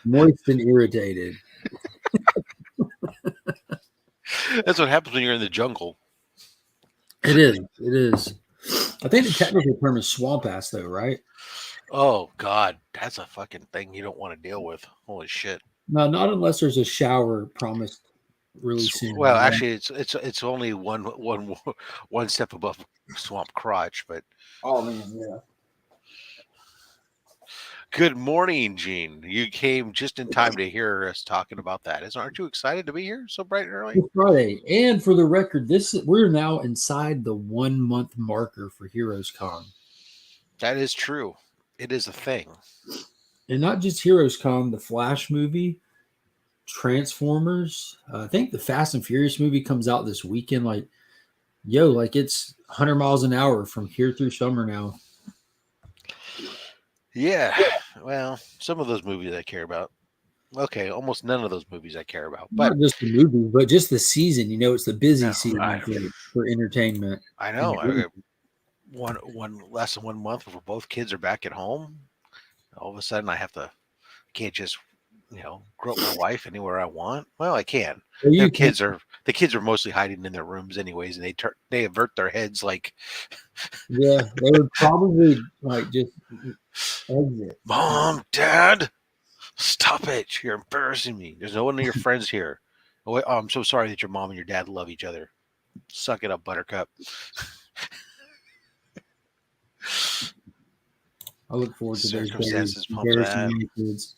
Moist and irritated. That's what happens when you're in the jungle. It is. It is. I think the technical term is swamp ass, though, right? Oh God, that's a fucking thing you don't want to deal with. Holy shit. No, not unless there's a shower promised really soon. Well, You know? actually, it's only one step above swamp crotch. But Oh man, yeah. good morning, Gene. You came just in time to hear us talking about that. Aren't you excited to be here so bright and early? It's Friday, and for the record, we're now inside the 1 month marker for Heroes Con, That is true. It is a thing. and not just Heroes Con, the Flash movie, Transformers. I think the Fast and Furious movie comes out this weekend. Like, yo, like it's 100 miles an hour from here through summer now. Yeah. Well, some of those movies I care about. Okay, almost none of those movies I care about. But Not just the movie, but just the season. You know, it's the busy no, season for entertainment. I And know. I, one less than 1 month before both kids are back at home. All of a sudden, I can't just grope my wife anywhere I want. Well, I can. you can, The kids are mostly hiding in their rooms anyways, and they avert their heads like, yeah, they would probably like just exit. Mom, Dad, stop it! You're embarrassing me. There's no one of your friends here. Oh, wait, I'm so sorry that your mom and your dad love each other. Suck it up, Buttercup. I look forward to those days. Circumstances pump Embarrassing that. young kids.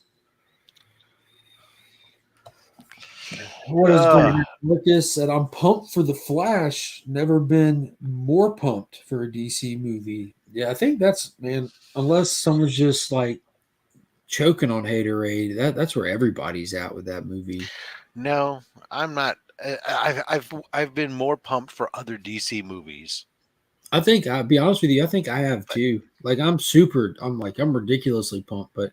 What is Brandon Lucas said? I'm pumped for the Flash. Never been more pumped for a DC movie. Yeah, I think that's man. Unless someone's just like choking on haterade, that's where everybody's at with that movie. No, I'm not. I've been more pumped for other DC movies. I think I'll be honest with you. I think I have too. Like I'm ridiculously pumped. But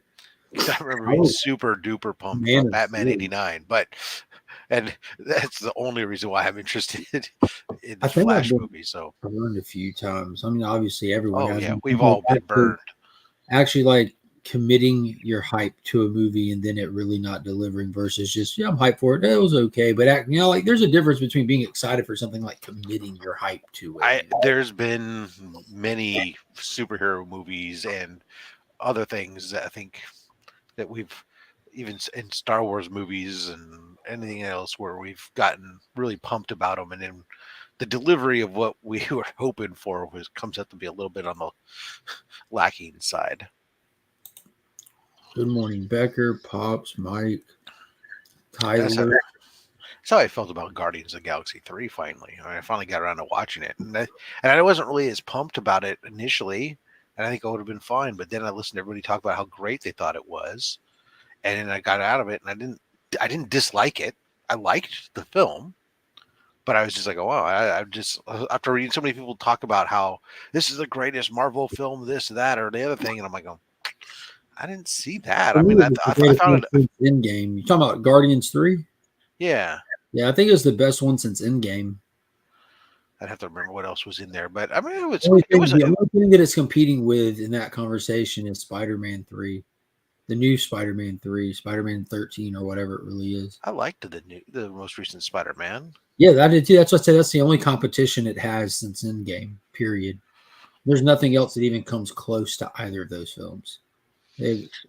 I remember I being was super duper pumped for Man of Batman Steel. '89, and that's the only reason why I'm interested in the I think I've Flash been movie. So, burned a few times. I mean, obviously everyone oh has. yeah, we've all been burned. Actually like committing your hype to a movie and then it really not delivering versus just I'm hyped for it. It was okay, but like there's a difference between being excited for something like committing your hype to it. There's been many superhero movies and other things that I think that we've even in Star Wars movies and anything else where we've gotten really pumped about them, and then the delivery of what we were hoping for comes out to be a little bit on the lacking side. Good morning, Becker, Pops, Mike, That's how, Tyler. that's how I felt about Guardians of the Galaxy 3 finally. I finally got around to watching it. And I wasn't really as pumped about it initially. And I think I would have been fine. But then I listened to everybody talk about how great they thought it was. And then I got out of it and I didn't dislike it. I liked the film. But I was just like, oh, wow, I just, after reading so many people talk about how this is the greatest Marvel film, this, that, or the other thing. And I'm like, oh, I didn't see that. For I me, mean, it was the I greatest one found it, since Endgame. You talking about Guardians 3? yeah. Yeah, I think it was the best one since Endgame. I'd have to remember what else was in there, but I mean, The only thing that it's competing with in that conversation is Spider-Man 3. The new Spider-Man 3, Spider-Man 13 or whatever it really is. I liked the most recent Spider-Man. Yeah, that did too. That's what I said. That's the only competition it has since Endgame, period. There's nothing else that even comes close to either of those films.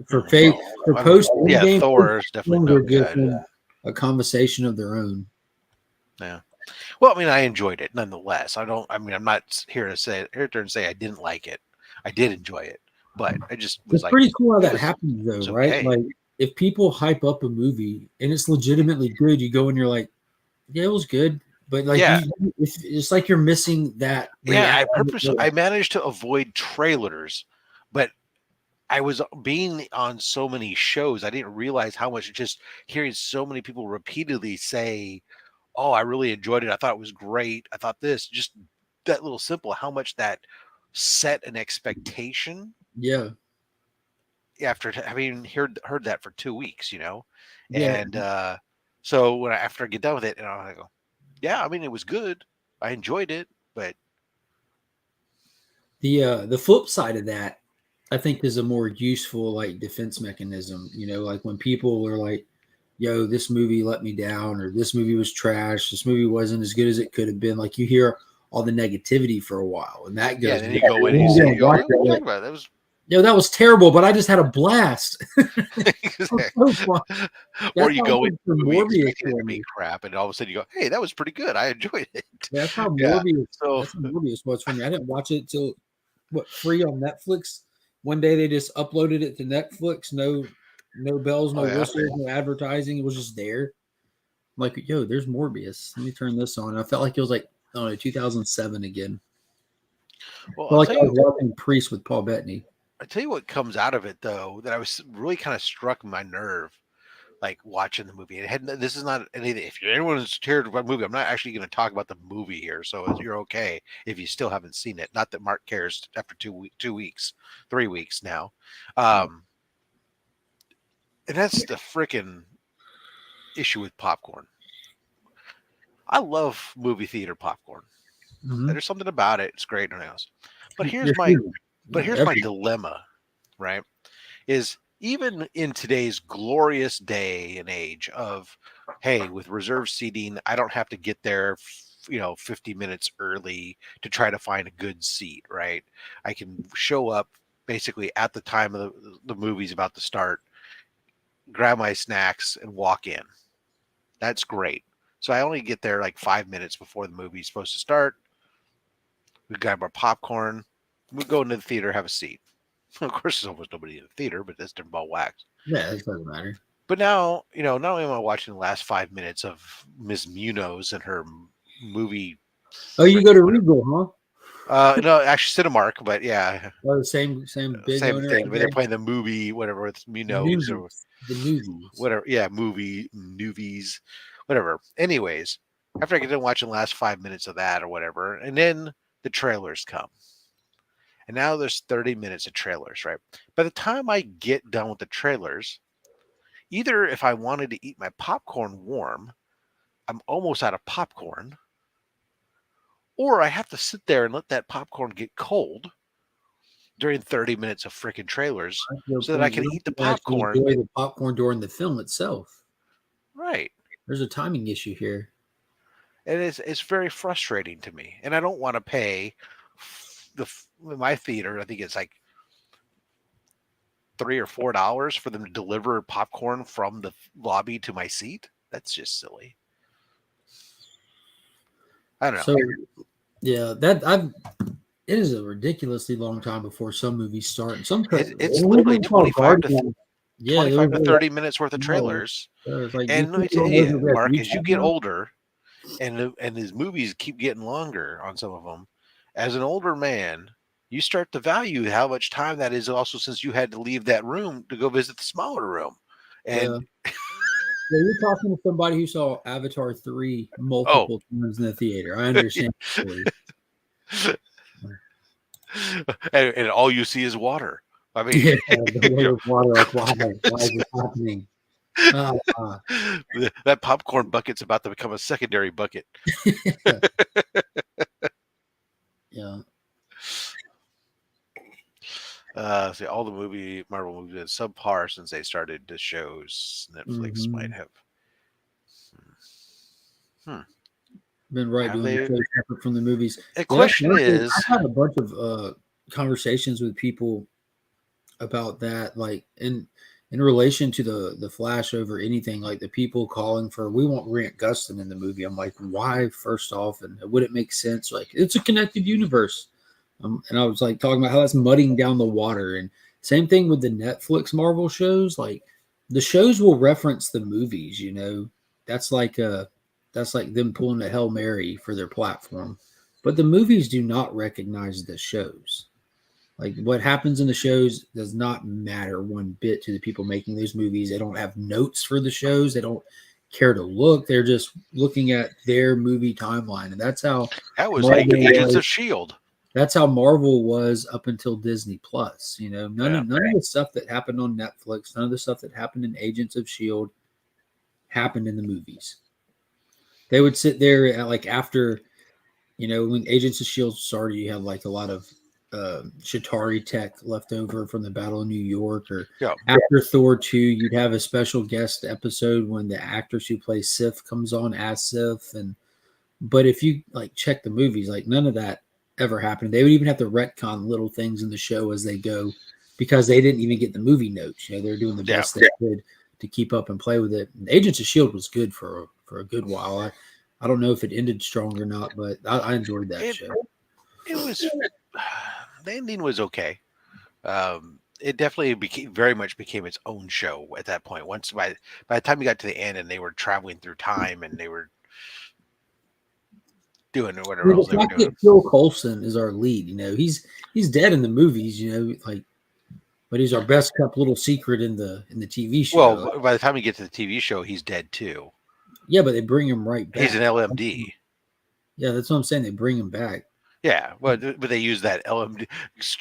For post Endgame, Thor is definitely no good. A conversation of their own. Yeah. Well, I mean, I enjoyed it nonetheless. I'm not here to say I didn't like it. I did enjoy it, but I just was It's pretty cool how that happens, though, right? Okay. Like if people hype up a movie and it's legitimately good, you go and you're like, yeah, it was good. But like, it's like you're missing that. Yeah, I managed to avoid trailers, but I was being on so many shows, I didn't realize how much just hearing so many people repeatedly say, "Oh, I really enjoyed it. I thought it was great. I thought this." Just that little simple, how much that set an expectation. Yeah. After having heard that for 2 weeks, Yeah. And so after I get done with it, and I go, yeah, I mean, it was good. I enjoyed it, but the flip side of that I think is a more useful like defense mechanism. You know, like when people are like, "Yo, this movie let me down," or "This movie was trash," "This movie wasn't as good as it could have been." Like you hear all the negativity for a while, and that Yeah, goes. and then you go in and you say, "Yo, what are you talking about? That was Yo, that was terrible, but I just had a blast. It was so fun. Or That's you how it go was into for the movie Morbius expecting it for to be me. crap, and all of a sudden you go, "Hey, that was pretty good. I enjoyed it." That's how Yeah. Morbius. So That's how Morbius was for me. I didn't watch it till free on Netflix. One day they just uploaded it to Netflix. No bells, oh no yeah. whistles, no advertising. It was just there. I'm like, yo, there's Morbius. Let me turn this on. I felt like it was like I don't know 2007 again. Well, I felt like I was watching Priest with Paul Bettany. I'll tell you what comes out of it though that I was really kind of struck my nerve like watching the movie. It had this is not anything. If you're anyone's cared about the movie, I'm not actually going to talk about the movie here, so you're okay if you still haven't seen it. Not that Mark cares after 2 weeks, 3 weeks now. Yeah. Um, and that's the freaking issue with popcorn. I love movie theater popcorn. Mm-hmm. There's something about it. It's great and everything else. But You're shooting. Yeah, here's my dilemma, right? Is even in today's glorious day and age of, hey, with reserved seating, I don't have to get there, 50 minutes early to try to find a good seat, right? I can show up basically at the time of the movie's about to start, grab my snacks, and walk in. That's great. So I only get there like 5 minutes before the movie's supposed to start. We grab our popcorn. We go into the theater, have a seat. Of course, there's almost nobody in the theater, but that's different ball wax. Yeah, it doesn't matter. But now, not only am I watching the last 5 minutes of Ms. Munoz and her movie. Oh, you go to Regal, huh? No, actually Cinemark, but yeah, Oh, the same big same owner. thing. But they're Okay. playing the movie, whatever it's The Munoz or newbies. The newbies. whatever. Yeah, movie, movies, whatever. Anyways, after I get done watching the last 5 minutes of that or whatever, and then the trailers come. And now there's 30 minutes of trailers, right? By the time I get done with the trailers, either if I wanted to eat my popcorn warm, I'm almost out of popcorn, or I have to sit there and let that popcorn get cold during 30 minutes of freaking trailers That's your so that I point. can You eat the don't actually popcorn. enjoy the popcorn during the film itself. Right. There's a timing issue here. And it's very frustrating to me. And I don't want to pay my theater, I think it's like $3 or $4 for them to deliver popcorn from the lobby to my seat. That's just silly. I don't know. So yeah, it is a ridiculously long time before some movies start. And some It's literally 25 to yeah, 25 to 30 minutes worth of trailers. It's like And let me tell you, Mark, as you get older, and his movies keep getting longer on some of them, as an older man, you start to value how much time that is. Also, since you had to leave that room to go visit the smaller room, Yeah. and Yeah, you're talking to somebody who saw Avatar 3 oh, multiple times in the theater. I understand. and all you see is water. I mean, Yeah, the way of water, like why is this happening? Uh, that popcorn bucket's about to become a secondary bucket. yeah. See, all the Marvel movies are subpar since they started to shows. Netflix might have. Been right Have doing the show separate from the movies. The question is, I've had a bunch of conversations with people about that, like in relation to the Flash over anything, like the people calling for we want Grant Gustin in the movie. I'm like, why? First off, and would it make sense? Like, it's a connected universe. And I was like talking about how that's muddying down the water. And same thing with the Netflix Marvel shows. Like the shows will reference the movies. That's like them pulling a Hail Mary for their platform. But the movies do not recognize the shows. Like what happens in the shows does not matter one bit to the people making those movies. They don't have notes for the shows. They don't care to look. They're just looking at their movie timeline, and that's how that was like Agents of S.H.I.E.L.D. That's how Marvel was up until Disney Plus. None of the stuff that happened on Netflix, none of the stuff that happened in Agents of S.H.I.E.L.D. happened in the movies. They would sit there at, like after, when Agents of S.H.I.E.L.D. started, you had like a lot of Shatari tech left over from the Battle of New York, or Yeah. after Thor 2, you'd have a special guest episode when the actress who plays Sif comes on as Sif. And but if you like check the movies, like none of that ever happened. They would even have to retcon little things in the show as they go because they didn't even get the movie notes. They're doing the Yeah. best they could to keep up and play with it. Agents of Shield was good for a good while. I don't know if it ended strong or not, but I enjoyed that show. It was the ending was okay. It definitely very much became its own show at that point. Once by the time you got to the end and they were traveling through time and they were doing whatever else they were doing. Phil Coulson is our lead. He's dead in the movies. But he's our best kept little secret in the TV show. Well, by the time you get to the TV show, he's dead too. Yeah, but they bring him right back. He's an LMD. Yeah, that's what I'm saying. They bring him back. Yeah, but they use that LMD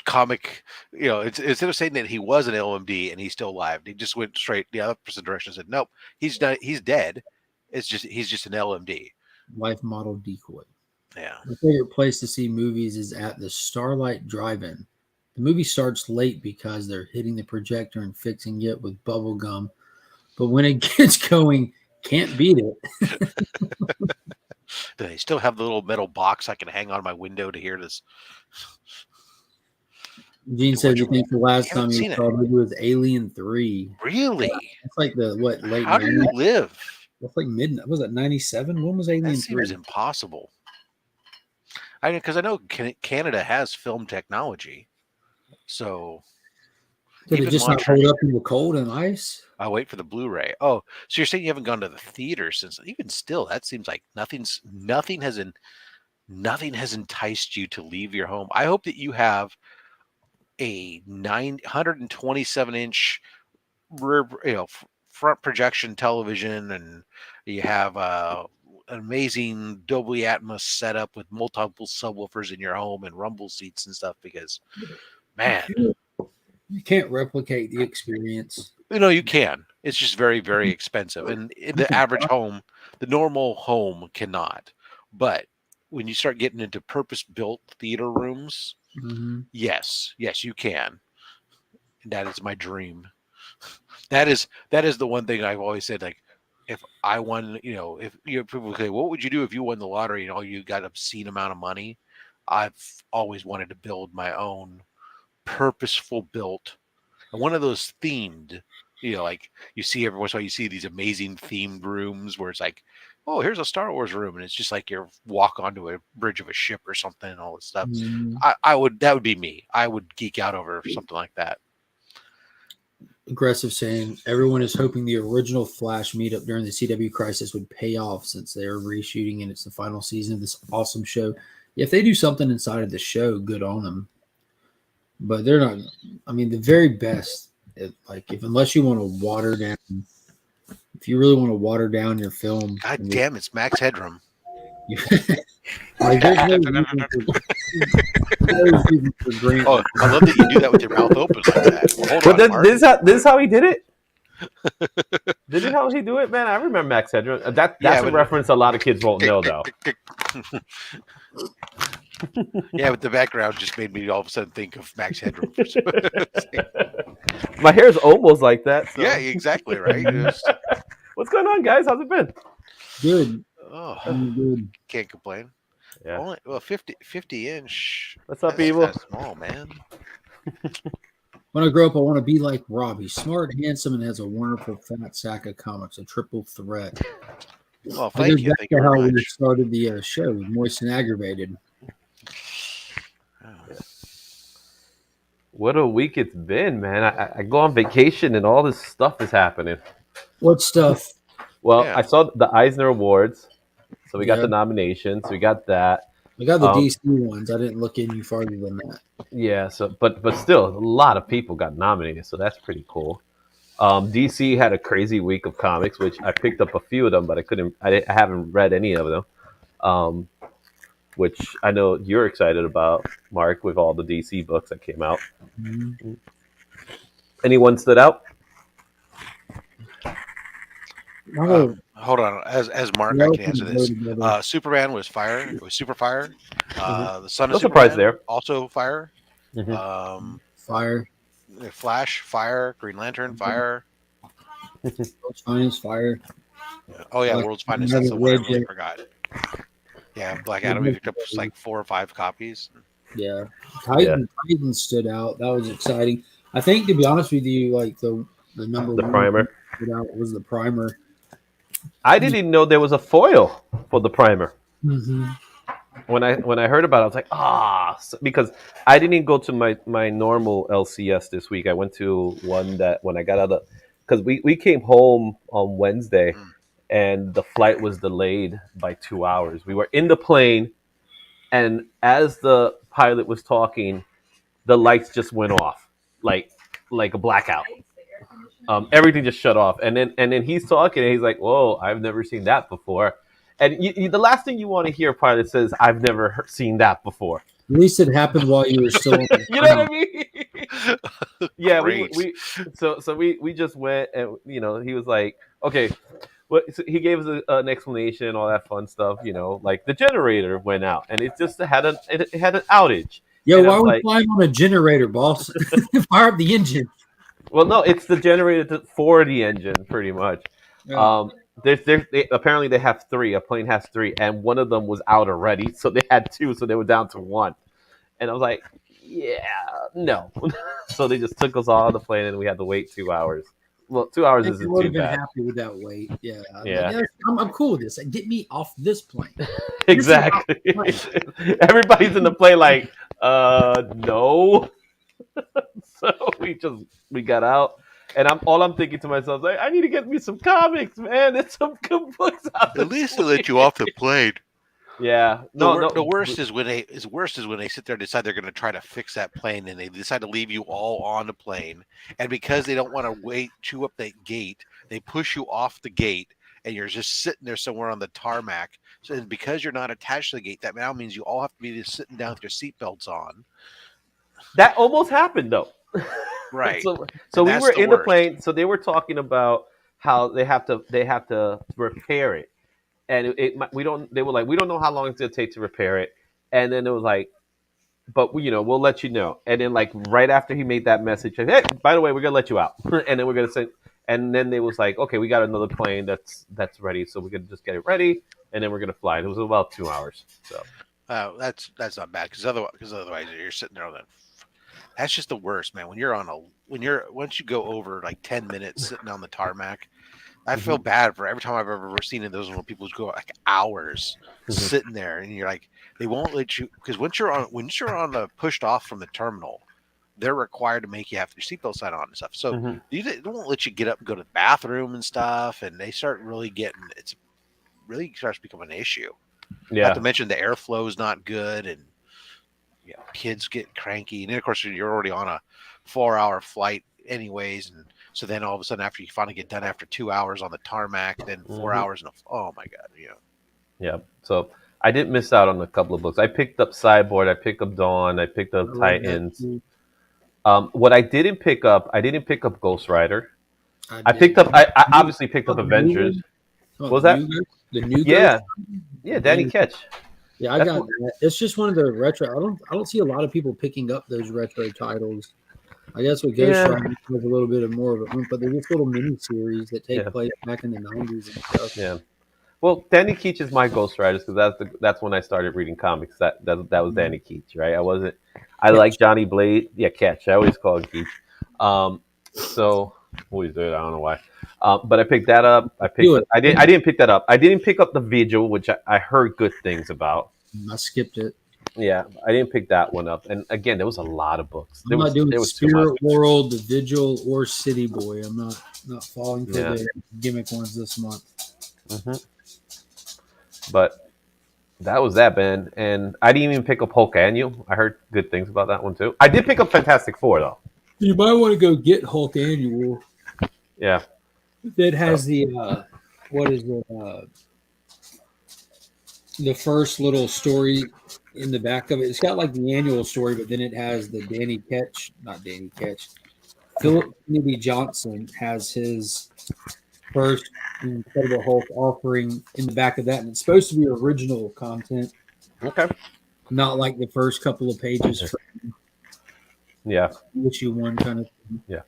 comic. Instead of saying that he was an LMD and he's still alive, they just went straight the opposite direction and said, "Nope, he's not. He's dead. He's just an LMD." Life model decoy. Yeah. My favorite place to see movies is at the Starlight Drive-In. The movie starts late because they're hitting the projector and fixing it with bubble gum, but when it gets going, can't beat it. Do they still have the little metal box I can hang on my window to hear this? Gene said you think the last time you saw it was Alien 3. Really? It's like the late. How do you live? That's like midnight. Was that 97? When was Alien 3? That seems impossible. Because I know Canada has film technology, so. Did it just not hold up in the cold and ice? I'll wait for the Blu-ray. Oh, so you're saying you haven't gone to the theater since? Even still, that seems like nothing has enticed you to leave your home. I hope that you have a 927-inch rear, front projection television, and you have an amazing Dolby Atmos setup with multiple subwoofers in your home and rumble seats and stuff. Because, man. You can't replicate the experience. You can. It's just very, very expensive. And the average home, the normal home cannot. But when you start getting into purpose-built theater rooms, yes, you can. And that is my dream. That is the one thing I've always said. Like, if I won, if people say, what would you do if you won the lottery and you got an obscene amount of money? I've always wanted to build my own purposeful built, and one of those themed, like you see every once in a while, you see these amazing themed rooms where it's like, oh, here's a Star Wars room, and it's just like you walk onto a bridge of a ship or something and all this stuff. That would be me. I would geek out over something like that. Aggressive saying everyone is hoping the original Flash meetup during the CW crisis would pay off since they are reshooting and it's the final season of this awesome show. If they do something inside of the show, good on them. But they're not. I mean, the very best. Unless you want to water down, if you really want to water down your film, God damn, it's Max Headroom. I love that you do that with your mouth open like that. Well, hold on, this is how he did it. Did it how he do it, man? I remember Max Headroom. That's a reference a lot of kids won't know, though. Yeah, but the background just made me all of a sudden think of Max Headroom. My hair's almost like that. So. Yeah, exactly, right? What's going on, guys? How's it been? Good. Oh, good. Can't complain. Yeah. Only 50-inch. What's up, Evil? That's small, man. When I grow up, I want to be like Rob. He's smart, handsome, and has a wonderful fat sack of comics. A triple threat. Well, thank you. Thank you how very we much. started the show, Moist and Aggravated. What a week it's been, man. I go on vacation and all this stuff is happening. What stuff? Well, I saw the Eisner Awards. So we got the nominations. We got that. We got the DC ones. I didn't look any farther than that. Yeah, so but still, a lot of people got nominated, so that's pretty cool. DC had a crazy week of comics, which I picked up a few of them, but I haven't read any of them. Which I know you're excited about, Mark, with all the DC books that came out. Mm-hmm. Anyone stood out? Hold on. As Mark, I can answer this. Superman was fire. It was super fire. The Son of Superman, there. also fire. Fire. Flash, Fire, Green Lantern, Fire. World's Finest, Fire. Oh yeah, Black World's Adam, Finest. I That's the haven't one I read really yet. forgot. Yeah, Black Adam. We picked up just like 4 or 5 copies. Yeah. Yeah. Titan stood out. That was exciting. I think, to be honest with you, like the number The one primer. that stood out was the primer. I didn't even know there was a foil for the primer. Mm-hmm. When I heard about it, I was like, because I didn't even go to my normal LCS this week. I went to one that when I got out of, because we came home on Wednesday Mm. and the flight was delayed by 2 hours. We were in the plane, and as the pilot was talking, the lights just went off, like a blackout. Everything just shut off, and then he's talking, and he's like, "Whoa, I've never seen that before." And the last thing you want to hear, a pilot says, "I've never seen that before." At least it happened while you were still on the You know what I ground. mean? Yeah, Great. we just went, and he was like, "Okay." Well, so he gave us an explanation, all that fun stuff. Like the generator went out, and it had an outage. Yo, And I why are was we like, flying on a generator, boss? Fire up the engine. well, no, it's the generator for the engine, pretty much. Yeah. Apparently they have 3. A plane has 3, and one of them was out already, so they had 2, so they were down to 1. And I was like, yeah, no. So they just took us all on the plane, and we had to wait 2 hours. Well, 2 hours I think I isn't would too have been bad. happy with that weight. Yeah. Yeah. Like, I'm cool with this. Like, get me off this plane. Exactly. Everybody's in the plane like, no. So we got out, and I'm thinking to myself like, I need to get me some comics, man. There's some good books out. At least they let you off the plane. Yeah, The worst is when they sit there and decide they're going to try to fix that plane, and they decide to leave you all on the plane, and because they don't want to chew up that gate, they push you off the gate, and you're just sitting there somewhere on the tarmac. So because you're not attached to the gate, that now means you all have to be just sitting down with your seatbelts on. That almost happened though. Right. So we were in the worst. plane. So they were talking about how they have to repair it, and we don't. They were like, we don't know how long it's gonna take to repair it, and then it was like, but we'll let you know. And then like right after he made that message, hey, by the way, we're gonna let you out, and then we're gonna send. And then they was like, okay, we got another plane that's ready, so we're gonna just get it ready, and then we're gonna fly. And it was about 2 hours. So that's not bad because otherwise you're sitting there on that. That's just the worst, man. Once you go over like 10 minutes sitting on the tarmac, I feel bad for every time I've ever seen in those when people go like hours sitting there, and you're like, they won't let you because once you're on the pushed off from the terminal, they're required to make you have your seatbelt sign on and stuff. So they won't let you get up and go to the bathroom and stuff, and they start really starts to become an issue. yeah, Not to mention the airflow is not good, and kids get cranky, and then of course you're already on a 4-hour flight anyways, and so then all of a sudden after you finally get done after 2 hours on the tarmac, then 4 hours oh my god, yeah. So I didn't miss out on a couple of books. I picked up Cyborg, I picked up Dawn, I picked up Titans. What I didn't pick up Ghost Rider. I obviously picked up Avengers. What was that? The new Yeah, Ghost? yeah, Danny Ketch. Yeah, I got that. It's just one of the retro. I don't see a lot of people picking up those retro titles. I guess with Ghost Rider has a little bit of more of a but they're just little mini series that take place back in the 90s and stuff. Yeah. Well, Danny Keach is my Ghost Riders because that's when I started reading comics. That was Danny Keach, right? I like Johnny Blade. Yeah, Ketch. I always call him Keach. So always do it. I don't know why. But I picked that up. I didn't pick that up. I didn't pick up The Vigil, which I heard good things about. I skipped it. Yeah, I didn't pick that one up. And again, there was a lot of books. I'm not doing Spirit World, The Vigil, or City Boy. I'm not falling for the gimmick ones this month. But that was that, man. And I didn't even pick up Hulk Annual. I heard good things about that one too. I did pick up Fantastic Four though. You might want to go get Hulk Annual. Yeah. That has the what is it? The first little story in the back of it. It's got like the annual story, but then it has the Philip Kennedy Johnson has his first Incredible Hulk offering in the back of that, and it's supposed to be original content. Okay. Not like the first couple of pages. Yeah. Which you won kind of thing. Yeah.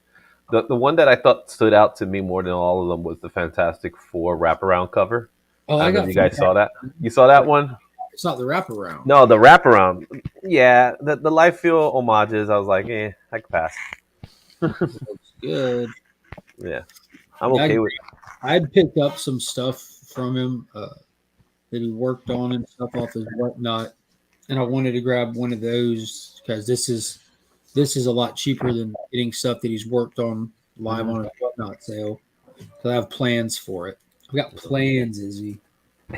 The one that I thought stood out to me more than all of them was the Fantastic Four wraparound cover. Oh, I I don't know if got you guys saw that. You saw that one? It's not the wraparound. No, the wraparound. Yeah, the Life Feel homages. I was like, I can pass. Looks good. Yeah, I'm Yeah, okay with. I had picked up some stuff from him that he worked on and stuff off his whatnot, and I wanted to grab one of those because this is a lot cheaper than getting stuff that he's worked on live on his whatnot sale. So I have plans for it. I've got plans, Izzy.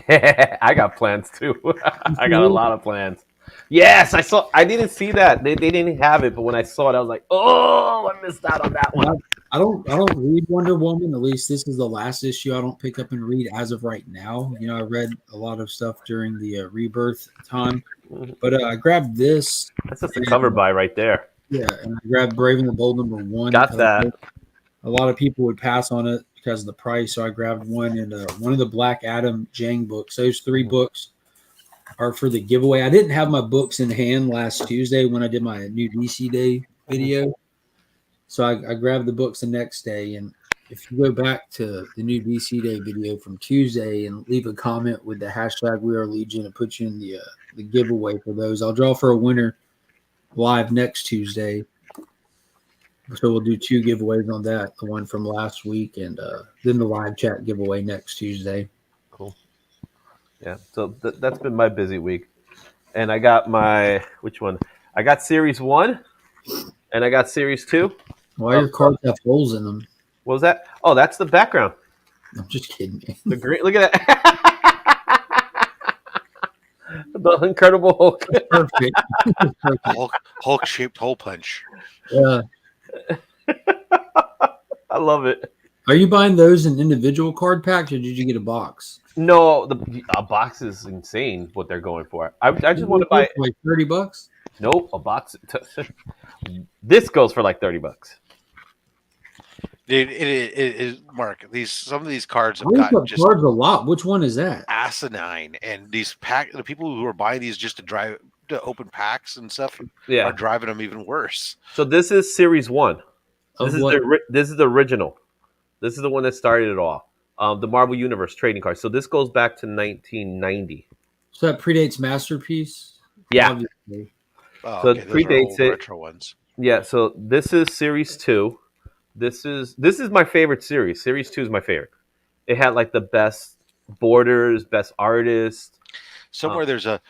I got plans too. I got a lot of plans. Yes, I saw. I didn't see that. They didn't have it, but when I saw it, I was like, oh, I missed out on that one. I don't read Wonder Woman. At least this is the last issue I don't pick up and read as of right now. You know, I read a lot of stuff during the Rebirth time, but I grabbed this. That's just a cover buy right there. Yeah, and I grabbed Brave and the Bold #1. Got that. A lot of people would pass on it because of the price, so I grabbed one and one of the Black Adam Jang books. Those 3 books are for the giveaway. I didn't have my books in hand last Tuesday when I did my new DC Day video, so I grabbed the books the next day. And if you go back to the new DC Day video from Tuesday and leave a comment with the hashtag We Are Legion and put you in the giveaway for those, I'll draw for a winner live next Tuesday. So we'll do 2 giveaways on that, the one from last week and then the live chat giveaway next Tuesday. Cool. Yeah, so that's been my busy week. And I got which one? I got Series 1 and I got Series 2. Why your cards have holes in them? What was that? Oh, that's the background. I'm just kidding. The green. Look at that. The Incredible Hulk. Perfect. Hulk-shaped hole punch. Yeah. I love it. Are you buying those in individual card packs, or did you get a box? No, a box is insane. What they're going for. I just want to buy like $30. Nope, a box. This goes for like $30. It is Mark. Some of these cards have I gotten look up just cards a lot. Which one is that? asinine, and the people who are buying these just to open packs and stuff Yeah. are driving them even worse. So this is Series 1. Of This what? is the original. This is the one that started it all. The Marvel Universe trading card. So this goes back to 1990. So that predates Masterpiece? Yeah. Obviously. Oh, So okay. it Those are predates old it. retro ones. Yeah, so this is Series 2. This is my favorite series. Series 2 is my favorite. It had like the best borders, best artists. Somewhere there's a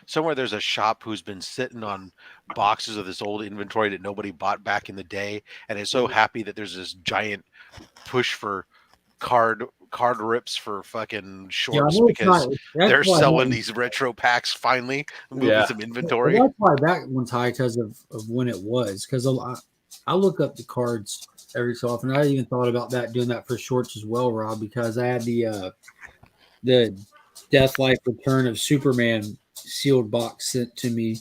shop who's been sitting on boxes of this old inventory that nobody bought back in the day, and is so happy that there's this giant push for card rips for fucking shorts because they're selling these retro packs finally, moving some inventory. Well, that's why that one's high because of when it was. Because I look up the cards every so often. I even thought about doing that for shorts as well, Rob, because I had the Death Life Return of Superman sealed box sent to me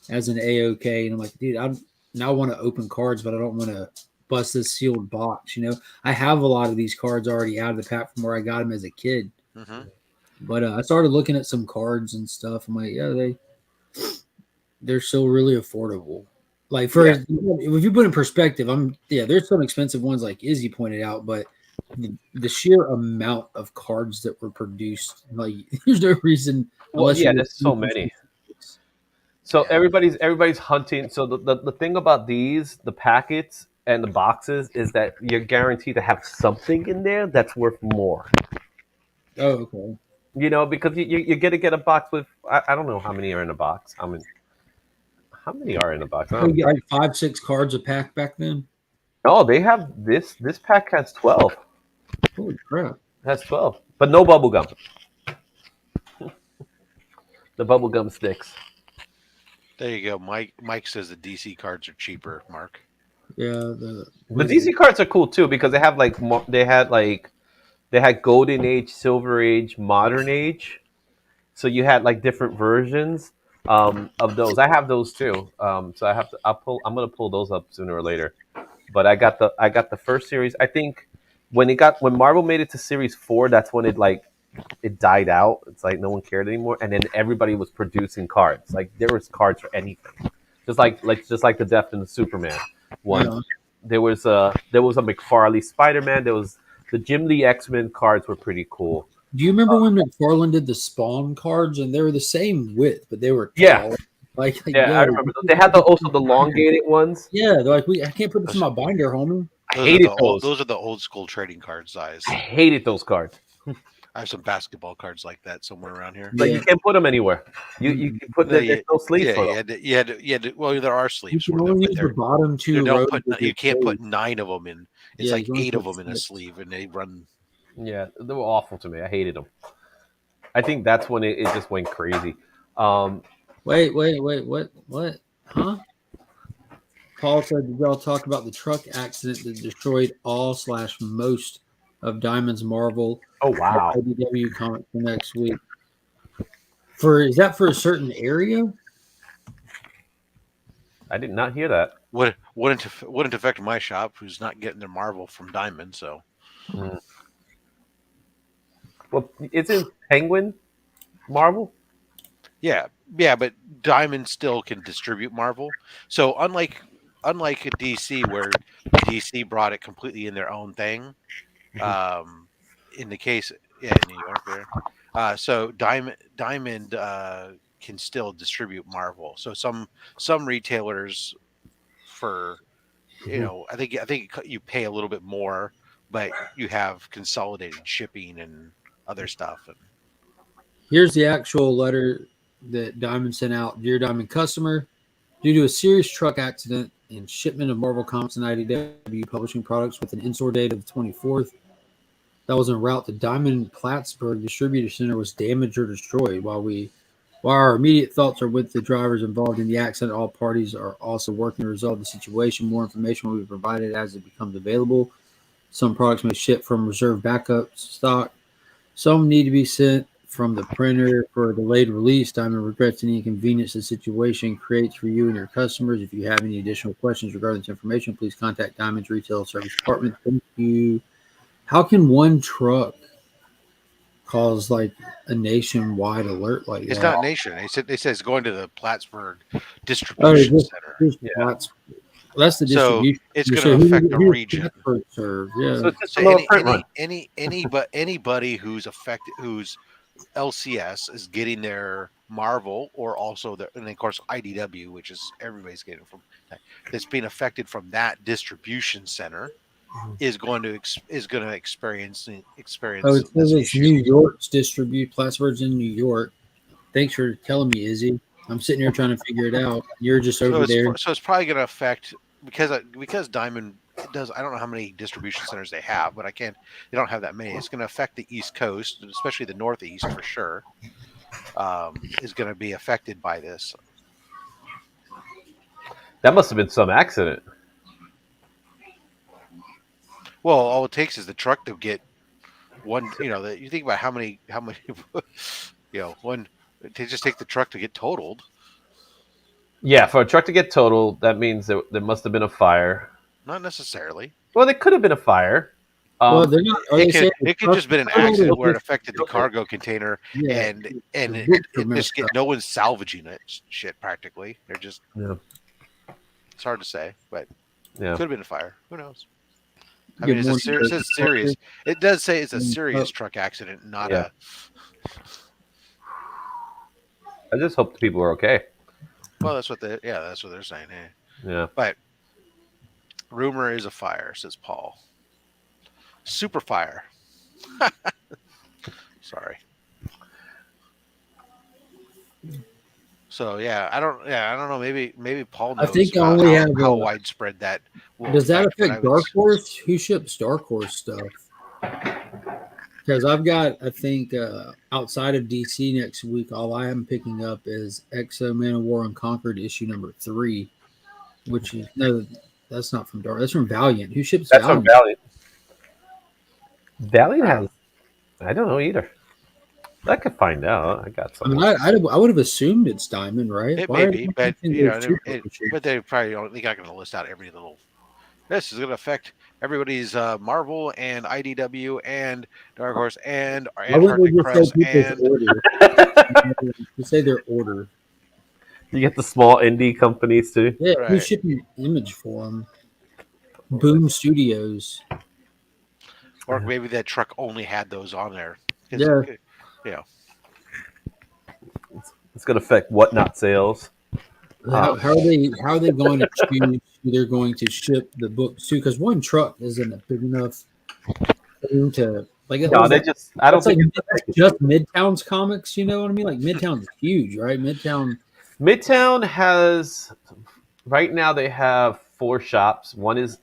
as an AOK, and I'm like, dude, I want to open cards, but I don't want to bust this sealed box. You know, I have a lot of these cards already out of the pack from where I got them as a kid. Mm-hmm. But I started looking at some cards and stuff. I'm like, yeah, they're still really affordable. Like if you put in perspective, there's some expensive ones like Izzy pointed out, but the sheer amount of cards that were produced, like there's no reason. There's so many. So everybody's hunting. So the thing about the packets and the boxes is that you're guaranteed to have something in there that's worth more. Oh, okay. You know, because you're gonna get a box with I don't know how many are in a box. I mean, how many are in a box? You get like 5-6 cards a pack back then. No, they have this pack has 12. Holy crap! It has 12, but no bubble gum. The bubble gum sticks. There you go. Mike says the DC cards are cheaper. Mark. Yeah, the DC cards are cool too because they have they had Golden Age, Silver Age, Modern Age. So you had like different versions of those. I have those too. So I'm gonna pull those up sooner or later. But I got the first series. I think when Marvel made it to Series 4, that's when it died out. It's like no one cared anymore, and then everybody was producing cards. Like there was cards for anything, just like the Death and the Superman. one. Yeah. There was a McFarlane Spider-Man. There was the Jim Lee X-Men cards were pretty cool. Do you remember when McFarlane did the Spawn cards and they were the same width, but they were Yeah, tall? Like yeah, I yo, remember. They had also the elongated ones. yeah, they're like I can't put this in Those, my binder, homie. I those are hated the those. those are the old school trading card size. I hated those cards. I have some basketball cards like that somewhere around here. Like you Yeah, can't put them anywhere. You can put that. There's no sleeves Yeah, for them. well, there are you sleeves can for them, only but use the they're bottom two rows. Of you your can't put sleeve. 9 of them in. It's Yeah, like you only 8 of put them in a 6. sleeve, and they run. Yeah, they were awful to me. I hated them. I think that's when it just went crazy. Um, Wait, what? Huh? Paul said, "Did y'all talk about the truck accident that destroyed all/most of Diamond's Marvel oh wow! IDW comic for next week? Is that for a certain area? I did not hear that. Wouldn't affect my shop, who's not getting their Marvel from Diamond. So Mm. Well, isn't Penguin Marvel? yeah, but Diamond still can distribute Marvel. So unlike a DC where DC brought it completely in their own thing, um, in the case in New York there, so Diamond can still distribute Marvel. So some retailers for I think you pay a little bit more, but you have consolidated shipping and other stuff. And Here's the actual letter that Diamond sent out. Dear Diamond customer, due to a serious truck accident and shipment of Marvel Comics and IDW publishing products with an in-store date of the 24th that was en route to Diamond Plattsburgh Distributor Center was damaged or destroyed. While our immediate thoughts are with the drivers involved in the accident, all parties are also working to resolve the situation. More information will be provided as it becomes available. Some products may ship from reserve backup stock. Some need to be sent from the printer for a delayed release. Diamond regrets any inconvenience the situation creates for you and your customers. If you have any additional questions regarding this information, please contact Diamond's Retail Service Department. Thank you. How can one truck cause like a nationwide alert like it's that? not nation. They said it's going to the Plattsburgh Oh, distribution center. Yeah. That's the So distribution. it's going to affect the region. Serve? Yeah. So it's just So a little print run. anybody who's affected, whose LCS is getting their Marvel, or also and of course IDW, which is everybody's getting from, that's being affected from that distribution center, is going to experience Oh, it this says it's issue. New York's distribute. Plattsburgh's in New York. Thanks for telling me, Izzy. I'm sitting here trying to figure it out. You're just over there. So it's probably going to affect, because Diamond does. I don't know how many distribution centers they have, but they don't have that many. It's going to affect the East Coast, especially the Northeast for sure. Is going to be affected by this. That must have been some accident. Well, all it takes is the truck to get one. You think about how many, one. They just take the truck to get totaled. Yeah, for a truck to get totaled, that means there must have been a fire. Not necessarily. Well, there could have been a fire. Well, they're not. Are they saying It could just been an accident where it affected the cargo container, Yeah, and the it books are just messed up. no one's salvaging it. Shit, practically. They're just. Yeah. It's hard to say, but Yeah. could have been a fire. Who knows? I Good mean, morning, it says serious. It does say it's a serious Oh. truck accident, not Yeah. I just hope the people are okay. Well, that's what they're saying. Hey. Yeah. But rumor is a fire, says Paul. Super fire. Sorry. So I don't know. Maybe Paul knows I think I only have how widespread that. Does that affect Dark Horse? Who ships Dark Horse stuff? Because I've got, I think, outside of DC next week, all I am picking up is Exo Man of War Unconquered issue number 3, which is that's not from Dark. That's from Valiant. Who ships That's Valiant? from Valiant. Valiant has. I don't know either. I could find out. I got I mean, something. I would have assumed it's Diamond, right? It Why may be, but but they probably they're not going to list out every little. This is going to affect everybody's Marvel and IDW and Dark Horse and Antarctic Press and. order? You say their order. You get the small indie companies too. Yeah, Right. who's shipping Image for them? Boom Studios. Or maybe that truck only had those on there. 'Cause, Yeah. you know, It's going to affect Whatnot sales. How are they going to choose who they're going to ship the books to? Because one truck isn't a big enough thing to like. What No, is they that? just. I don't That's like think that's just Midtown's comics. You know what I mean? Like Midtown's huge, right? Midtown. Midtown has right now they have 4 shops. One is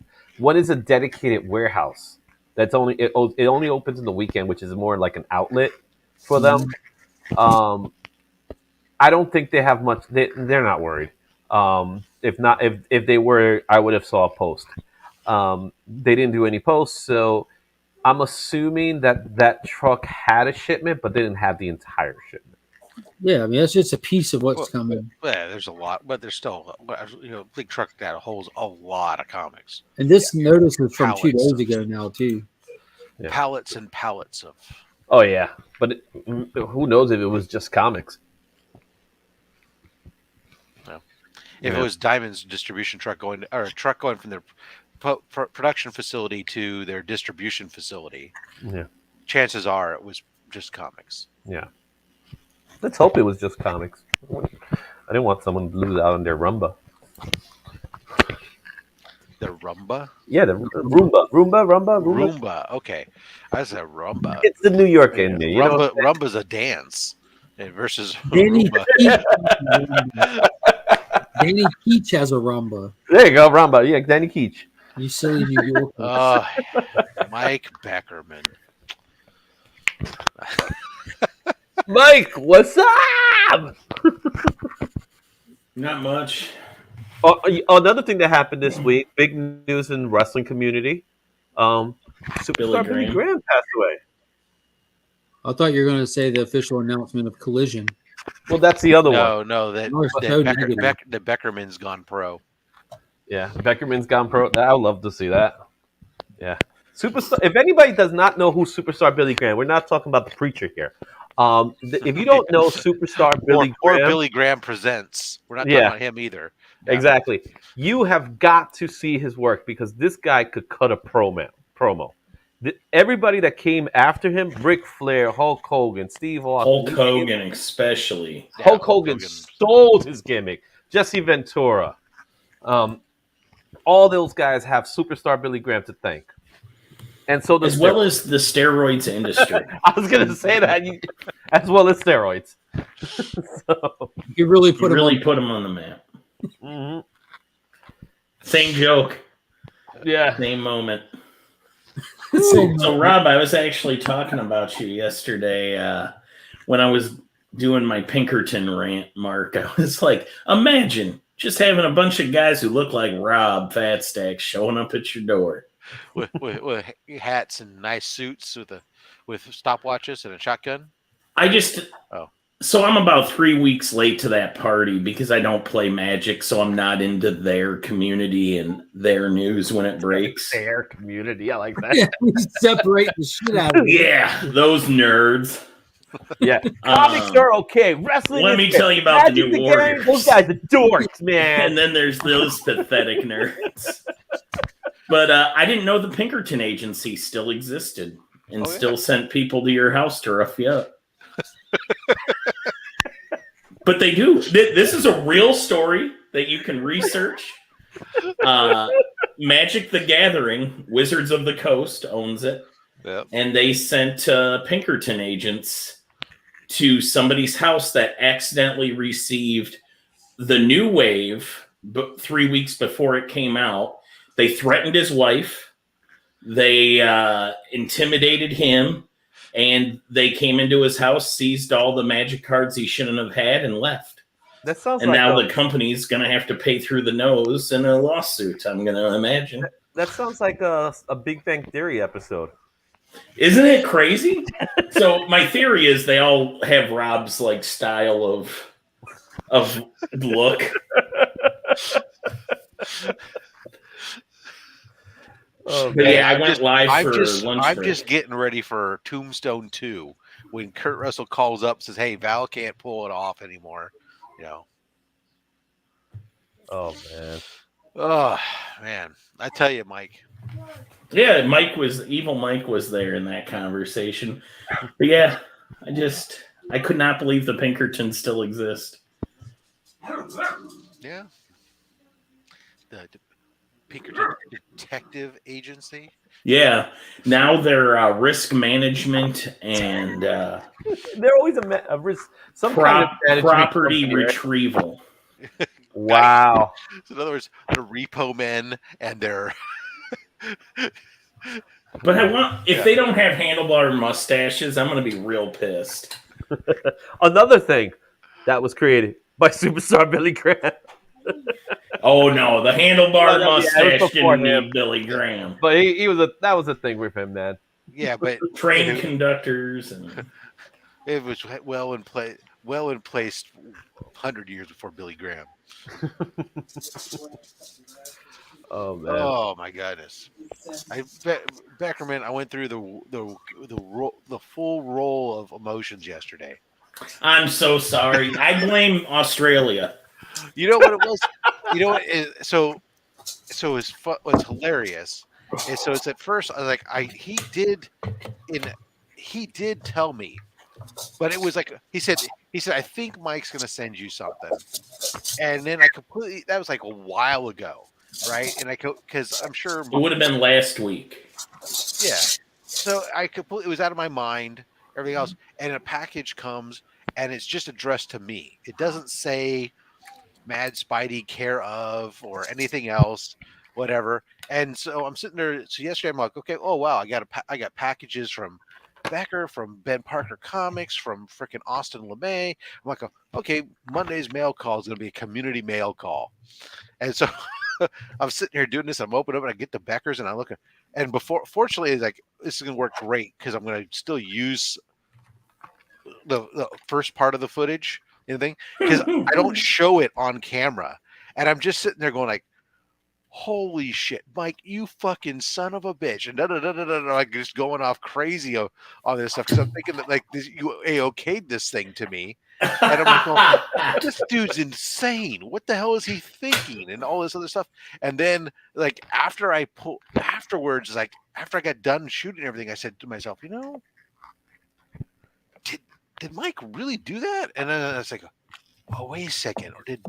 a dedicated warehouse. That's it only opens in the weekend, which is more like an outlet for them. I don't think they have much. They're not worried. If they were, I would have saw a post. They didn't do any posts, so I'm assuming that truck had a shipment, but they didn't have the entire shipment. Yeah, I mean that's just a piece of what's well, coming. yeah, there's a lot, but there's still, big truck that holds a lot of comics. And this notice was from 2 Pallets days of ago now too. Yeah. pallets and pallets of. Oh yeah, but who knows if it was just comics? If Yeah. it was Diamond's distribution truck or a truck going from their production facility to their distribution facility, Yeah. chances are it was just comics. Yeah. Let's hope it was just comics. I didn't want someone to lose out on their Rumba. The Rumba? Yeah, the Rumba. Roomba. Okay. I said Rumba. It's the New York in there. You know, Rumba's a dance versus Danny Roomba. Danny Keach has a rumba. there you go, Rumba. Yeah, Danny Keach. You silly New Yorker. Mike Beckerman. Mike, what's up? Not much. Another thing that happened this week, big news in the wrestling community. Superstar Billy Graham passed away. I thought you were going to say the official announcement of Collision. Well, that's the other one. No, that Beckerman's gone pro. Yeah, Beckerman's gone pro. I would love to see that. Yeah. Superstar. If anybody does not know who Superstar Billy Graham, we're not talking about the preacher here. If you don't know Superstar Billy Graham, or Billy Graham Presents, we're not talking about him either. Yeah. Exactly. You have got to see his work because this guy could cut a promo. Everybody that came after him, Ric Flair, Hulk Hogan, Steve Austin. Hulk Hogan especially. Hulk Hogan stole his gimmick. Jesse Ventura. All those guys have Superstar Billy Graham to thank. And so as well as the steroids industry. I was going to say that. As well as steroids. So, you really put him on the map. Mm-hmm. Same joke. Yeah. Same moment. So, Rob, I was actually talking about you yesterday when I was doing my Pinkerton rant, Mark. I was like, imagine just having a bunch of guys who look like Rob Fatstack showing up at your door. with hats and nice suits with stopwatches and a shotgun. So I'm about 3 weeks late to that party because I don't play Magic, so I'm not into their community and their news when it breaks. Their community, I like that. Yeah, we separate the shit out of it. Yeah, those nerds. Yeah, comics are okay. Wrestling. Let me tell you about the New Warriors. Those guys are dorks, man. And then there's those pathetic nerds. But I didn't know the Pinkerton agency still existed and still sent people to your house to rough you up. But they do. This is a real story that you can research. Magic the Gathering, Wizards of the Coast owns it. Yep. And they sent Pinkerton agents to somebody's house that accidentally received the new wave 3 weeks before it came out. They threatened his wife. They intimidated him. And they came into his house, seized all the Magic cards he shouldn't have had, and left. That sounds. And now the company's going to have to pay through the nose in a lawsuit, I'm going to imagine. That sounds like a Big Bang Theory episode. Isn't it crazy? So my theory is they all have Rob's like style of look. Oh, but yeah, I went live for lunch. I'm just getting ready for Tombstone 2 when Kurt Russell calls up and says, "Hey, Val can't pull it off anymore." Oh man. Oh man, I tell you, Mike. Yeah, Evil Mike was there in that conversation. But yeah, I could not believe the Pinkertons still exist. Yeah, the Pinkerton Detective Agency. Yeah, now they're risk management and They're always a risk, some kind of management property company, right? retrieval. Wow. So in other words, the repo men and their. But if Yeah. they don't have handlebar mustaches, I'm going to be real pissed. Another thing that was created by superstar Billy Graham. Oh no, the handlebar No, yeah, it was mustache before didn't him. need Billy Graham. But that was a thing with him, man. Yeah, but Train conductors and it was well in place 100 years before Billy Graham. Oh man. Oh my goodness! Beckerman, I went through the full roll of emotions yesterday. I'm so sorry. I blame Australia. You know what it was? You know what? What's hilarious is it's at first I was like he did tell me, but it was like he said I think Mike's gonna send you something, and then that was like a while ago, right? And because I'm sure It would have been last week. yeah. So it was out of my mind, everything else, and a package comes and it's just addressed to me. It doesn't say Mad Spidey care of or anything else, whatever. And so I'm sitting there. So yesterday I'm like, okay, oh wow, I got packages from Becker, from Ben Parker Comics, from freaking Austin LeMay. I'm like, okay, Monday's mail call is going to be a community mail call, and so I'm sitting here doing this. I'm opening up and I get the Beckers and I look at, and fortunately, it's like this is going to work great because I'm going to still use the first part of the footage, anything, because I don't show it on camera, and I'm just sitting there going like, "Holy shit, Mike, you fucking son of a bitch!" And like just going off crazy on this stuff because I'm thinking that like you okayed this thing to me, and I'm like, oh, this dude's insane. What the hell is he thinking? And all this other stuff. And then like afterwards, like after I got done shooting everything, I said to myself, you know, did Mike really do that? And then I was like, oh, wait a second. Or did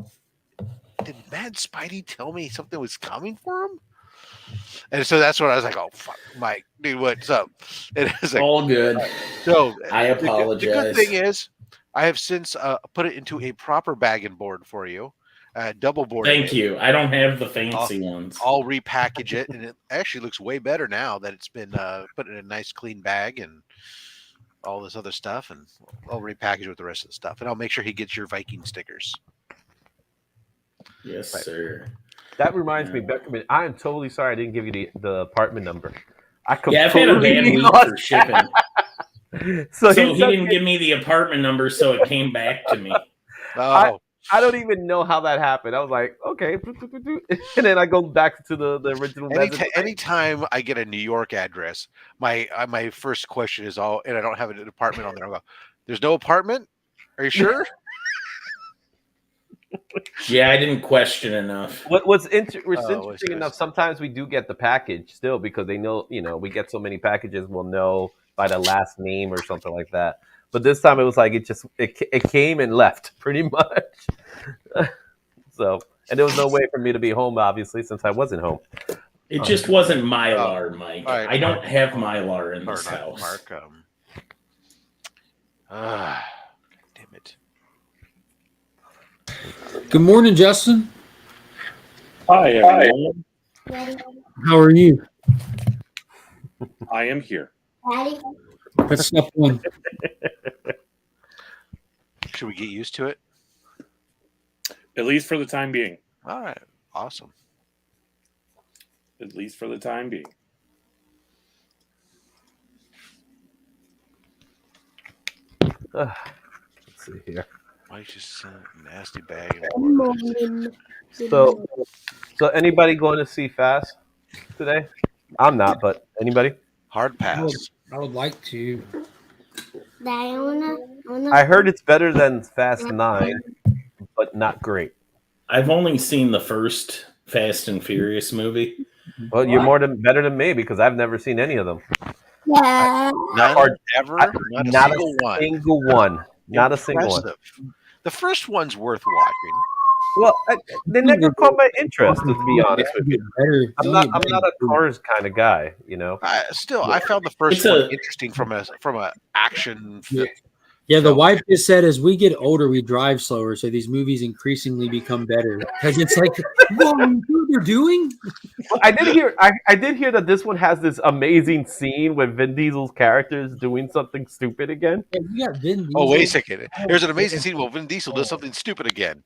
Mad Spidey tell me something was coming for him? And so that's when I was like, oh, fuck, Mike, dude, what's up? And it's like, all good. So I apologize. The good thing is I have since put it into a proper bag and board for you. Double board. Thank you. I don't have the fancy ones. I'll repackage it, and it actually looks way better now that it's been put in a nice clean bag and all this other stuff, and I'll repackage with the rest of the stuff, and I'll make sure he gets your Viking stickers. Yes, sir. That reminds me, Beckerman, I am totally sorry I didn't give you the apartment number. I've had a bad week for shipping. So he didn't give me the apartment number, so it came back to me. Oh. I don't even know how that happened. I was like, okay. And then I go back to the original. Anytime I get a New York address, my first question is and I don't have an apartment on there. I go, there's no apartment? Are you sure? Yeah, I didn't question enough. What's interesting enough, sometimes we do get the package still because they know, we get so many packages, we'll know by the last name or something like that. But this time it was like it came and left pretty much. So, and there was no way for me to be home, obviously, since I wasn't home. It just wasn't Mylar, Mike. Right, I don't have Mylar in this house. Mark, damn it. Good morning, Justin. Hi, everyone. How are you? I am here. That's step one. Should we get used to it? At least for the time being. All right. Awesome. At least for the time being. Let's see here. Mike's just a nasty bag. So anybody going to see Fast today? I'm not, but anybody? Hard pass. I would like to. I heard it's better than Fast 9, but not great. I've only seen the first Fast and Furious movie? Well, you're better than me because I've never seen any of them. None ever. Not a Not single one. Single one. Not a single one. Impressive. The first one's worth watching. Well, they never caught my interest, to be honest with you. I'm not a Cars kind of guy, you know. I found the first one interesting from a action. Yeah, the wife just said as we get older, we drive slower, so these movies increasingly become better because it's like, what they're doing. Well, I did hear that this one has this amazing scene with Vin Diesel's character is doing something stupid again. Yeah, you got Vin Diesel. Oh, wait a second! There's an amazing scene where Vin Diesel does something stupid again.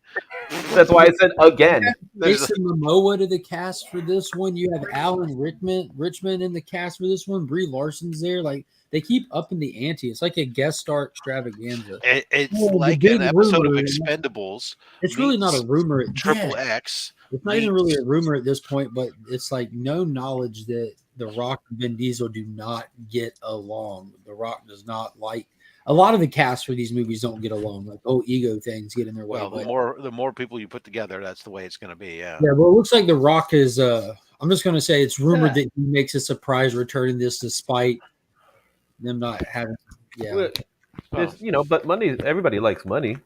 That's why I said again. Jason Momoa to the cast for this one. You have Alan Richmond in the cast for this one. Brie Larson's there. Like they keep upping the ante. It's like a guest star extravaganza. It's like an episode of Expendables. It's really not a rumor. Triple X. It's not even really a rumor at this point, but it's like no knowledge that The Rock and Vin Diesel do not get along. The Rock does not like. A lot of the cast for these movies don't get along. Like, ego things get in their way. Well, the more people you put together, that's the way it's going to be. Yeah. Yeah. Well, it looks like The Rock is. I'm just going to say it's rumored that he makes a surprise return in this, despite them not having. Yeah. But money. Everybody likes money.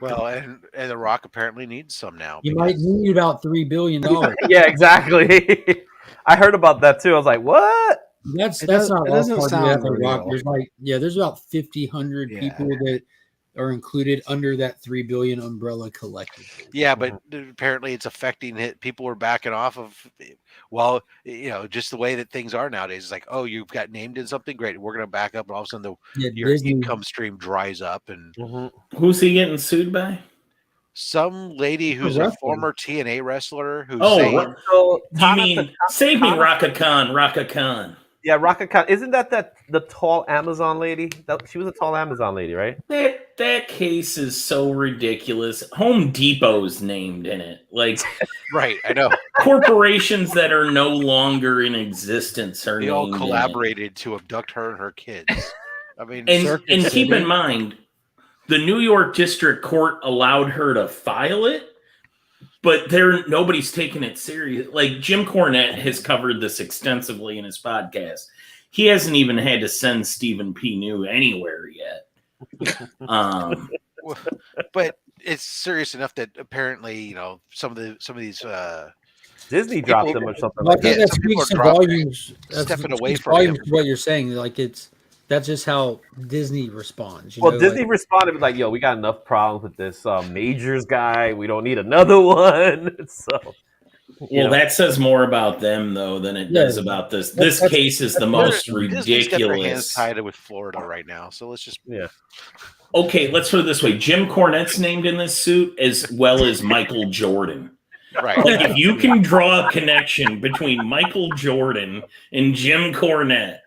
Well, and The Rock apparently needs some now. He might need about $3 billion. Yeah, exactly. I heard about that too. I was like, what? That's not all part of the Rock. Real. There's about 100 people that are included under that $3 billion umbrella collectively. Yeah, but apparently it's affecting it. People are backing off of, just the way that things are nowadays. It's like, oh, you've got named in something great. We're going to back up, and all of a sudden your income stream dries up. And who's he getting sued by? Some lady who's a former TNA wrestler. Who's save me, Raka Khan. Yeah, Raka Khan. Isn't that the tall Amazon lady? She was a tall Amazon lady, right? That case is so ridiculous. Home Depot's named in it. Like, right, I know. Corporations that are no longer in existence are they all collaborated to abduct her and her kids. I mean, and keep in mind, the New York District Court allowed her to file it, but nobody's taking it serious. Like Jim Cornette has covered this extensively in his podcast. He hasn't even had to send Stephen P. New anywhere yet. But it's serious enough that apparently, some of these Disney dropped them or something like that. That speaks to volumes. Stepping away from volumes to what you're saying. Like that's just how Disney responds. Disney responded like, "Yo, we got enough problems with this Majors guy. We don't need another one." So, that says more about them though than it does about this. This case is the most ridiculous. Disney's got their hands tied with Florida right now, so let's just Okay, let's put it this way: Jim Cornette's named in this suit as well as Michael Jordan. Right. Like if you can draw a connection between Michael Jordan and Jim Cornette.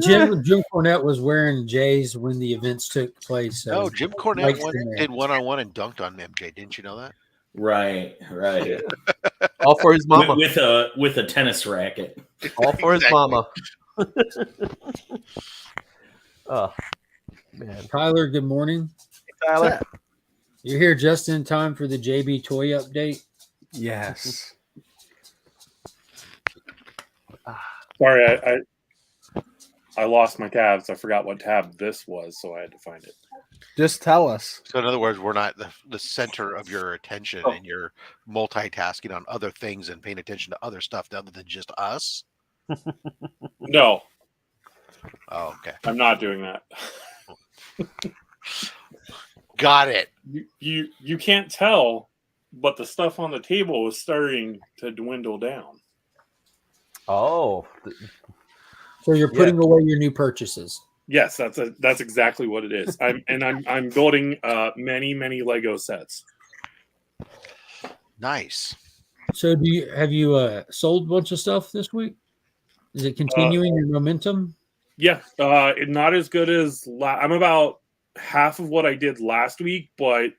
Jim Cornette was wearing J's when the events took place. No, Jim Cornette did one-on-one and dunked on MJ. Didn't you know that? Right. All for his mama with a tennis racket. All for his mama. Oh man, Tyler. Good morning, Tyler. You're here just in time for the JB toy update. Yes. Sorry, I lost my tabs. I forgot what tab this was, so I had to find it. Just tell us. So in other words, we're not the center of your attention and you're multitasking on other things and paying attention to other stuff other than just us? No. Oh, okay. I'm not doing that. Got it. You can't tell, but the stuff on the table is starting to dwindle down. Oh. So you're putting away your new purchases. Yes, that's exactly what it is. I'm building many Lego sets. Nice. So have you sold a bunch of stuff this week? Is it continuing your momentum? Yeah, not as good as I'm about half of what I did last week, but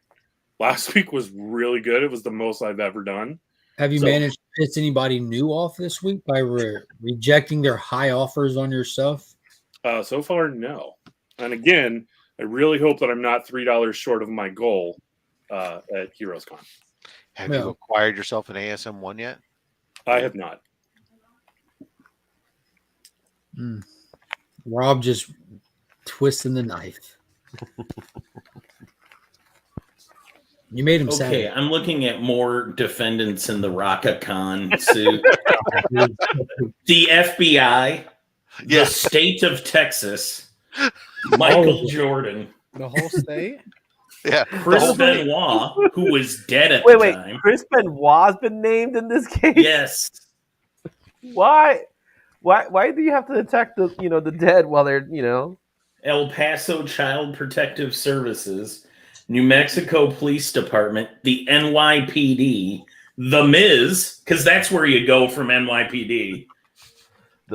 last week was really good. It was the most I've ever done. Have you managed to piss anybody new off this week by rejecting their high offers on your stuff? So far, no. And again, I really hope that I'm not $3 short of my goal at HeroesCon. Have you acquired yourself an ASM1 yet? I have not. Rob just twisting the knife. You made him Okay, sad. I'm looking at more defendants in the Raka-Khan suit. The FBI, the Yes. state of Texas, Michael Jordan, The whole state? Yeah. Chris Benoit, who was dead at Wait, the wait. time. Chris Benoit's been named in this case. Yes. Why? Why do you have to attack the dead while they're El Paso Child Protective Services, New Mexico Police Department, the NYPD, the Miz, because that's where you go from NYPD.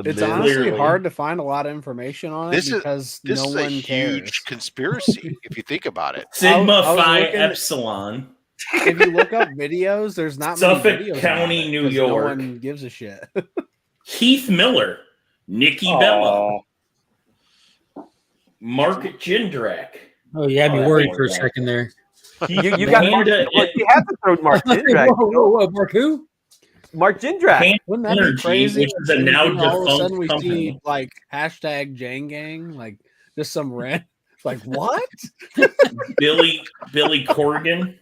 It's honestly hard to find a lot of information on it because this no is one a huge cares. conspircy if you think about it. Sigma I was Phi looking- Epsilon. If you look up videos, there's not Suffolk many videos County, about it, New 'cause York. No one gives a shit. Heath Miller, Nikki Bella, Mark Jindrak. Oh, you had me Oh, worried that for a was second there. You got Mark, Panda- you had to throw Mark Jindrak. Whoa, Mark who? Mark Jindrak. Panda Wouldn't that be Energy, crazy? which is a now All of a defunct sudden we company. see like hashtag Jane Gang, like just some rant. Like what? Billy Corgan,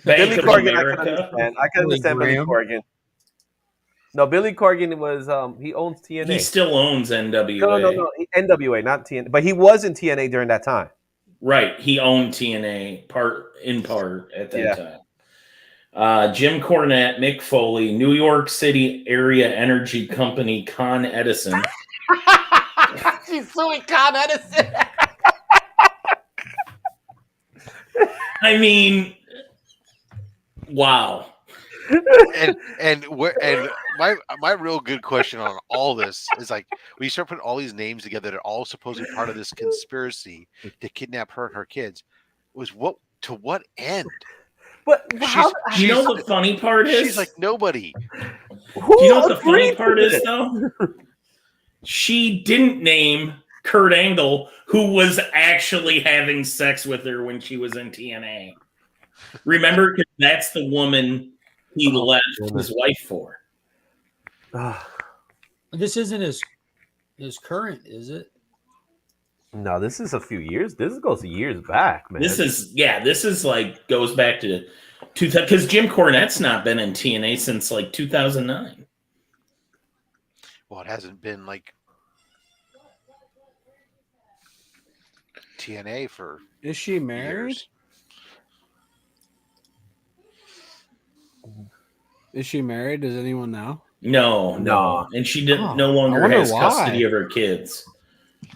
Bank Billy of Corgan, America. I can understand Billy Graham. Corgan. No, Billy Corgan was he owns TNA. He still owns NWA. No, NWA, not TNA. But he was in TNA during that time. Right, he owned TNA in part at that time. Jim Cornette, Mick Foley, New York City Area Energy Company, Con Edison. She's suing Con Edison. I mean, wow. And my real good question on all this is like when you start putting all these names together, they're all supposedly part of this conspiracy to kidnap her and her kids. Was to what end? But You know the funny part is? She's like nobody. Do you know what the funny part is, though? She didn't name Kurt Angle, who was actually having sex with her when she was in TNA. Remember, 'cause that's the woman he left his wife for. This isn't as current, is it? No, this is a few years. This goes years back, man. This is like goes back to 2000 because Jim Cornette's not been in TNA since like 2009. Well, it hasn't been like TNA for Is she married? years. Is she married? Does anyone know? No, and she no longer wonder has why. custody of her kids.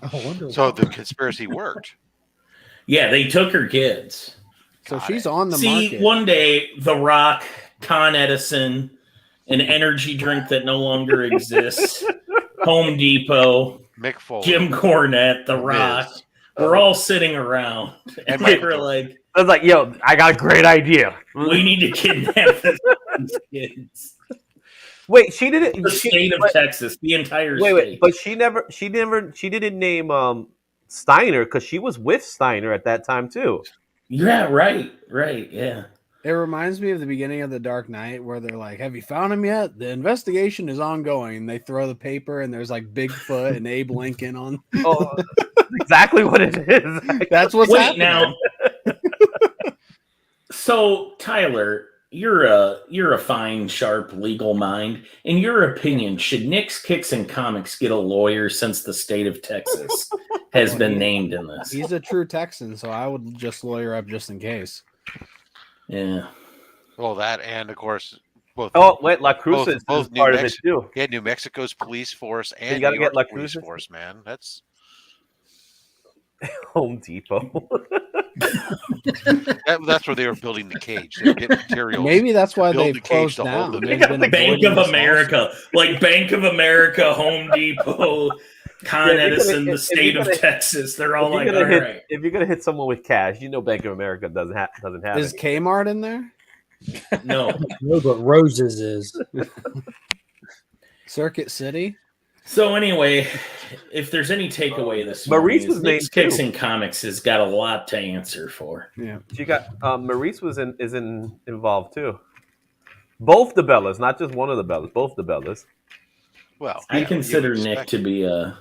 I wonder. So the conspiracy worked. Yeah, they took her kids. So Got she's it. on the See, market. one day, The Rock, Con Edison, an energy drink that no longer exists, Home Depot, Mick Foley. Jim Cornette, The Rock. Miz. We're all sitting around, and And they Michael were Jordan. like, I was like, yo, I got a great idea. we need to kidnap these kids. Wait, she didn't. The state of Texas, the entire Wait, state. but she didn't name Steiner because she was with Steiner at that time too. Yeah, right, yeah. It reminds me of the beginning of The Dark Knight where they're like, have you found him yet? The investigation is ongoing. And they throw the paper and there's like Bigfoot and Abe Lincoln on. Oh, that's exactly what it is. That's what's Wait, happening. now. So, Tyler, you're a fine, sharp legal mind. In your opinion, should Knicks, Kicks, and Comics get a lawyer since the state of Texas has been named in this? He's a true Texan, so I would just lawyer up just in case. Yeah. Well, that and of course both. Oh, wait, La Cruz is both part of it too. Yeah, New Mexico's police force and you gotta New get York's La police Cruz. force, man. That's Home Depot. that's where they were building the cage. They were getting materials. Maybe that's why build they the cage closed to hold down. them. They've got been the Bank avoiding of this America, like Bank of America, Home Depot, Con Yeah, if you're Edison, gonna- the if state you're of gonna- Texas. They're all like, if all you're gonna right. if you're gonna hit someone with cash, you know Bank of America doesn't have Is it. Kmart in there? No. No, but Roses is. Circuit City? So anyway, if there's any takeaway this Maurice morning, was is named Knicks, Kicks, too. and Comics has got a lot to answer for. Yeah. She got Maurice is involved too. Both the Bellas, not just one of the Bellas. Both the Bellas. Well, I yeah, consider you would Nick expect to it. be a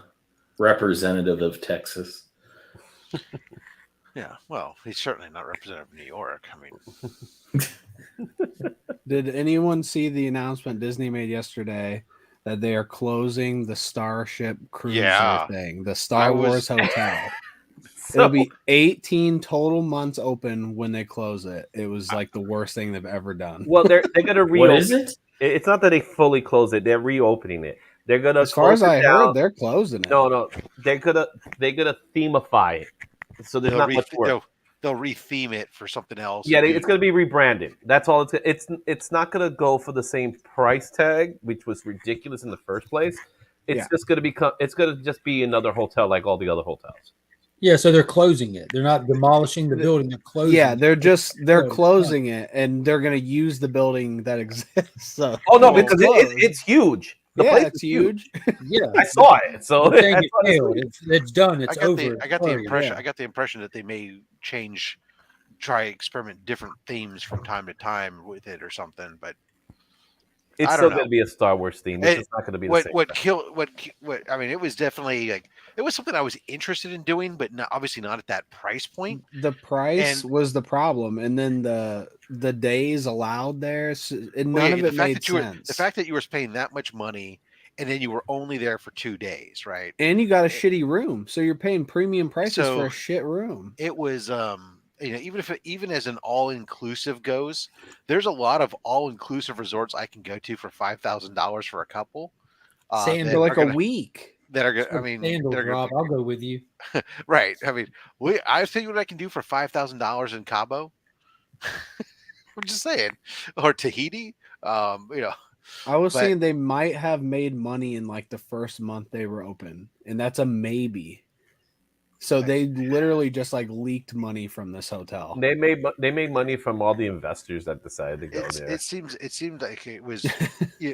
representative of Texas. Yeah, well, he's certainly not representative of New York. I mean, Did anyone see the announcement Disney made yesterday that they are closing the Starship Cruiser Yeah. thing, the I Star was- Wars hotel? So, It'll be 18 total months open when they close it. It was like the worst thing they've ever done. well, they're gonna What reopen. is it? It's not that they fully close it; they're reopening it. They're gonna As far close as I it down. heard, they're closing it. No, they're gonna themify it. So there's they'll, not re- much work. they'll re-theme it for something else. Yeah, and do- it's going to be rebranded. That's all. It's not going to go for the same price tag, which was ridiculous in the first place. It's Yeah. just going to become. It's going to just be another hotel like all the other hotels. Yeah, so they're closing it. They're not demolishing the building. They're closing. Yeah, it. they're Closed. closing it, and they're gonna use the building that exists. So Oh no, Well, because closed. it's huge. The yeah, place it's is huge. Yeah, I saw it. So They're saying that's it what it's failed. like. It's done. It's I got over. the It's I got the closed. impression. yeah. I got the impression that they may try experiment different themes from time to time with it or something. But It's I still don't going know. to be a Star Wars theme. It's It- just not going to be the same. what I mean, it was definitely like it was something I was interested in doing, but not, obviously not at that price point. The price And- was the problem, and then the days allowed there, and Well, none yeah, of the it fact made that you were sense. the fact that you were paying that much money and then you were only there for 2 days, right? and you got a shitty room, so you're paying premium prices So- for a shit room. It was even as an all-inclusive goes, there's a lot of all-inclusive resorts I can go to for $5,000 for a couple. Sand that For like are a gonna- week. that are gonna, I mean, Sandals, they're gonna Rob. I'll go with you. right. I mean, I tell you what I can do for $5,000 in Cabo. I'm just saying, or Tahiti. I was But- saying they might have made money in like the first month they were open, and that's a maybe. So they literally just like leaked money from this hotel. They made money from all the investors that decided to go there. It seemed like it was.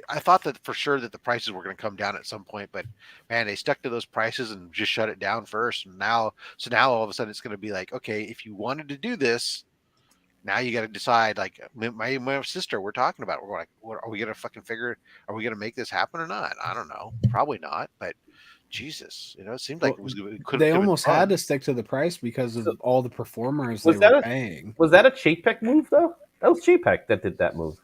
I thought that for sure that the prices were going to come down at some point, but man, they stuck to those prices and just shut it down first. And now all of a sudden it's going to be like, okay, if you wanted to do this, now you got to decide. Like my sister, we're talking about. We're like, what are we going to fucking figure? Are we going to make this happen or not? I don't know. Probably not. But Jesus, it seemed like it could. They almost had to stick to the price because of all the performers they Was that were a- paying. Was that a Chapek move though? That was Chapek that did that move,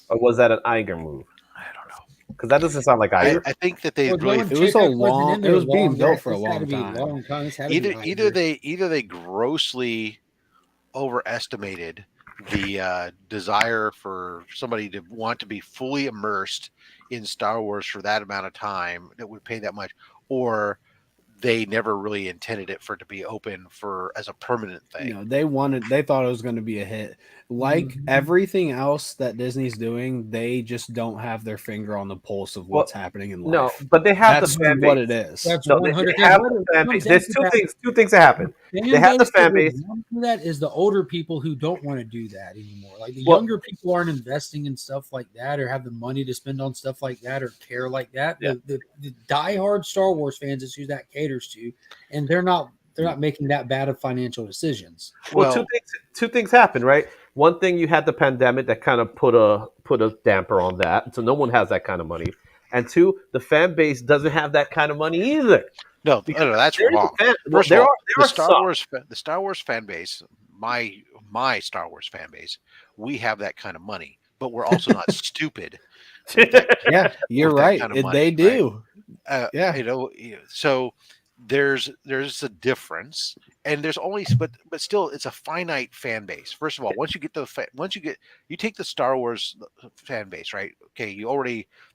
or was that an Iger move? I don't know. Because that doesn't sound like Iger. I think that they Well, really Joe It was a Chapek wasn't long- in there it was being long. built for a This had to be long time. This had to be either they grossly overestimated the desire for somebody to want to be fully immersed in Star Wars for that amount of time that would pay that much, or they never really intended it for it to be open for as a permanent thing. You know, they thought it was going to be a hit. Like Mhm. everything else that Disney's doing, they just don't have their finger on the pulse of what's happening in life. No, but they have That's the fan what base. it is. That's No, 100. they have the fan base. There's two things that happen. They have the fan base. That is the older people who don't want to do that anymore. Like the Well- younger people aren't investing in stuff like that, or have the money to spend on stuff like that, or care like that. Yeah. The diehard Star Wars fans is who that caters to, and they're not making that bad of financial decisions. Well, two things happen, right? One thing, you had the pandemic that kind of put a damper on that, so no one has that kind of money. And two, the fan base doesn't have that kind of money either. no, that's There is a wrong. fan- First there of all, are- there are some. the Star Wars fan base, my Star Wars fan base, we have that kind of money, but we're also not stupid. Yeah, you're with that right. kind of money, They right? do. Yeah. So there's a difference, and there's only but still it's a finite fan base. First of all, you take the Star Wars fan base, right? Okay,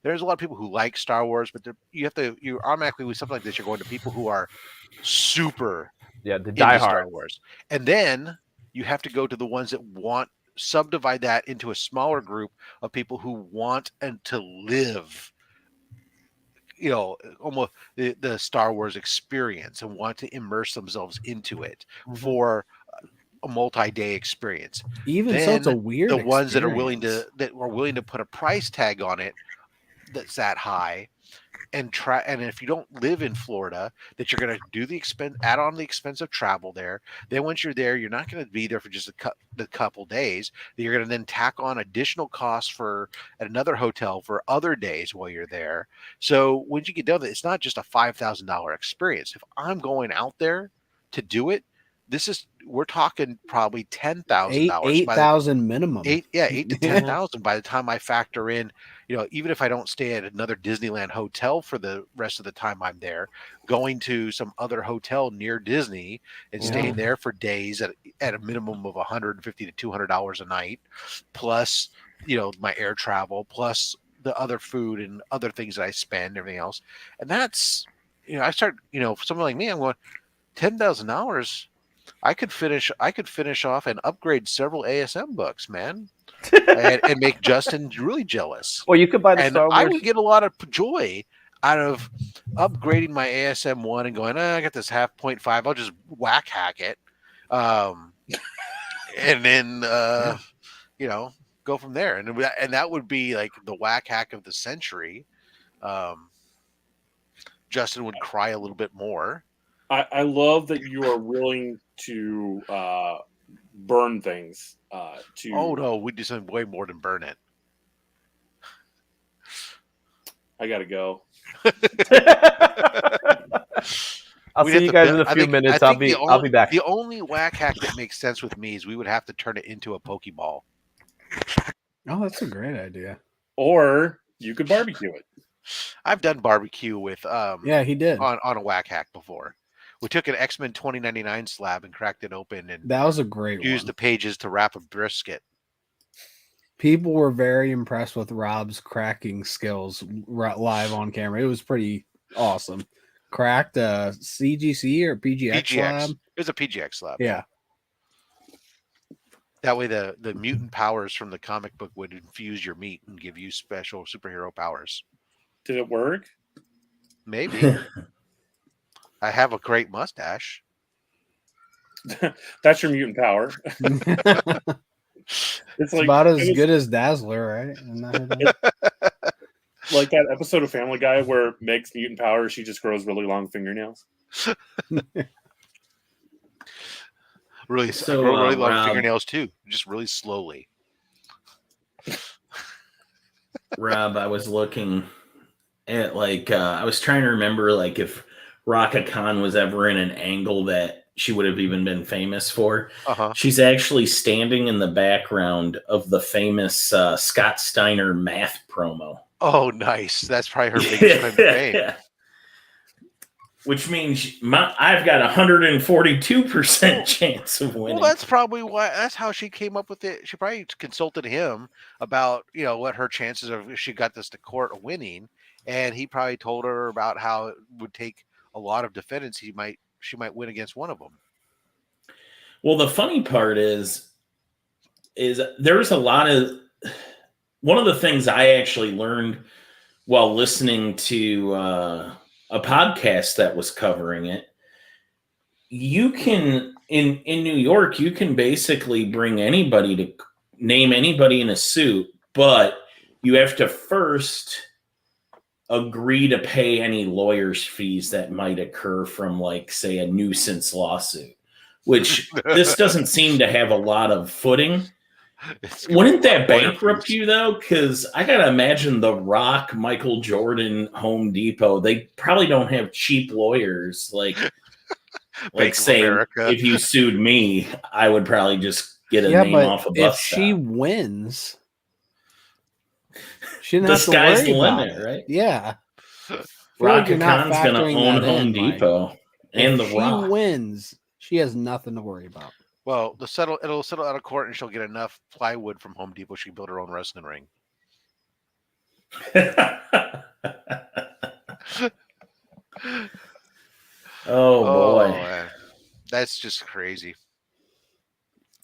there's a lot of people who like Star Wars, but you automatically, with something like this, you're going to people who are super Yeah, the into Star diehard. Wars, and then you have to go to the ones that subdivide that into a smaller group of people who want and to live, almost the Star Wars experience and want to immerse themselves into it for a multi-day experience. Even so, it's a Then weird. The ones that are experience. willing to put a price tag on it that's that high, and try, and if you don't live in Florida, that you're going to do the add on the expense of travel there. Then once you're there, you're not going to be there for just a couple days. You're going to then tack on additional costs for another hotel for other days while you're there. So when you get done with it, it's not just a $5,000 experience. If I'm going out there to do it, we're talking probably $10,000. 8,000 minimum. 8 to 10,000 by the time I factor in, even if I don't stay at another Disneyland hotel for the rest of the time I'm there, going to some other hotel near Disney and staying there for days at a minimum of $150 to $200 a night, plus, my air travel, plus the other food and other things that I spend, everything else. And that's, I start, someone like me, I'm going, $10,000. I could finish off and upgrade several ASM books, man, and make Justin really jealous. Or you could buy the Star Wars. I would get a lot of joy out of upgrading my ASM 1 and going, I got this 0.5. I'll just whack hack it, and then go from there. And that would be like the whack hack of the century. Justin would cry a little bit more. I love that you are willing to burn things. Oh no, we do something way more than burn it. I gotta go. I'll see you guys in a few minutes. I'll be back. The only whack hack that makes sense with me is we would have to turn it into a Pokeball. Oh, that's a great idea. Or you could barbecue it. I've done barbecue with he did on a whack hack before. We took an X-Men 2099 slab and cracked it open, and that was a great used the pages to wrap a brisket. People were very impressed with Rob's cracking skills live on camera. It was pretty awesome. Cracked a CGC or PGX slab. It was a PGX slab. Yeah. That way the mutant powers from the comic book would infuse your meat and give you special superhero powers. Did it work? Maybe. I have a great mustache. That's your mutant power. It's about as good as Dazzler, right? Like that episode of Family Guy where Meg's mutant power, she just grows really long fingernails. Really long fingernails too, just really slowly. Rob, I was looking at I was trying to remember if Raka Khan was ever in an angle that she would have even been famous for. She's actually standing in the background of the famous Scott Steiner math promo. Oh, nice. That's probably her biggest claim to fame. Which means I've got 142% chance of winning. Well, that's probably why. That's how she came up with it. She probably consulted him about what her chances of, if she got this to court, of winning, and he probably told her about how it would take a lot of defendants. She might win against one of them. Well, the funny part is there's a lot of. One of the things I actually learned while listening to a podcast that was covering it, you can in New York, you can basically name anybody in a suit, but you have to first agree to pay any lawyer's fees that might occur from, say, a nuisance lawsuit, which this doesn't seem to have a lot of footing. Wouldn't that bankrupt you, though? Because I got to imagine The Rock, Michael Jordan, Home Depot, they probably don't have cheap lawyers. Like say, if you sued me, I would probably just get a name off a bus stop. If she wins, she didn't have to worry the about limit, it. right? Yeah. Raka Khan's going to own Home Depot and The Rock. If she wins, she has nothing to worry about. Well, it'll settle out of court, and she'll get enough plywood from Home Depot. She can build her own wrestling ring. Oh boy, man. That's just crazy.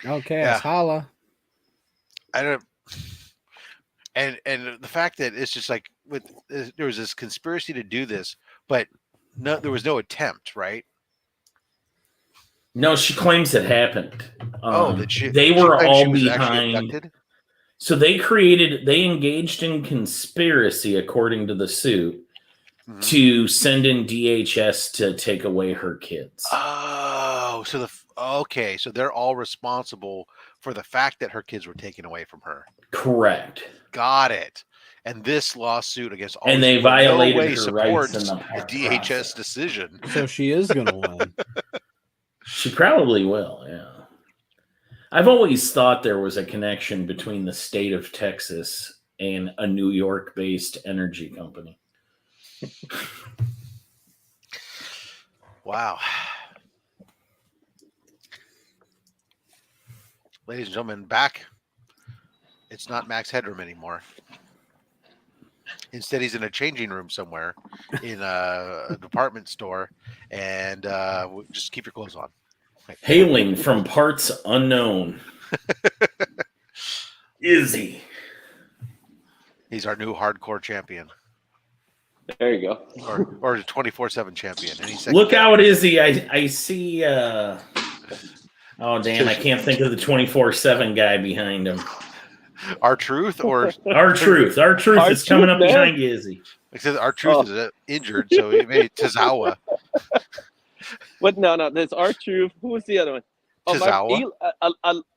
Okay, yeah. Holla. I don't. And the fact that it's just there was this conspiracy to do this, but there was no attempt, right? No, she claims it happened. They she were all behind. So they engaged in conspiracy, according to the suit, to send in DHS to take away her kids. Oh, so okay, so they're all responsible for the fact that her kids were taken away from her. Correct. Got it. And this lawsuit against all And these they people in violated no way her rights supports in the the DHS process. decision. So she is going to win. She probably will, yeah. I've always thought there was a connection between the state of Texas and a New York-based energy company. Wow. Ladies and gentlemen, back. It's not Max Headroom anymore. Instead, he's in a changing room somewhere in a department store, and just keep your clothes on. Hailing from parts unknown. Izzy. He's our new hardcore champion, There you go. or the 24/7 champion. Look out, Izzy! I see. Oh damn! I can't think of the 24/7 guy behind him. R-Truth or R-Truth. R-Truth is coming up man. behind you, Izzy. Because R-Truth is injured, so he made Tazawa. What? No. There's R-Truth. Who was the other one? Tazawa?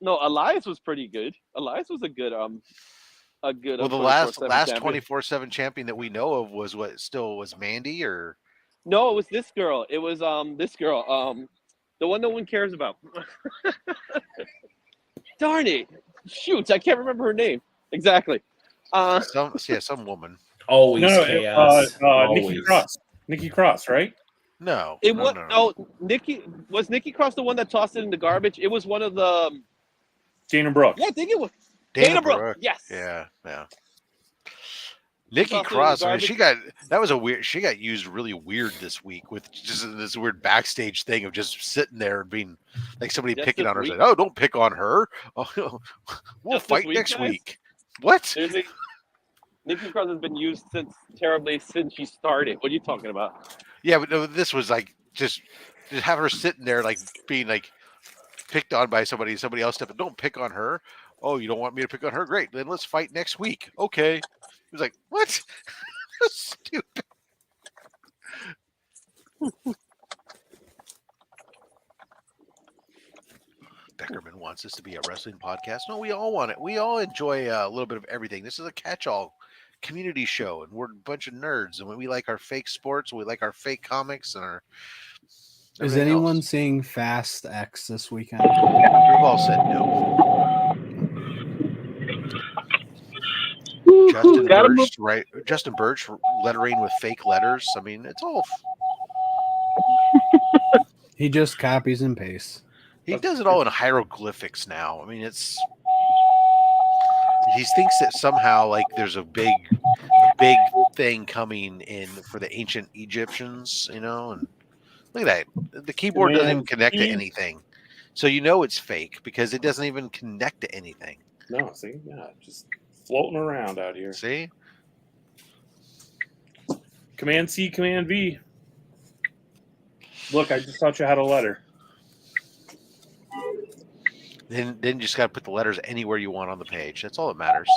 No, Elias was pretty good. Elias was a good. Well, the last 24/7 champion that we know of was Mandy, or no, it was this girl. It was this girl. The one no one cares about. Darn it! Shoot, I can't remember her name exactly. some woman. Always chaos. Nikki Cross, right? No, It was no. Nikki Cross the one that tossed it in the garbage. It was one of the Dana Brooke. Yeah, I think it was Dana Brooke. Brooke. Yes. Yeah. Nikki Tossed it in the Cross, I mean, garbage. she got used really weird this week with just this weird backstage thing of just sitting there and being like somebody Just picking this on her. week? saying, "Oh, don't pick on her. Oh, we'll Just this fight week, next guys? week." What? Nikki Cross has been used terribly since she started. What are you talking about? Yeah, but no, this was like just have her sitting there like being like picked on by somebody else stepping. Don't pick on her. Oh, you don't want me to pick on her? Great. Then let's fight next week. Okay. He was like, what? Stupid. Beckerman wants this to be a wrestling podcast. No, we all want it. We all enjoy a little bit of everything. This is a catch-all community show, and we're a bunch of nerds, and we like our fake sports, we like our fake comics, and our. Is anyone seeing Fast X this weekend? We've all said no. Justin Birch lettering with fake letters. I mean, it's all. He just copies and pastes. He does it all in hieroglyphics now. I mean, he thinks that somehow like there's a big thing coming in for the ancient Egyptians, and look at that. The keyboard doesn't even connect to anything. So it's fake because it doesn't even connect to anything. No, see? Yeah, just floating around out here. See? Command C, Command V. Look, I just thought you had a letter. Then you just got to put the letters anywhere you want on the page. That's all that matters.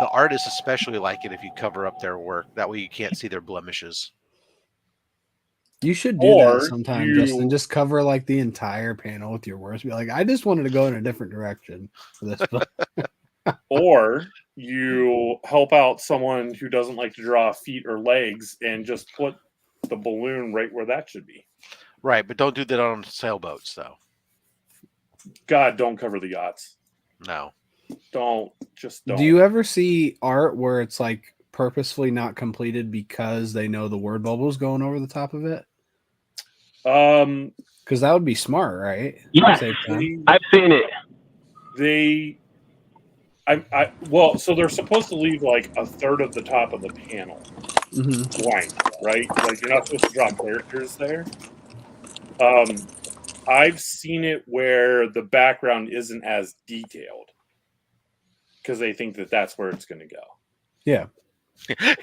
The artists especially like it if you cover up their work. That way you can't see their blemishes. You should do that sometime, Justin. Just cover like the entire panel with your words. Be like, I just wanted to go in a different direction for this book. Or you help out someone who doesn't like to draw feet or legs and just put the balloon right where that should be. Right, but don't do that on sailboats, though. God, don't cover the yachts. No. Don't. Do you ever see art where it's like purposefully not completed because they know the word bubble's going over the top of it? Because that would be smart, right? Yeah, I've seen it. So they're supposed to leave like a third of the top of the panel blank, right? Like you're not supposed to draw characters there. I've seen it where the background isn't as detailed because they think that that's where it's going to go. Yeah.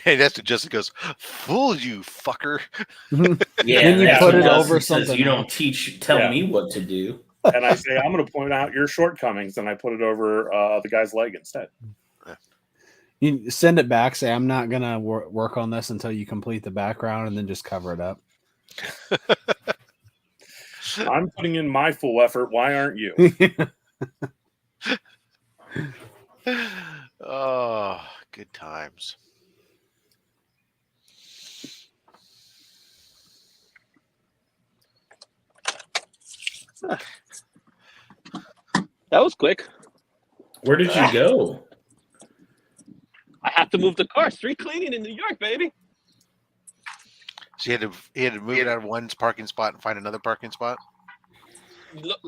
Hey, that's what Justin goes, fool you, fucker. Yeah, and you put it over something. You don't tell me what to do. And I say, I'm going to point out your shortcomings, and I put it over the guy's leg instead. You send it back. Say I'm not gonna work on this until you complete the background, and then just cover it up. I'm putting in my full effort. Why aren't you? Oh, good times. That was quick. Where did you go? I have to move the car. Street cleaning in New York, baby. So he had to move it out of one parking spot and find another parking spot.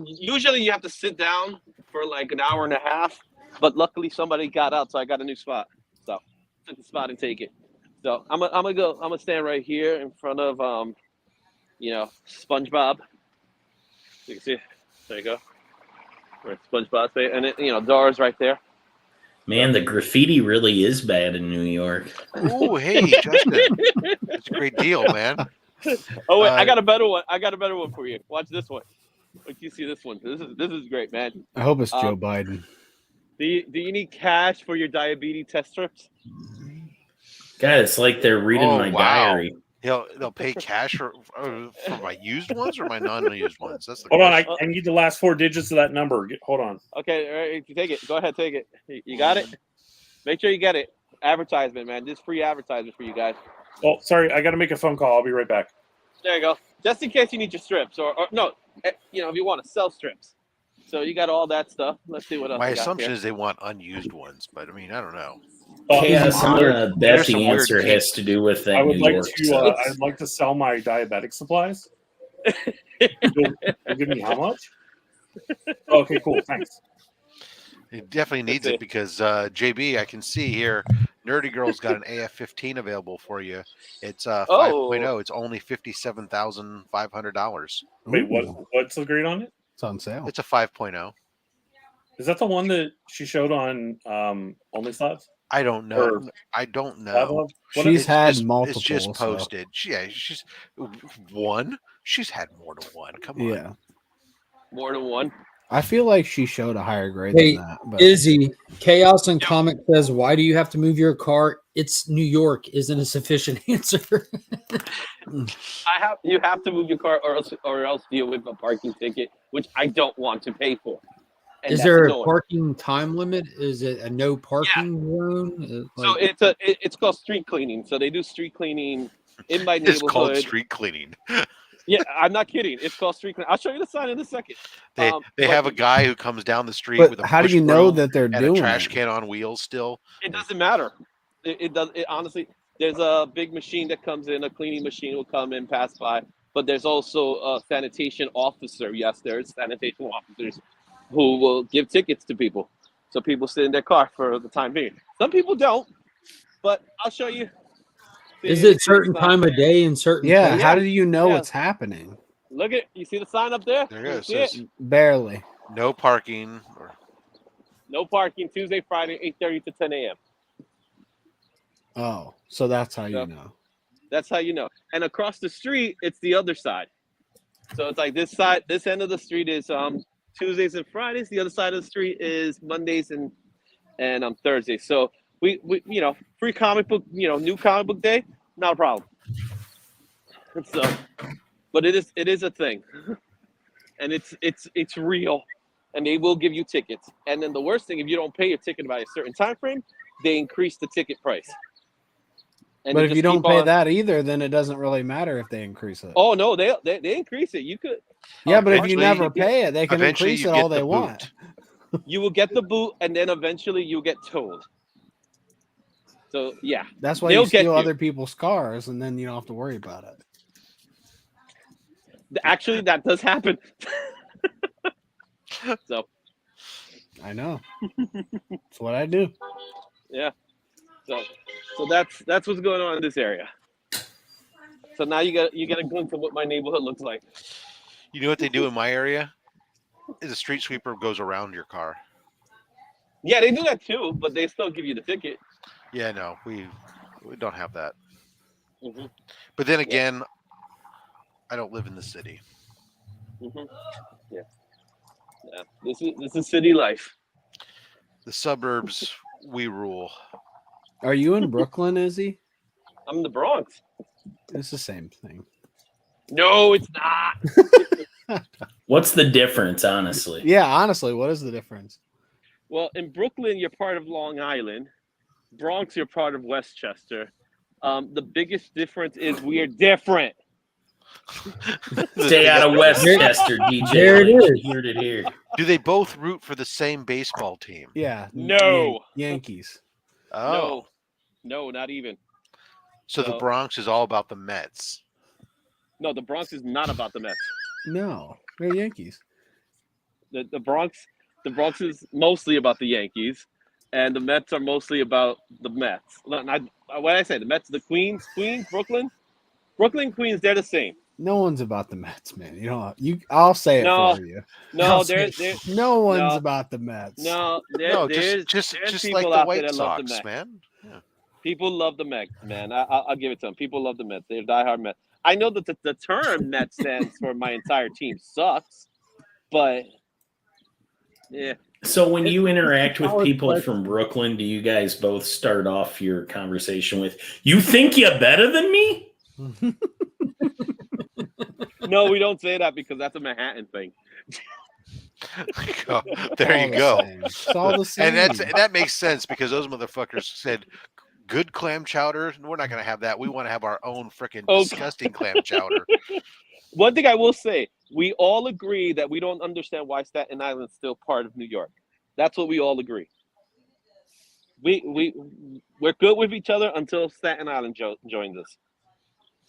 Usually you have to sit down for like an hour and a half, but luckily somebody got out, so I got a new spot. So took the spot and take it. So I'm gonna stand right here in front of SpongeBob. You can see, there you go. Where SpongeBob's face, and it, doors right there. Man, the graffiti really is bad in New York. Oh, hey, Justin, that's a great deal, man. Oh wait, I got a better one. I got a better one for you. Watch this one. Like you see this one. This is great, man. I hope it's Joe Biden. Do you need cash for your diabetes test strips? God, it's like they're reading my diary. They'll pay cash for my used ones or my non-used ones. That's the Hold on, question. I need the last 4 digits of that number. Hold on. Okay, all right, take it. Go ahead, take it. You got it? Make sure you get it. Advertisement, man. This free advertisement for you guys. Oh, sorry, I got to make a phone call. I'll be right back. There you go. Just in case you need your strips, or no, if you want to sell strips. So you got all that stuff. Let's see what else. My assumption is they want unused ones, but I mean, I don't know. Chaos, I'm gonna bet There's the some weird answer has to do with that I would New like York to. stuff. I'd like to sell my diabetic supplies. You'll give me how much? Okay, cool. Thanks. It definitely needs it because JB, I can see here, Nerdy Girl's got an AF-15 available for you. It's 5.0. It's only $57,500. Wait, what's the grade on it? It's on sale. It's a 5.0. Is that the one that she showed on OnlySlots? I don't know. I don't know. She's had multiple. It's just posted. She's one. She's had more than one. Come on. Yeah, more than one. I feel like she showed a higher grade Hey, than that. But Izzy, Chaos and Comic says, "Why do you have to move your car? It's New York." Isn't a sufficient answer. You have to move your car, or else deal with a parking ticket, which I don't want to pay for. And is there a parking time limit? Is it a no parking zone? So it's called street cleaning. So they do street cleaning in my neighborhood. It's called street cleaning. Yeah, I'm not kidding. It's called street cleaning. I'll show you the sign in a second. They have a guy who comes down the street with a how do push you know broom that they're and doing a trash it? can on wheels still? It doesn't matter. It does. It honestly, there's a big machine that comes in. A cleaning machine will come in, pass by. But there's also a sanitation officer. Yes, there's sanitation officers who will give tickets to people. So people sit in their car for the time being. Some people don't, but I'll show you. Is it certain time of day and certain? Yeah. place? How do you know what's happening? Look you see the sign up there? There it You is. see it? Barely. No parking. No parking Tuesday, Friday, 8:30 to 10 a.m. Oh, so that's how you know. That's how you know. And across the street, it's the other side. So it's like this side, this end of the street is Tuesdays and Fridays. The other side of the street is Mondays and Thursdays. So we free comic book, new comic book day, not a problem. So, but it is a thing, and it's real, and they will give you tickets. And then the worst thing, if you don't pay your ticket by a certain time frame, they increase the ticket price. And but if you don't pay that either, then it doesn't really matter if they increase it. Oh no, they increase it. You could. Yeah, but if you never pay it, they can increase it all they want. You will get the boot, and then eventually you'll get towed. So yeah, that's why you steal other people's cars, and then you don't have to worry about it. Actually, that does happen. So I know. That's what I do. Yeah. So that's what's going on in this area. So now you get a glimpse of what my neighborhood looks like. You know what they do in my area? Is a street sweeper goes around your car. Yeah, they do that too, but they still give you the ticket. Yeah, no, we don't have that. Mm-hmm. But then again, I don't live in the city. Mm-hmm. Yeah. This is city life. The suburbs, we rule. Are you in Brooklyn, Izzy? I'm in the Bronx. It's the same thing. No, it's not. What's the difference, honestly? Yeah, honestly, what is the difference? Well, in Brooklyn, you're part of Long Island. Bronx, you're part of Westchester. The biggest difference is we're different. Stay out of Westchester, DJ. There it is. Heard it here. Do they both root for the same baseball team? Yeah. No. Yankees. Oh, No, not even. so the No. Bronx is all about the Mets. No, the Bronx is not about the Mets. No, they're Yankees. The Bronx is mostly about the Yankees, and the Mets are mostly about the Mets. What did I say? The Mets, the Queens, Brooklyn, Queens. They're the same. No one's about the Mets, man. You know, I'll say it No. for you. No, I'll they're No one's No. about the Mets. no, No, there's just people like the out there White that love the Sox, Mets. man. Yeah. People love the Mets, man. I'll give it to them. People love the Mets. They're diehard Mets. I know that the term Mets stands for my entire team sucks, but yeah. So when you interact with Solid people question. from Brooklyn, do you guys both start off your conversation with, "You think you're better than me?" No, we don't say that because that's a Manhattan thing. There you go. It's all the same. And that makes sense because those motherfuckers said good clam chowder. We're not going to have that. We want to have our own freaking Okay. disgusting clam chowder. One thing I will say, we all agree that we don't understand why Staten Island's still part of New York. That's what we all agree. We're good with each other until Staten Island joins us.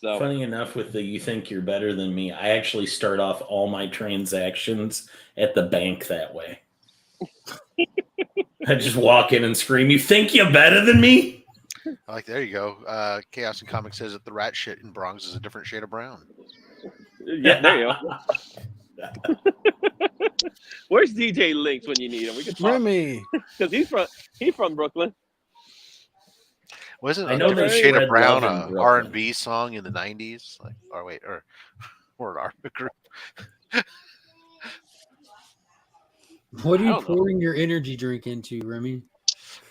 So Funny enough, with the "you think you're better than me," I actually start off all my transactions at the bank that way. I just walk in and scream, "You think you're better than me?" There you go. Chaos and Comics says that the rat shit in Bronx is a different shade of brown. yeah, there you go. Where's DJ Links when you need him? We can talk Remy. because he's from Brooklyn. Wasn't I a know different they shade of spread brown love in a Brooklyn. R&B song in the 90s? Or an art group? What are I you don't know. pouring your energy drink into, Remy?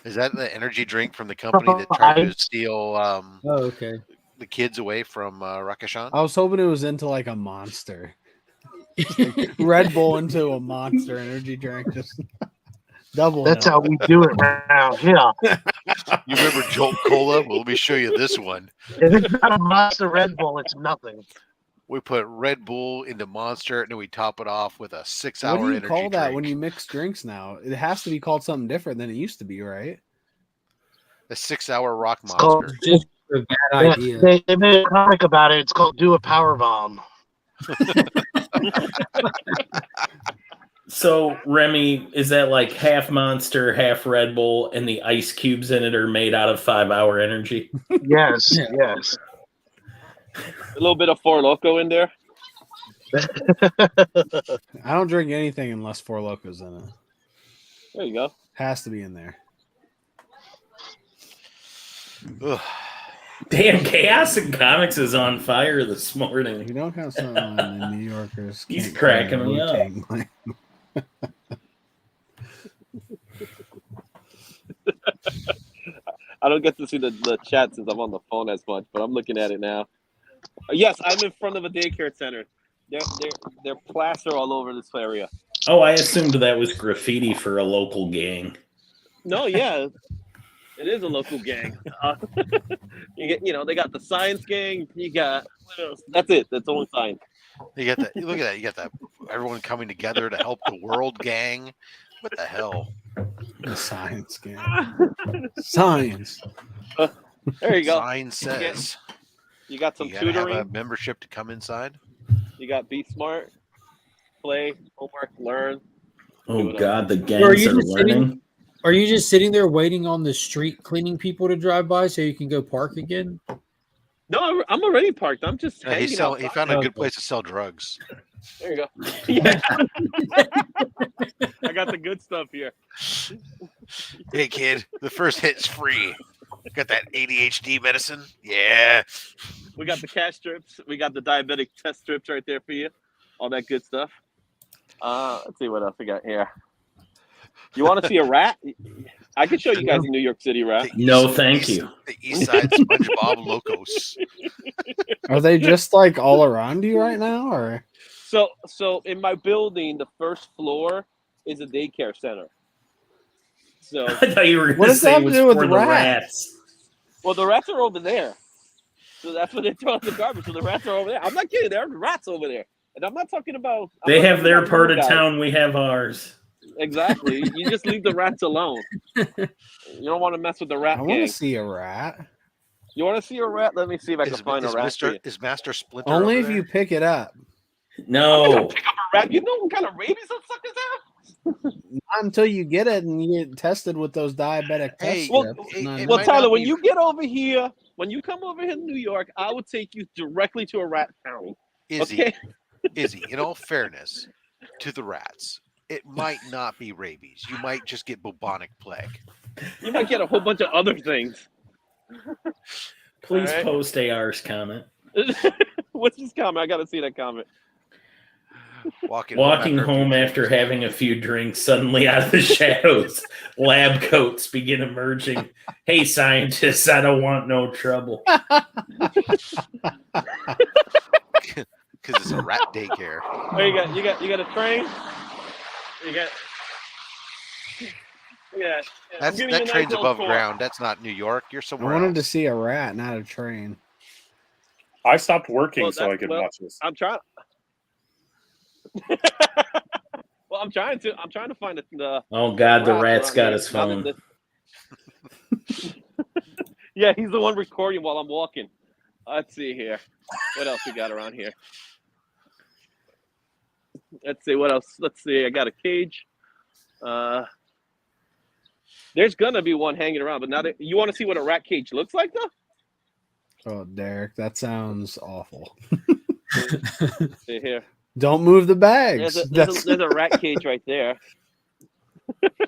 Is that the energy drink from the company that tried to steal Oh, okay. the kids away from Rakashan? I was hoping it was into like a Monster. Red Bull into a Monster energy drink. Just double. That's no. how we do it around here. You remember Jolt Cola? Well, let me show you this one. If it's not a Monster Red Bull, it's nothing. We put Red Bull into Monster, and then we top it off with a 6-hour What do you energy call that drink. when you mix drinks now? It has to be called something different than it used to be, right? A 6-hour rock It's called- monster. Just a bad Yeah, idea. they made a comic about it. It's called Do a Power Bomb. So, Remy, is that like half Monster, half Red Bull, and the ice cubes in it are made out of 5-hour energy? Yes, Yeah. yes. A little bit of Four Loko in there. I don't drink anything unless Four Locos in it. There you go. Has to be in there. Ugh. Damn, Chaos and Comics is on fire this If morning. you don't have something on the New Yorkers, He's can't cracking claim me up. Wu-Tang claim. I don't get to see the chat since I'm on the phone as much, but I'm looking at it now. Yes, I'm in front of a daycare center. They're plaster all over this area. Oh, I assumed that was graffiti for a local gang. No, yeah, it is a local gang. They got the science gang. You got what else? That's it. That's the only science. You got that. Look at that. You got that. Everyone coming together to help the world gang. What the hell? The science game. Science. There you go. Sign says You got some you gotta have tutoring. a membership to come inside. You got be smart, play, homework, learn. Oh, God, the Are gangs you are just sitting- learning. Are you just sitting there waiting on the street cleaning people to drive by so you can go park again? No, I'm already parked. I'm just Yeah, hanging out. he found a Okay. good place to sell drugs. There you go. Yeah. I got the good stuff here. Hey kid, the first hit's free. Got that ADHD medicine? Yeah. We got the cash strips. We got the diabetic test strips right there for you. All that good stuff. Let's see what else we got here. You want to see a rat? I can show you guys a New York City rat. No, thank you. The East Side SpongeBob locos. Are they just like all around you right now, or? So in my building, the first floor is a daycare center. So, I thought you were What going to does that say have it was to do with for the rats? rats. well, the rats are over there. So that's what they throw in the garbage. So the rats are over there. I'm not kidding. There are rats over there. And I'm not talking about. I'm They not have talking their about part little of guys. town. We have ours. Exactly. You just leave the rats alone. You don't want to mess with the rat I want gang. to see a rat. You want to see a rat? Let me see if I can find a rat. for you. Is Master Splinter Only over if there? you pick it up. I'm not gonna No. pick up a rat. You know what kind of rabies those suckers have? Not until you get it and you get tested with those diabetic Hey, test well, strips. it- Not it enough. Well, might Tyler, not when be- you get over here, when you come over here to New York, I will take you directly to a rat county. Izzy, Okay. Izzy, in all fairness to the rats, it might not be rabies. You might just get bubonic plague. You might get a whole bunch of other things. Please All right. post AR's comment. What's this comment? I gotta see that comment. Walking home after having a few drinks, suddenly out of the shadows, lab coats begin emerging. Hey, scientists, I don't want no trouble. because it's a rat daycare. Oh, you got a train. You got. Yeah. That train's above ground. That's not New York. You're I somewhere wanted to else. see a rat, not a train. I stopped working Well, so I that's- could well, watch this. I'm trying. Well, I'm trying to find the. Oh, God, the rat rat's around got here. his Now phone. that Yeah, he's the one recording while I'm walking. Let's see here. What else we got around here? Let's see what else. Let's see. I got a cage. There's gonna be one hanging around, but now that you want to see what a rat cage looks like, though. Oh, Derek, that sounds awful. See here. Don't move the bags. There's a rat cage right there.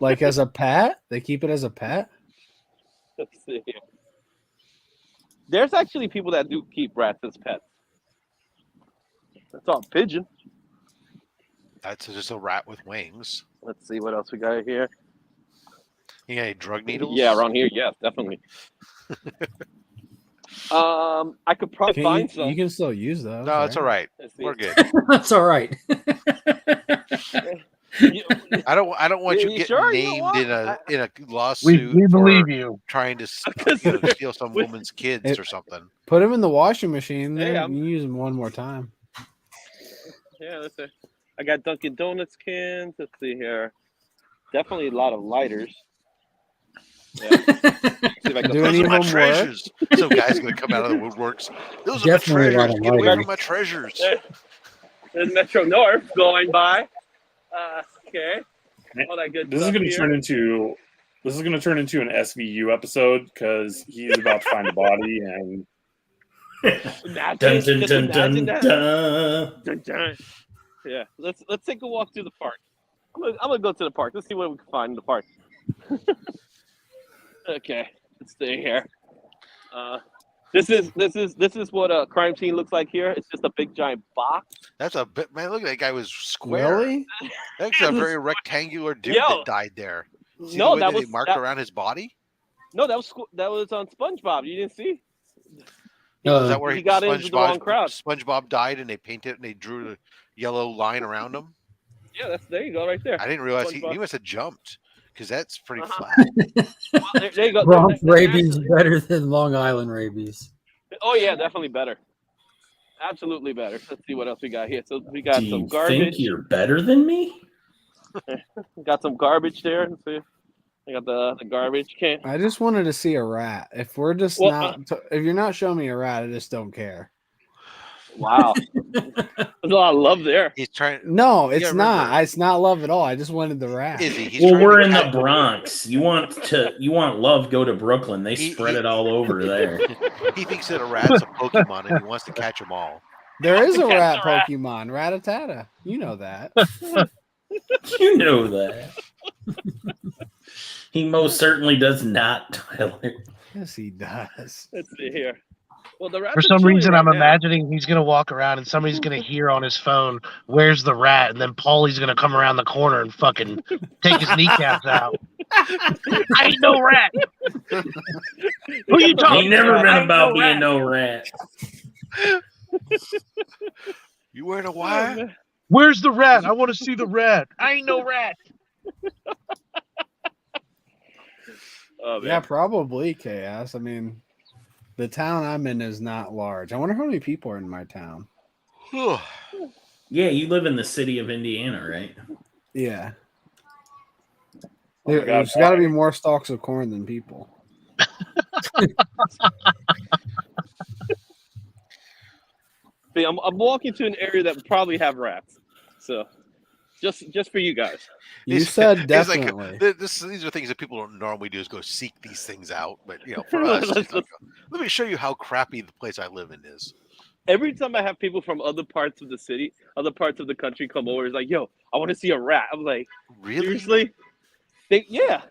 Like as a pet? They keep it as a pet? Let's see here. There's actually people that do keep rats as pets. That's all pigeon. That's just a rat with wings. Let's see what else we got here. You got any drug needles? Yeah, around here, yes, definitely. I could probably find some. You can still use those. No, it's all right. Let's see. We're good. That's all right. I don't want you You getting sure? You know named what? in a lawsuit We believe for you. trying to steal some woman's kids or something. Put them in the washing machine. Hey, There. I'm- You can use them one more time. Yeah, let's see. I got Dunkin' Donuts cans. Let's see here. Definitely a lot of lighters. Yeah. See if I can Do find any Those of are my them work? treasures. Some guy's gonna come out of the woodworks. Those Definitely a are lot my treasures. of Get away lighters. from my treasures. Yeah. There's Metro North going by. Okay. All that good This is stuff going to here. turn into an SVU episode because he's about to find a body and Imagine, Dun, dun, just dun, imagine dun, that. dun. Dun, dun. Yeah, let's take a walk through the park. I'm gonna go to the park. Let's see what we can find in the park. Okay, let's stay here. This is what a crime scene looks like here. It's just a big giant box. That's a bit, man. Look, that guy was square. Really? That's a very rectangular dude Yo. that died there. See No, the way that they was marked that, around his body. no, that was on SpongeBob. You didn't see? Is that where he got into the wrong crowd. SpongeBob died, and they painted and they drew a yellow line around him. Yeah, there you go, right there. I didn't realize he SpongeBob. must have jumped because that's pretty Uh-huh. flat. Well, there you go. Bronx That- rabies is better than Long Island rabies. Oh yeah, definitely better. Absolutely better. Let's see what else we got here. So we got Do some you garbage. think you're better than me? We got some garbage there. Let's see. I got the garbage can. I just wanted to see a rat. If we're just Well, not, if you're not showing me a rat, I just don't care. Wow, there's a lot of love there. He's trying. No, it's Yeah, not. remember- It's not love at all. I just wanted the rat. Izzy, he's Well, trying we're to in the catch- Bronx. You want love? Go to Brooklyn. They He- spread he- it all over there. He thinks that a rat's a Pokemon and he wants to catch them all. There is a Catch rat the rat. Pokemon, Rattata. You know that. You know that. He most certainly does not, Tyler. Yes, he does. Let's see here. Well, the rats For are some chilly reason, right I'm now. imagining he's gonna walk around and somebody's gonna hear on his phone, "Where's the rat?" And then Paulie's gonna come around the corner and fucking take his kneecaps out. I ain't no rat. Who you talking Ain't never about? been I ain't about no being rat. no rat. You wearing a Oh, wire? man. Where's the rat? I want to see the rat. I ain't no rat. Oh, man. Yeah, probably chaos. I mean, the town I'm in is not large. I wonder how many people are in my town. Yeah, you live in the city of Indiana, right? Yeah. Oh my God, There's got to be more stalks of corn than people. See, I'm walking to an area that would probably have rats. So, just for you guys. You He's- said he's definitely. Like, these are things that people don't normally do is go seek these things out. But for us, it's like, let me show you how crappy the place I live in is. Every time I have people from other parts of the city, other parts of the country come over, it's like, yo, I want to see a rat. I'm like, Really? seriously? Yeah.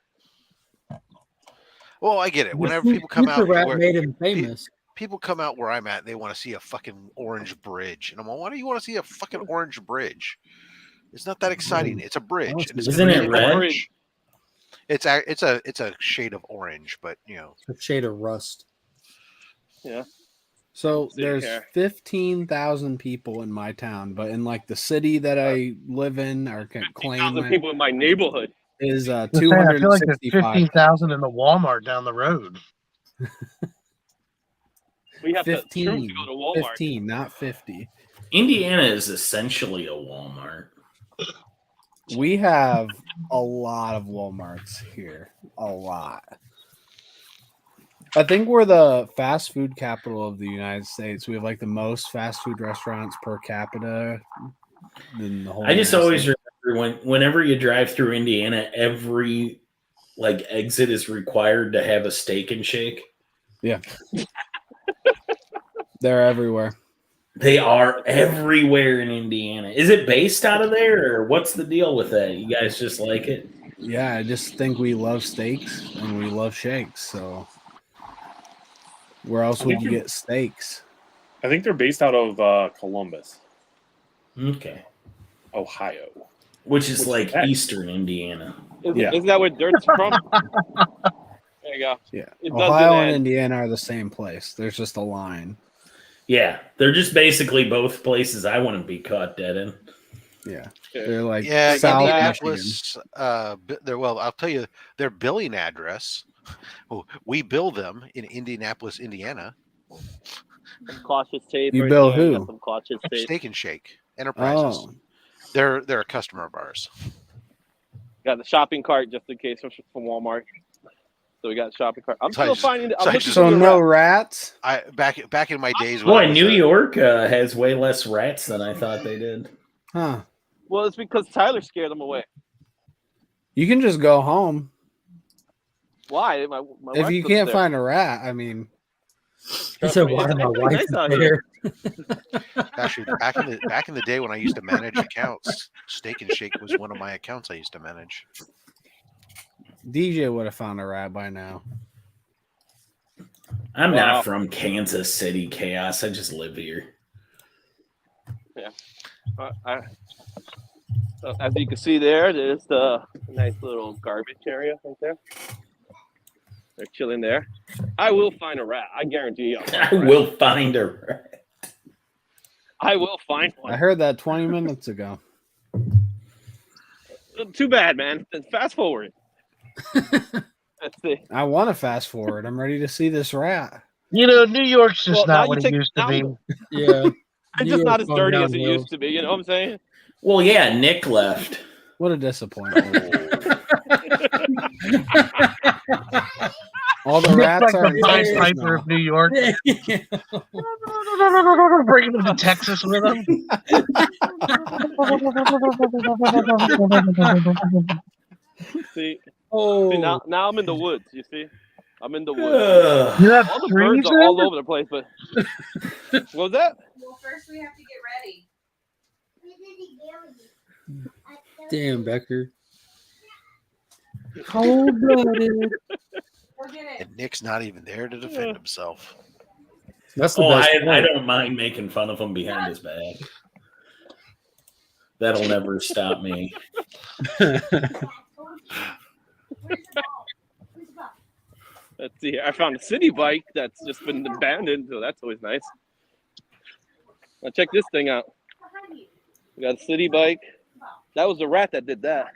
Well, I get it. The Whenever people come Future out, Rat where, made him famous. people come out where I'm at, they want to see a fucking orange bridge, and I'm like, why do you want to see a fucking orange bridge? It's not that exciting. It's a bridge. And it's Isn't gonna it be red? orange. It's a shade of orange, but A shade of rust. Yeah. So So you there's care. 15,000 people in my town, but in like the city that I live in or can claim 1,000 my, people in my neighborhood. is I feel like there's 265. 15,000 in the Walmart down the road. We have to 15, choose to go to Walmart. 15, not 50. Indiana is essentially a Walmart. We have a lot of Walmarts here. A lot. I think we're the fast food capital of the United States. We have like the most fast food restaurants per capita than the whole. I just United always States. remember whenever you drive through Indiana, every exit is required to have a steak and shake. They're everywhere. They are everywhere in Indiana. Is it based out of there, or what's the deal with that? You guys just like it? Yeah, I just think we love steaks and we love shakes. So where else would you get steaks? I think they're based out of Columbus, Okay. Ohio. Which is What's like that? Eastern Indiana. Yeah. Isn't that where dirt's from? There you go. Yeah, It doesn't Ohio and end. Indiana are the same place. There's just a line. Yeah, they're just basically both places I wouldn't be caught dead in. Yeah, they're like yeah, South Michigan. Indianapolis. I'll tell you their billing address. We bill them in Indianapolis, Indiana. Some cautious tape. You right bill there. who? Got some cautious tape. Steak and Shake Enterprises. Oh, They're a customer of ours. Got the shopping cart just in case from Walmart. So we got a shopping cart. I'm So I still just- finding. I'm so I looking just- so for the no rat. rats. I back in my days when I Boy, was, New York has way less rats than I thought they did. Huh? Well, it's because Tyler scared them away. You can just go home Why? My if wife you lives can't there. find a rat. I mean, He said, me, "Why it's my actually wife nice is out there?" actually back in the day when I used to manage accounts. Steak and Shake was one of my accounts I used to manage. DJ would have found a rat by now. I'm Wow. not from Kansas City, Chaos. I just live here. As you can see there's the nice little garbage area right there. They're chilling there. I will find a rat. I guarantee you. I will find a rat. I will find I one. heard that 20 minutes ago. Too bad, man. Fast forward. Let's see. I want to fast forward. I'm ready to see this rat. You know, New York's just Well, now not you what it take- used to now- be. Yeah, It's New just not York's as gone dirty as it downhill. used to be. You know what I'm saying? Well, yeah, Nick left. What a disappointment. All the Nick's rats like are the in Pied Texas Piper now. of New York. Bringing them to Texas with him. See, Oh, now I'm in the woods. You see, I'm in the woods. Ugh. You have All the trees birds are all there? over the place, but what was that? Well, first we have to get ready. damn, Becker. Cold blooded. We're gonna. And Nick's not even there to defend himself. That's the Oh, best. I part. don't mind making fun of him behind his back. That'll never stop me. See, I found a city bike that's just been abandoned, so that's always nice. Now check this thing out. We got a city bike. That was the rat that did that.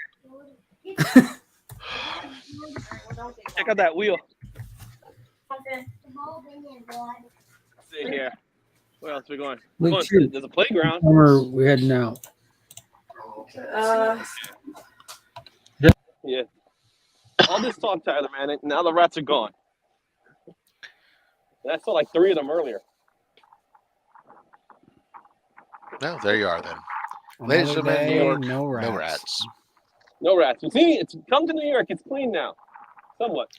Check out that wheel. See here. Where else are we going? Look, Oh, too. there's a playground. Or we're heading out. Yeah. All this talk, Tyler, man, and now the rats are gone. I saw like 3 of them earlier. No, there you are then. Ladies and Another gentlemen, New day, York, no rats. no rats. No rats. You see, it's come to New York. It's clean now, somewhat.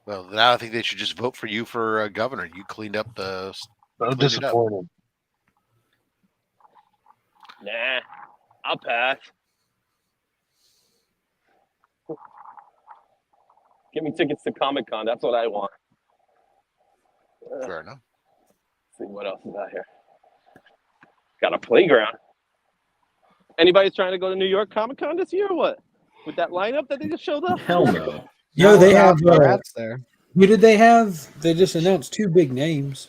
Well, now I think they should just vote for you for governor. You cleaned up the. So cleaned it up. disappointed. Nah, I'll pass. Give me tickets to Comic-Con. That's what I want. Fair enough. Let's see what else is out here. Got a playground. Anybody's trying to go to New York Comic-Con this year or what? With that lineup that they just showed up? Hell no. Yo, they have rats there. who did they have? They just announced 2 big names.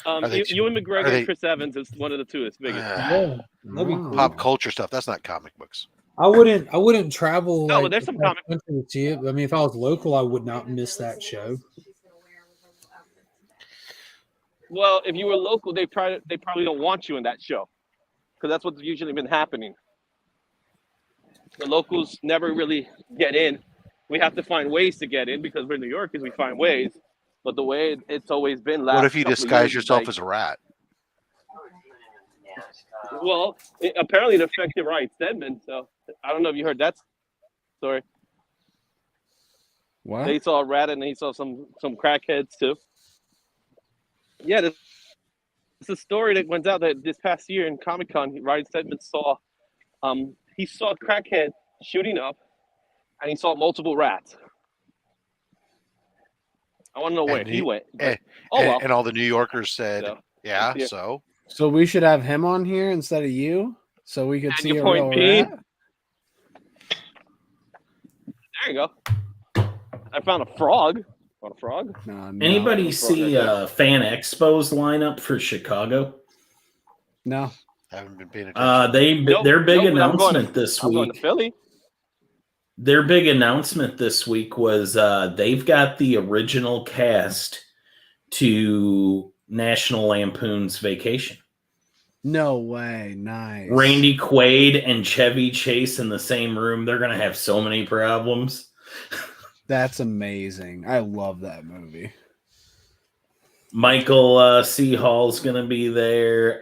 Are they- Ewan McGregor are they- and Chris Evans is one of the 2 that's biggest. Yeah, that'd be cool. Pop culture stuff. That's not comic books. I wouldn't travel. No, but like, there's some across comic- the country to see it. I mean, if I was local, I would not miss that show. Well, if you were local, they probably don't want you in that show because that's what's usually been happening. The locals never really get in. We have to find ways to get in because we're New Yorkers. We find ways, but the way it's always been. What if you couple of disguise years is yourself like- as a rat? Well, apparently it affected Ryan Stedman. So I don't know if you heard that story. What? They saw a rat and they saw some crackheads too. Yeah, it's a story that went out that this past year in Comic-Con, Ryan Stedman saw he saw a crackhead shooting up and he saw multiple rats. I want to know where he went. but- oh well. And all the New Yorkers said, So, yeah, yeah. so. So we should have him on here instead of you, so we could And see your a point real being- rat. There you go. I found a frog. Want a frog? No, Anybody Frog see right there. Fan Expo's lineup for Chicago? No. Haven't been paying attention. Their big Nope, but I'm going announcement this I'm going to week. Philly. Their big announcement this week was they've got the original cast to National Lampoon's Vacation. No way. Nice. Randy Quaid and Chevy Chase in the same room. They're gonna have so many problems. That's amazing. I love that movie. Michael C. Hall's gonna be there.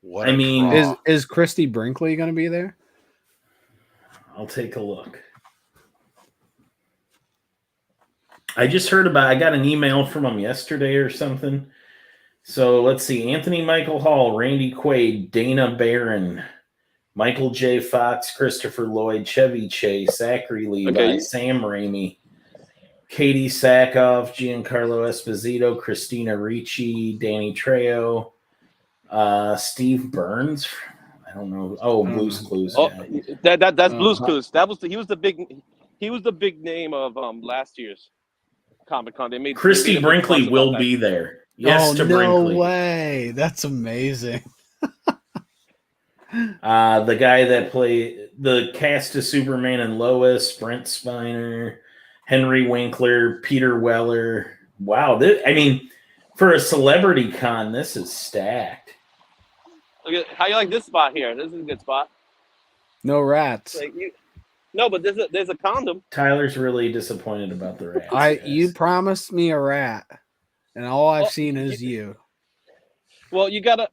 What I a mean, draw. Is Christy Brinkley going to be there? I'll take a look. I just heard about. I got an email from him yesterday or something. So let's see: Anthony Michael Hall, Randy Quaid, Dana Barron, Michael J. Fox, Christopher Lloyd, Chevy Chase, Zachary Levi, Okay. Sam Raimi, Katie Sackhoff, Giancarlo Esposito, Christina Ricci, Danny Trejo, Steve Burns. I don't know. Oh, Blue's Clues. Oh, yeah. that's Blue's Clues. He was the big name of last year's Comic-Con. They made Christy they made a big Brinkley fuss will about be there. Yes, oh, to no Brinkley. way. That's amazing. The guy that played the cast of Superman and Lois, Brent Spiner, Henry Winkler, Peter Weller. Wow, for a celebrity con, this is stacked. Look at how you like this spot here. This is a good spot. No rats. No, but there's a condom. Tyler's really disappointed about the rats. You promised me a rat, and all I've Oh, seen is you. Well, you gotta.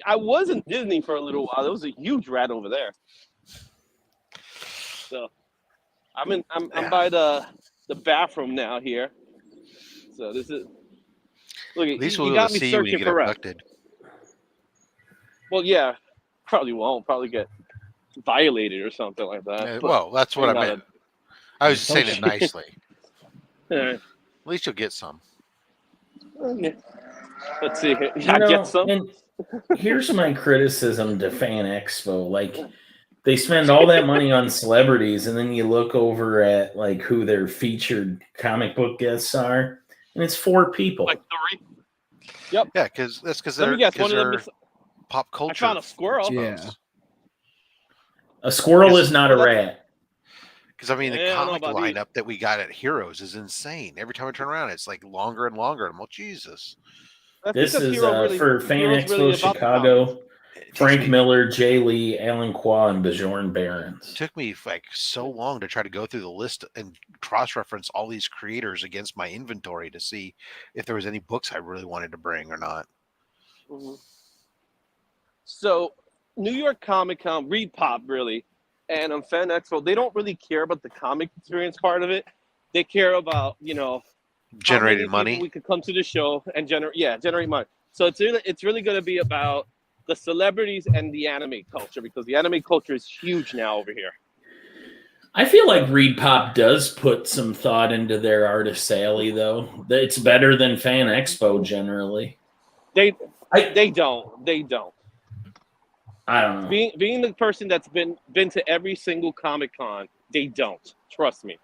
I was in Disney for a little while. There was a huge rat over there. So, I'm by the bathroom now here. So this is. Look, At least you we'll be got able to me see you when you searching get for rats. abducted. Well, yeah, probably won't. Probably get violated or something like that. But Well, that's what I not meant. I was just saying it Okay. nicely. Alright. At least you'll get some. Okay. Let's see. You know, I get some. and here's my criticism to Fan Expo. Like, They spend all that money on celebrities, and then you look over at like who their featured comic book guests are, and it's 4 people. Like 3. Yep. Yeah, because that's because Let me they're guess. One of them is. pop I culture. found a squirrel. Yeah. A squirrel is not a Well, that's- rat. Because I mean, the Yeah, I don't know comic about these. lineup that we got at Heroes is insane. Every time I turn around, it's like longer and longer. I'm like, Jesus. That's This because is Hero really- for Fan Hero's Expo really about the comics. Chicago. It takes Frank me- Miller, Jay Lee, Alan Qua, and Bjorn Barons. It took me like so long to try to go through the list and cross-reference all these creators against my inventory to see if there was any books I really wanted to bring or not. Mhm. So, New York Comic Con, Read Pop, really, and Fan Expo, they don't really care about the comic experience part of it. They care about, how Generated many money. people we could come to the show and generate money. So it's really going to be about the celebrities and the anime culture, because the anime culture is huge now over here. I feel like Read Pop does put some thought into their artist alley, though. It's better than Fan Expo generally. They don't. I don't know. Being the person that's been to every single Comic Con, they don't. Trust me.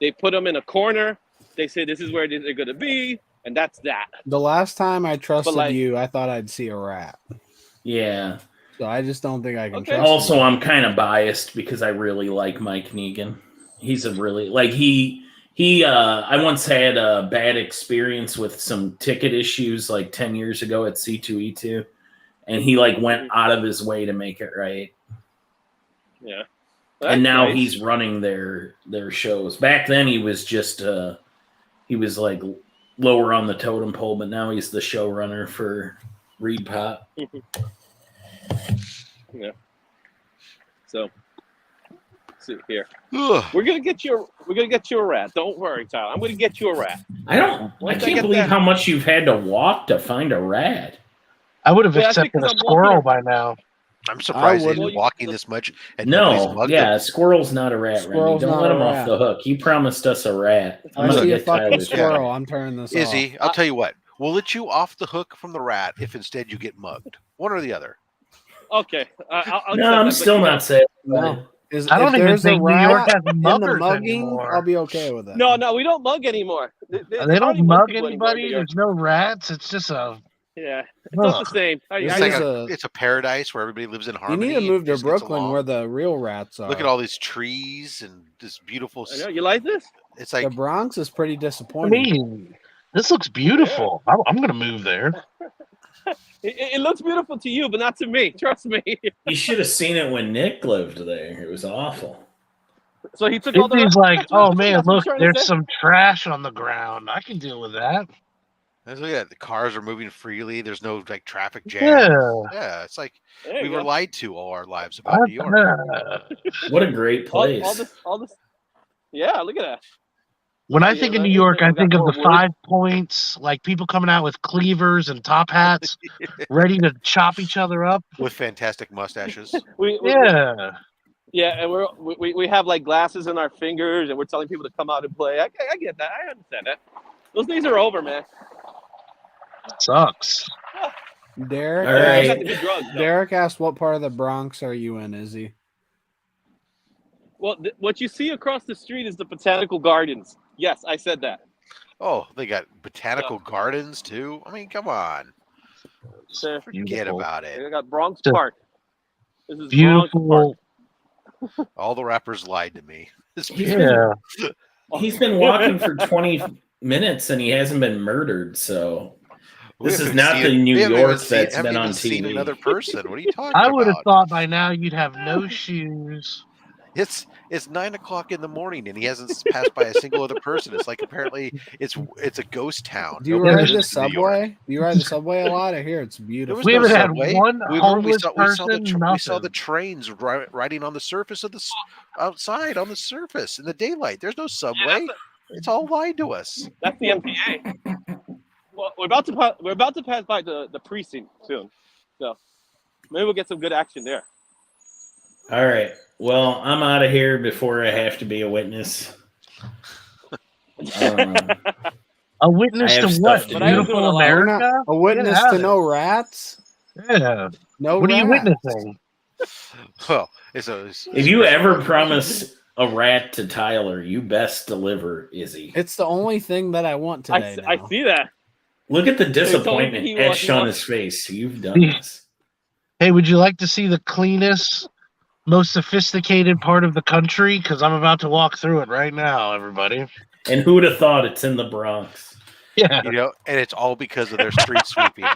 They put them in a corner. They say this is where they're going to be, and that's that. The last time I trusted like- you, I thought I'd see a rat. Yeah. So I just don't think I can Okay. trust Also, you. I'm kind of biased because I really like Mike Negan. He's a really I once had a bad experience with some ticket issues like 10 years ago at C2E2, and he went out of his way to make it right. Yeah. And now Nice. he's running their shows. Back then he was just he was like lower on the totem pole, but now he's the showrunner for Read Pop. Yeah. So, let's see here. Ugh. We're gonna get you a rat. Don't worry, Tyler. I'm gonna get you a rat. I Once I can't get believe that- how much you've had to walk to find a rat. I would have Yeah, I think accepted a 'cause I'm squirrel walking- by now. I'm surprised wouldn't- they've Well, been you- walking this much and nobody's No, mugged yeah, them. a squirrel's not a rat, Randy. Squirrel's Don't not let a him off rat. the hook. You promised us a rat. If I I'm gonna see a get fucking Tyler's squirrel, rat. I'm turning this Izzy, off. I'll tell you what. We'll let you off the hook from the rat if instead you get mugged. One or the other. Okay. I'll No, accept I'm that, still but not saying. No. I don't if even there's a think New York rat has in the muggers mugging, anymore. I'll be okay with that. No, we don't mug anymore. They hardly don't mug mug people anymore in anybody. New York. There's no rats. It's just a. Yeah, it's not the same. This It's like is it's a paradise where everybody lives in You harmony. need to and move to just gets Brooklyn along. where the real rats are. Look at all these trees and this beautiful. I know. You like this? It's The like Bronx is pretty I disappointing. mean, this looks beautiful. I'm gonna move there. It looks beautiful to you, but not to me. Trust me. You should have seen it when Nick lived there. It was awful. So he took all the. It's like, that's what- oh that's man, what I'm look, trying to there's say. some trash on the ground. I can deal with that. look at that. The cars are moving freely. There's no like traffic jam. Yeah. Yeah, it's like There you we were go. lied to all our lives about New York. What a great place. All this. Yeah, look at that. When I Yeah, think of that New is York, like I we got think of more the wood. 5 points, like people coming out with cleavers and top hats, ready to chop each other up. With fantastic mustaches. We Yeah. and we have like glasses in our fingers, and we're telling people to come out and play. I get that. I understand that. Those days are over, man. Sucks. Derek, All right. You got to do drugs, though. Derek asked, "What part of the Bronx are you in, Izzy?" Well, what you see across the street is the botanical gardens. Yes, I said that. Oh, they got botanical gardens too. I mean, come on. So, Forget Beautiful. about it. they got Bronx Just Park. This is Bronx Beautiful. Park. All the rappers lied to me. Yeah. He's been walking for 20 minutes and he hasn't been murdered. So We this is haven't not seen- the New we haven't York even seen- that's haven't been even on seen TV. another person. What are you talking I about? would have thought by now you'd have no shoes. It's 9:00 in the morning and he hasn't passed by a single other person. It's like apparently it's a ghost town. Do you Nobody ride the lives in New York. subway? Do you ride the subway a lot? I hear it's There beautiful. was We no haven't had subway. one we homeless saw person, we saw the nothing. trains riding on the surface of outside on the surface in the daylight. There's no subway. It's all lied to us. That's the MTA. Well, we're about to pass by the precinct soon, so maybe we'll get some good action there. All right. Well, I'm out of here before I have to be a witness. A witness I have to what? stuff to But I am Beautiful doing a lot. You're America? not a witness Get out to of no rats. Yeah. No What are you rats. witnessing? Well, If you ever promise a rat to Tyler, you best deliver, Izzy. It's the only thing that I want today. I now. see that. Look at the only thing disappointment he wants- etched on his face. You've done this. Hey, would you like to see the cleanest, most sophisticated part of the country? Because I'm about to walk through it right now, everybody. And who would have thought it's in the Bronx? Yeah. and it's all because of their street sweeping.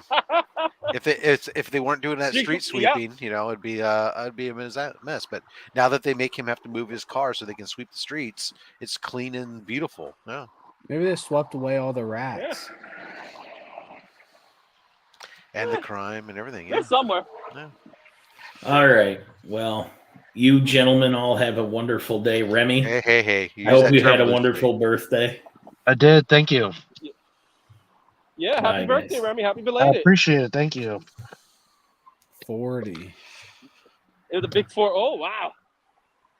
If they weren't doing that street sweeping, it'd be a mess. But now that they make him have to move his car so they can sweep the streets, it's clean and beautiful. Yeah. Maybe they swept away all the rats. And the crime and everything. Yeah. There's somewhere. Yeah. All right. Well, you gentlemen all have a wonderful day. Remy, Hey. I hope you had a wonderful birthday. I did. Thank you. Yeah, happy Nice. birthday, Remy. Happy I belated. appreciate it. Thank you. 40. It was a big 4. Oh, wow.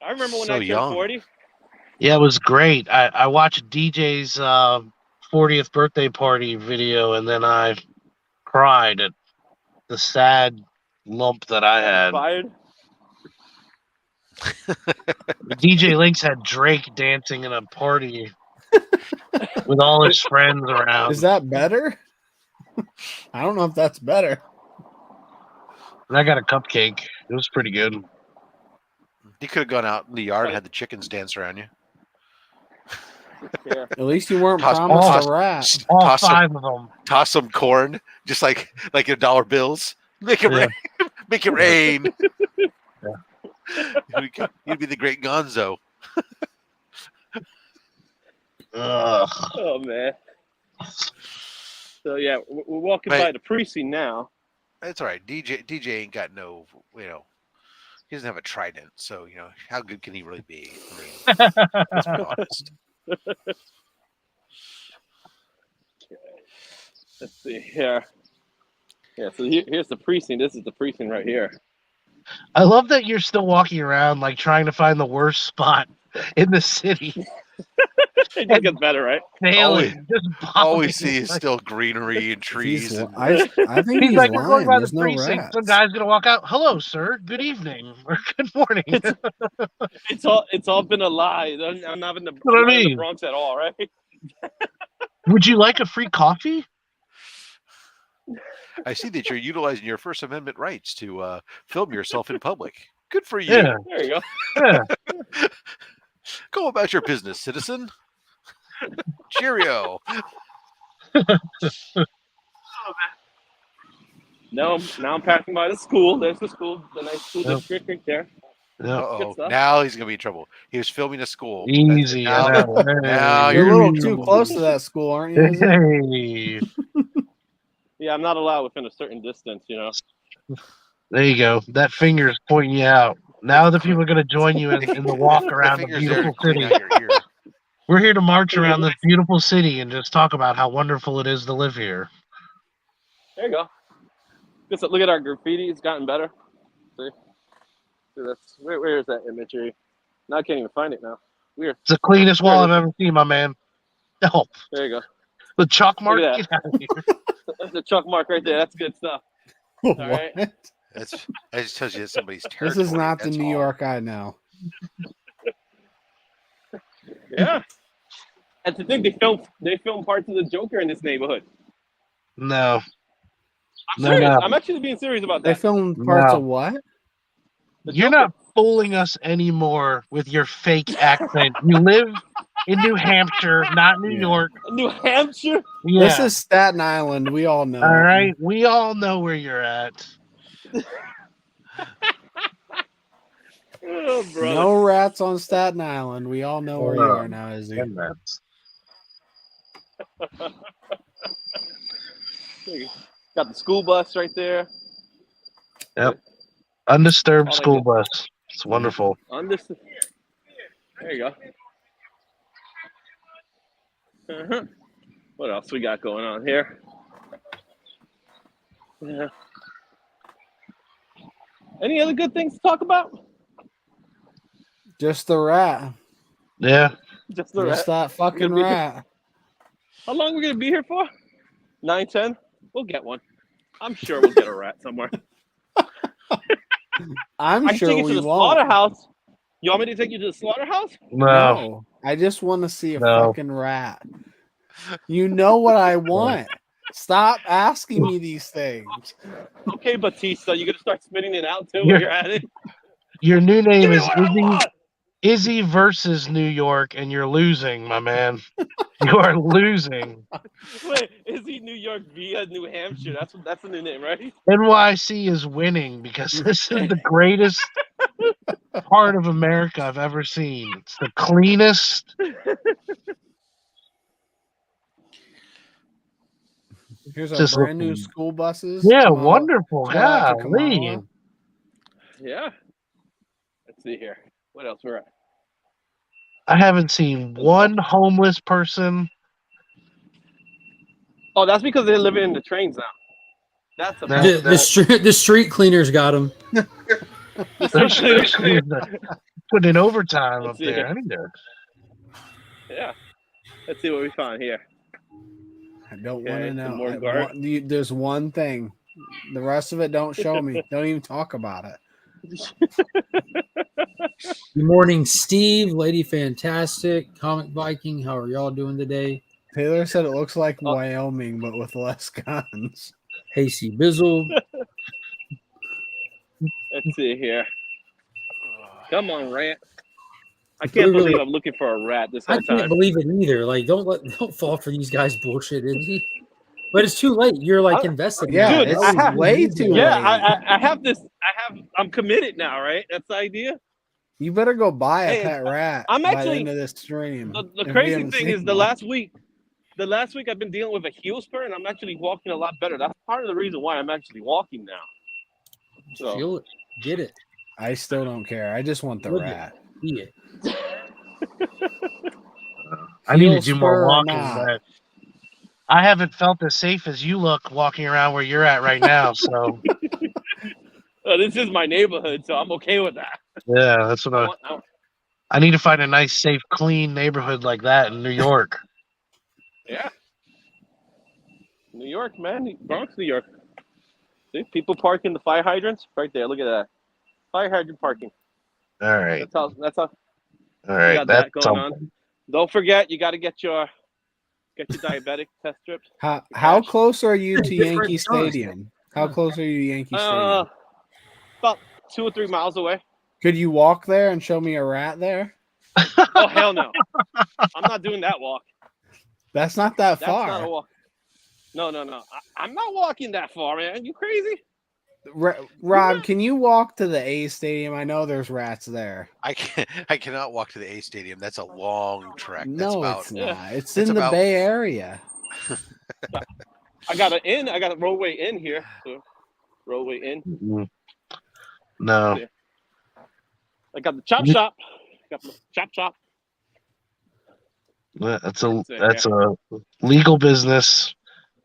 I remember when So I turned young. 40. Yeah, it was great. I watched DJ's 40th birthday party video, and then I cried at the sad lump that I had. Fired. DJ Links had Drake dancing in a party with all his friends around. Is that better? I don't know if that's better. And I got a cupcake. It was pretty good. You could have gone out in the yard and had the chickens dance around you. Yeah. At least you weren't Toss- promised toss- a rat. All Toss 5 of them. Toss some corn, just like your dollar bills. Make it Yeah. rain. Make it rain. Yeah. You'd be the great Gonzo. Ugh. Oh, man. So, yeah, we're walking Mate. by the precinct now. It's all right. DJ ain't got no, he doesn't have a trident, so how good can he really be? I mean, let's be honest. Let's see here. Yeah, so here's the precinct. This is the precinct right here. I love that you're still walking around like trying to find the worst spot in the city. It just gets better, right? Failing. Just All we bombing. see is still greenery and trees. He's, And, I think He's he's like, we're going lying. by the There's no precinct. rats. Some guy's gonna walk out. Hello, sir. Good evening or good morning. It's all been a lie. I'm not in the, what I not in the mean. Bronx at all, right? Would you like a free coffee? I see that you're utilizing your First Amendment rights to film yourself in public. Good for you. Yeah. There you go. Yeah. Go about your business, citizen. Cheerio. Now I'm passing by the school. There's the school, the nice school Yep. district right there. Yeah. Uh-oh. stuff. Now he's going to be in trouble. He was filming a school. Easy. Now, I know. now You're a you're little in too trouble. close to that school, aren't you? Izzy? Hey. Yeah, I'm not allowed within a certain distance, There you go. That finger is pointing you out. Now the people are going to join you in the walk around the fingers there beautiful to clean city. out your ear. We're here to march around this beautiful city and just talk about how wonderful it is to live here. There you go. Just look at our graffiti. It's gotten better. See that's where is that imagery? Now I can't even find it now. Weird. It's the cleanest wall I've There it ever seen, my man. Oh, There you go. the chalk mark. Look at Get out of here. That's the chalk mark right there. That's good stuff. What? right. That just tells you that somebody's This territory. is not the that's New all. York I know. Yeah. And to think they filmed parts of the Joker in this neighborhood. No. I'm No, serious. no. I'm actually being serious about They that. filmed parts No. of what? The You're Joker. not fooling us anymore with your fake accent. You live in New Hampshire, not New Yeah. York. New Hampshire. Yeah. This is Staten Island. We all know. all it. right. We all know where you're at. Oh, brother. No rats on Staten Island. We all know where you are now, Izzy. And that's- There you go. Got the school bus right there. Undisturbed All I school get- bus. It's wonderful. There you go. Uh-huh. What else we got going on here? Yeah. Any other good things to talk about? Just the rat. Yeah. Just the Just rat. that fucking Gonna be- rat. How long are we gonna be here for? 9, 10? We'll get one. I'm sure we'll get a rat somewhere. I'm I can sure take you to we the won't. slaughterhouse. You want me to take you to the slaughterhouse? No, No, I just want to see a No. fucking rat. You know what I want. Stop asking me these things. Okay, Batista, you gonna start spitting it out too You're- while you're at it? your new Give name me is what I want. Izzy versus New York, and you're losing, my man. You are losing. Wait, is he New York via New Hampshire? That's the new name, right? NYC is winning because this is the greatest part of America I've ever seen. It's the cleanest. Here's our Just brand new looking- school buses. Yeah, Kamala- wonderful. shout out to Golly. Kamala. Yeah. Let's see here. What else we're at? I haven't seen one homeless person. Oh, that's because they're living in the trains now. That's a That- The street cleaners got them. Putting in overtime Let's up see there. here. I need to. Yeah. Let's see what we found here. I don't want Okay, to some know. more I guard. there's one thing. The rest of it don't show me. Don't even talk about it. Good morning, Steve, Lady Fantastic, Comic Viking. How are y'all doing today? Taylor said it looks like Oh. Wyoming, but with less guns. Hasty Bizzle. Let's see here. Come on, rat. I can't believe I'm looking for a rat this I whole can't time. believe it either. Like, don't fall for these guys' bullshit, is he? But it's too late. You're like invested. Yeah, Dude, it's I have- way too Yeah, late. I have this. I'm committed now, right? That's the idea. You better go buy a Hey, pet rat I'm by actually- the end of this stream. The if we crazy haven't thing seen is the one. last week I've been dealing with a heel spur, and I'm actually walking a lot better. That's part of the reason why I'm actually walking now. So Feel it. Get it. I still don't care. I just want the Look rat. Be it. I need to Heel do more spur or walking. not. But I haven't felt as safe as you look walking around where you're at right now. So this is my neighborhood, so I'm okay with that. yeah, that's what I need to find a nice, safe, clean neighborhood like that in New York. Yeah. New York, man. Bronx, New York. See, people parking the fire hydrants right there. Look at that. Fire hydrant parking. All right, That's how all we right. got That's that going on. Don't forget, you got to get your diabetic test strips. How close are you to Different Yankee times. Stadium? How close are you to Yankee Stadium? About 2 or 3 miles away. Could you walk there and show me a rat there? Oh hell no! I'm not doing that walk. That's not that That's far. not a walk. No. I'm not walking that far, man. You crazy? Rob, can you walk to the A Stadium? I know there's rats there. I cannot walk to the A Stadium. That's a long trek. That's No, about, it's not. It's that's in the about- Bay Area. I got an inn. I got a roadway inn here. So, roadway inn. No. I got the chop shop. Got the chop shop. That's a That's it, legal business.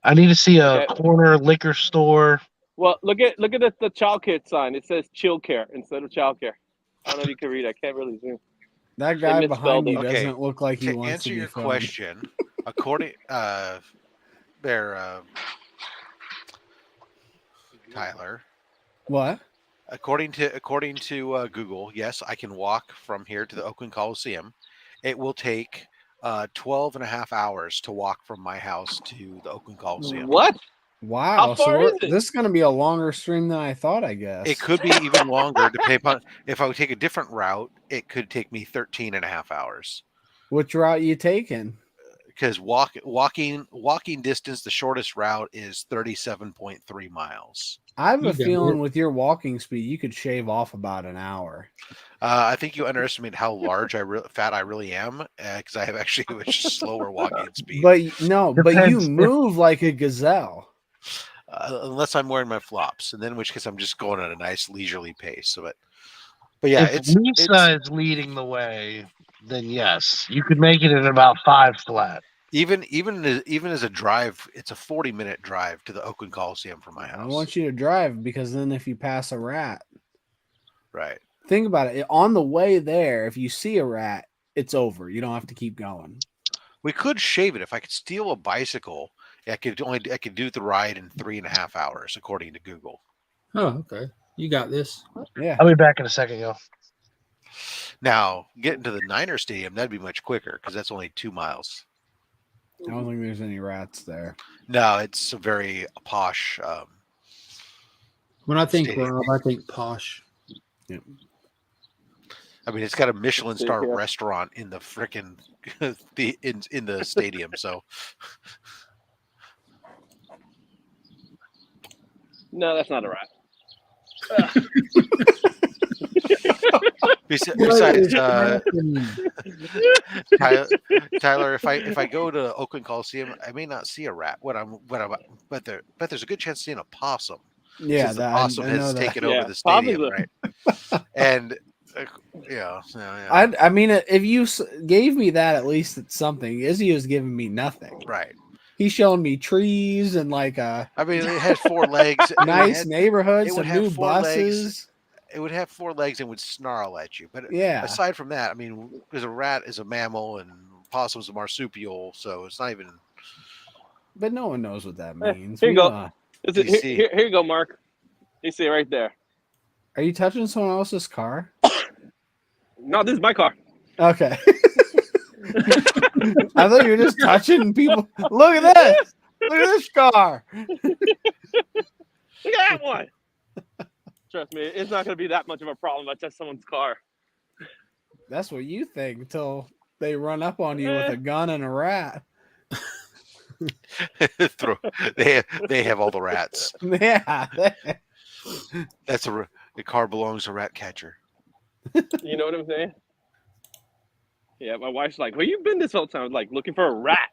I need to see a Okay. corner liquor store. Well, look at the child care sign. It says chill care instead of child care. I don't know if you can read. I can't really zoom. That guy misspelled behind you it. Okay, doesn't look like he to wants answer to be your filmed. question, according Tyler, What? according to Google, yes, I can walk from here to the Oakland Coliseum. It will take 12 and a half hours to walk from my house to the Oakland Coliseum. What? Wow. How So far is it? this is going to be a longer stream than I thought, I guess. It could be even longer depending upon if I would take a different route, it could take me 13 and a half hours. Which route you taking? Because walking distance, the shortest route is 37.3 miles. I have You a got feeling it. with your walking speed, you could shave off about an hour. I think you underestimate how large fat I really am, because I have actually a much slower walking speed. But but you Depends. move like a gazelle. Unless I'm wearing my flops, and then in which case I'm just going at a nice leisurely pace. But yeah, If Lisa is leading the way, then yes, you could make it in about 5 flat. even as a drive, it's a 40-minute drive to the Oakland Coliseum from my I house. want you to drive because then if you pass a rat, Right. think about it. On the way there, if you see a rat, it's over. You don't have to keep going. We could shave it if I could steal a bicycle. I could do the ride in 3.5 hours, according to Google. Oh, okay. You got this. Yeah. I'll be back in a second, yo. Now, getting to the Niner Stadium, that'd be much quicker because that's only 2 miles. I don't think there's any rats there. No, it's a very posh. When I think Stadium. Rob, I think posh. I mean, it's got a Michelin see star here. restaurant in the frickin' in the stadium. So No, that's not a rat. besides, Tyler, if I go to Oakland Coliseum, I may not see a rat. But there's a good chance of seeing a possum. Yeah, Since the possum I know has that. taken Yeah, over the stadium, possibly. right? And yeah. I mean, if you gave me that, at least it's something. Izzy was giving me nothing. Right. He's showing me trees and like I mean, it had 4 legs. nice neighborhoods, it would some have new 4 legs. buses. It would have 4 legs and would snarl at you. But Yeah, aside from that, I mean, because a rat is a mammal and possum's a marsupial, so it's not even. but no one knows what that means. Here you We go. know. Here you go, Mark. You see it right there. Are you touching someone else's car? No, this is my car. Okay. I thought you were just touching people. Look at this. Look at this car. Look at that one. Trust me, it's not going to be that much of a problem if I touch someone's car. That's what you think until they run up on you with a gun and a rat. They have all the rats. Yeah. That's the car belongs to a rat catcher. You know what I'm saying? Yeah, my wife's like, "Where you been this whole time?" Like, looking for a rat.